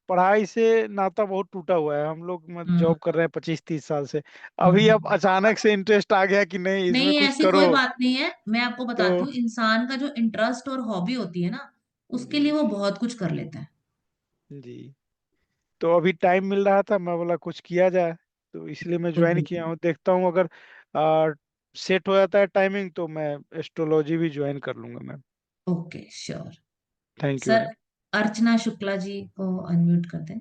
पढ़ाई से नाता बहुत टूटा हुआ है, हम लोग हम्म। जॉब कर रहे हैं 25-30 साल से। अभी अब हम्म। अचानक से इंटरेस्ट आ गया कि नहीं इसमें नहीं, कुछ ऐसी करो। कोई बात नहीं है, मैं आपको तो बताती हूँ, इंसान का जो इंटरेस्ट और हॉबी होती है ना, उसके लिए जी। वो बहुत कुछ कर लेता है। जी। तो अभी टाइम मिल रहा था, मैं बोला कुछ किया जाए, तो इसलिए मैं ज्वाइन बिल्कुल। किया हूँ। देखता हूँ अगर सेट हो जाता है टाइमिंग तो मैं एस्ट्रोलॉजी भी ज्वाइन कर लूंगा ma'am. Okay, sure. Thank you sir, ma'am. Archana Shukla ji को अनम्यूट कर दें।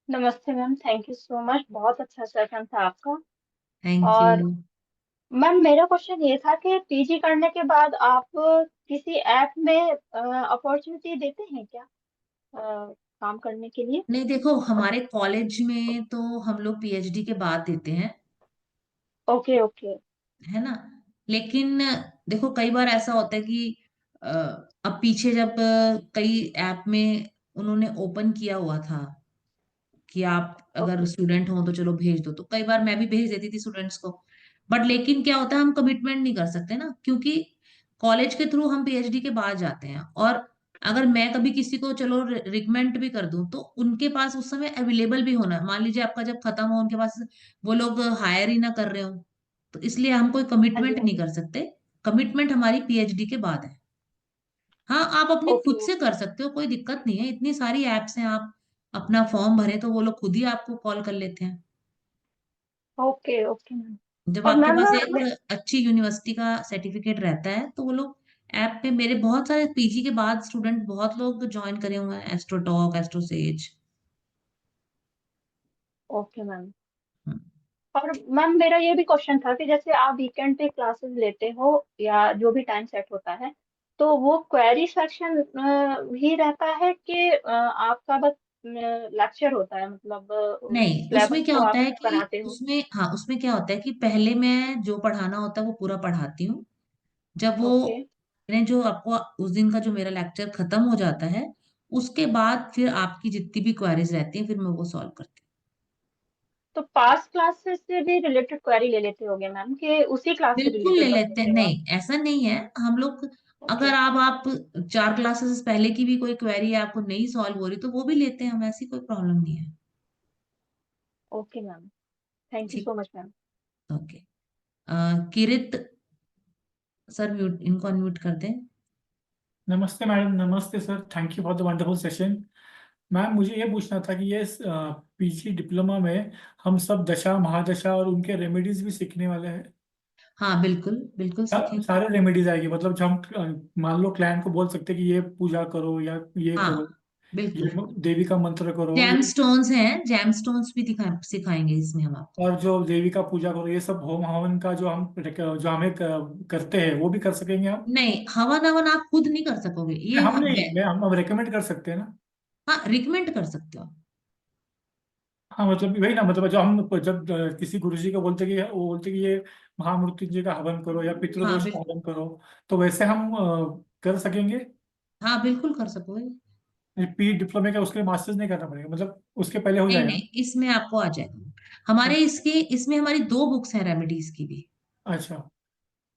नमस्ते ma'am, thank you so much, बहुत अच्छा सेशन था आपका। थैंक यू। और मैम मेरा क्वेश्चन ये था कि पीजी करने के बाद आप किसी ऐप में अपॉर्चुनिटी देते हैं क्या काम करने के लिए? नहीं, देखो हमारे कॉलेज में तो हम लोग पीएचडी के बाद देते हैं, ओके ओके। है ना। लेकिन देखो कई बार ऐसा होता है कि अ, अब पीछे जब कई ऐप में उन्होंने ओपन किया हुआ था कि आप अगर ओके। स्टूडेंट हो तो चलो भेज दो, तो कई बार मैं भी भेज देती थी स्टूडेंट्स को। बट लेकिन क्या होता है, हम कमिटमेंट नहीं कर सकते ना, क्योंकि कॉलेज के थ्रू हम पीएचडी के बाद जाते हैं, और अगर मैं कभी किसी को चलो रिकमेंड भी कर दूं, तो उनके पास उस समय अवेलेबल भी होना, मान लीजिए आपका जब खत्म हो उनके पास वो लोग हायर ही ना कर रहे हो, तो इसलिए हम कोई हाँ जी कमिटमेंट हाँ नहीं जी। कर सकते। कमिटमेंट हमारी पीएचडी के बाद है। हाँ, आप अपनी खुद ओके से कर सकते हो, कोई दिक्कत नहीं है, इतनी सारी एप्स हैं, आप अपना फॉर्म भरे तो वो लोग खुद ही आपको कॉल कर लेते हैं। Okay okay ma'am. जब और आपके मैम पास एक अच्छी यूनिवर्सिटी का सर्टिफिकेट रहता है तो वो लोग ऐप पे, मेरे बहुत सारे पीजी के बाद स्टूडेंट बहुत लोग ज्वाइन करे हुए हैं, एस्ट्रोटॉक, एस्ट्रोसेज। Okay ma'am. और मैम मेरा ये भी क्वेश्चन था कि जैसे आप वीकेंड पे क्लासेस लेते हो या जो भी टाइम सेट होता है, तो वो क्वेरी सेक्शन ही रहता है कि आपका बस लेक्चर होता है, मतलब नहीं, सिलेबस उसमें क्या को होता आप है कि कराते हो? उसमें, हाँ उसमें क्या होता है कि पहले मैं जो पढ़ाना होता है वो पूरा पढ़ाती हूँ। जब वो ओके मैंने जो आपको उस दिन का जो मेरा लेक्चर खत्म हो जाता है, उसके बाद फिर आपकी जितनी भी क्वेरीज रहती हैं फिर मैं वो सॉल्व करती तो पास क्लासेस से भी रिलेटेड क्वेरी ले लेते होगे मैम, कि उसी हूँ। क्लास से बिल्कुल ले रिलेटेड बस लेते हैं, लेते हो आप? नहीं ऐसा नहीं है हम लोग, ओके अगर आप 4 क्लासेस पहले की भी कोई क्वेरी आपको नहीं सॉल्व हो रही तो वो भी लेते हैं हम, ऐसी कोई प्रॉब्लम नहीं है। ओके मैम, थैंक यू ठीक। So much ma'am. Okay. Kirit sir, mute, इनको अनम्यूट कर दें। नमस्ते मैडम, नमस्ते sir, thank you for the wonderful session. Ma'am मुझे ये पूछना था कि ये पीजी डिप्लोमा में हम सब दशा महादशा और उनके रेमेडीज भी सीखने वाले हैं? हाँ बिल्कुल बिल्कुल सीखेंगे। सारे रेमेडीज आएगी, मतलब जो हम मान लो क्लाइंट को बोल सकते हैं कि ये पूजा करो या ये हाँ करो, ये देवी का मंत्र करो, जैम स्टोन्स हैं, जैम स्टोन्स भी सिखाएंगे इसमें हम आपको। और जो देवी का पूजा करो, ये सब होम हवन का जो हमें करते हैं वो भी कर सकेंगे हम। नहीं, हवन हवन आप खुद नहीं कर सकोगे, ये हम नहीं, हम रेकमेंड कर सकते हैं ना। हाँ, रिकमेंड कर सकते हो। हाँ मतलब वही ना, मतलब जब हम जब किसी गुरु जी को बोलते कि वो बोलते कि ये महामृत्युंजय का हवन करो या हाँ पितृदोष का हवन करो, तो वैसे हम कर सकेंगे। हाँ बिल्कुल कर सकोगे। पी डिप्लोमे का उसके लिए मास्टर्स नहीं करना पड़ेगा, मतलब उसके पहले हो नहीं जाएगा नहीं, ना? इसमें आपको आ जाएगा। हमारे इसमें हमारी 2 बुक्स हैं रेमेडीज की भी। अच्छा,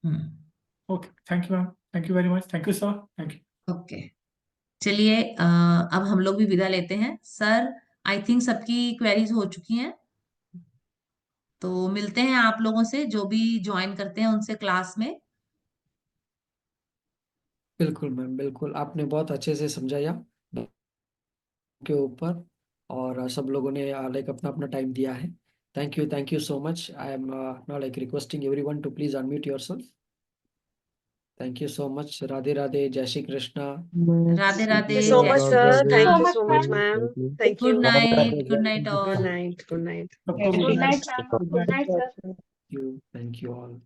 हम्म। Okay, thank you ma'am, thank you very much, thank you sir, thank you. Okay, चलिए अब हम लोग भी विदा लेते हैं सर। आई थिंक सबकी क्वेरीज हो चुकी हैं, तो मिलते हैं आप लोगों से जो भी ज्वाइन करते हैं उनसे क्लास में। बिल्कुल मैम, बिल्कुल आपने बहुत अच्छे से समझाया के ऊपर, और सब लोगों ने लाइक अपना अपना टाइम दिया है। Thank you so much. I am now like requesting everyone to please unmute yourself. Thank you so much. Radhe Radhe, जय श्री कृष्णा। राधे राधे, so जय much, Shri sir. Krishna. Thank you so much, ma'am. Thank good you. Night, good night Good all. night. Good night. सबको good good night. Night ma'am, good night sir. Thank you all.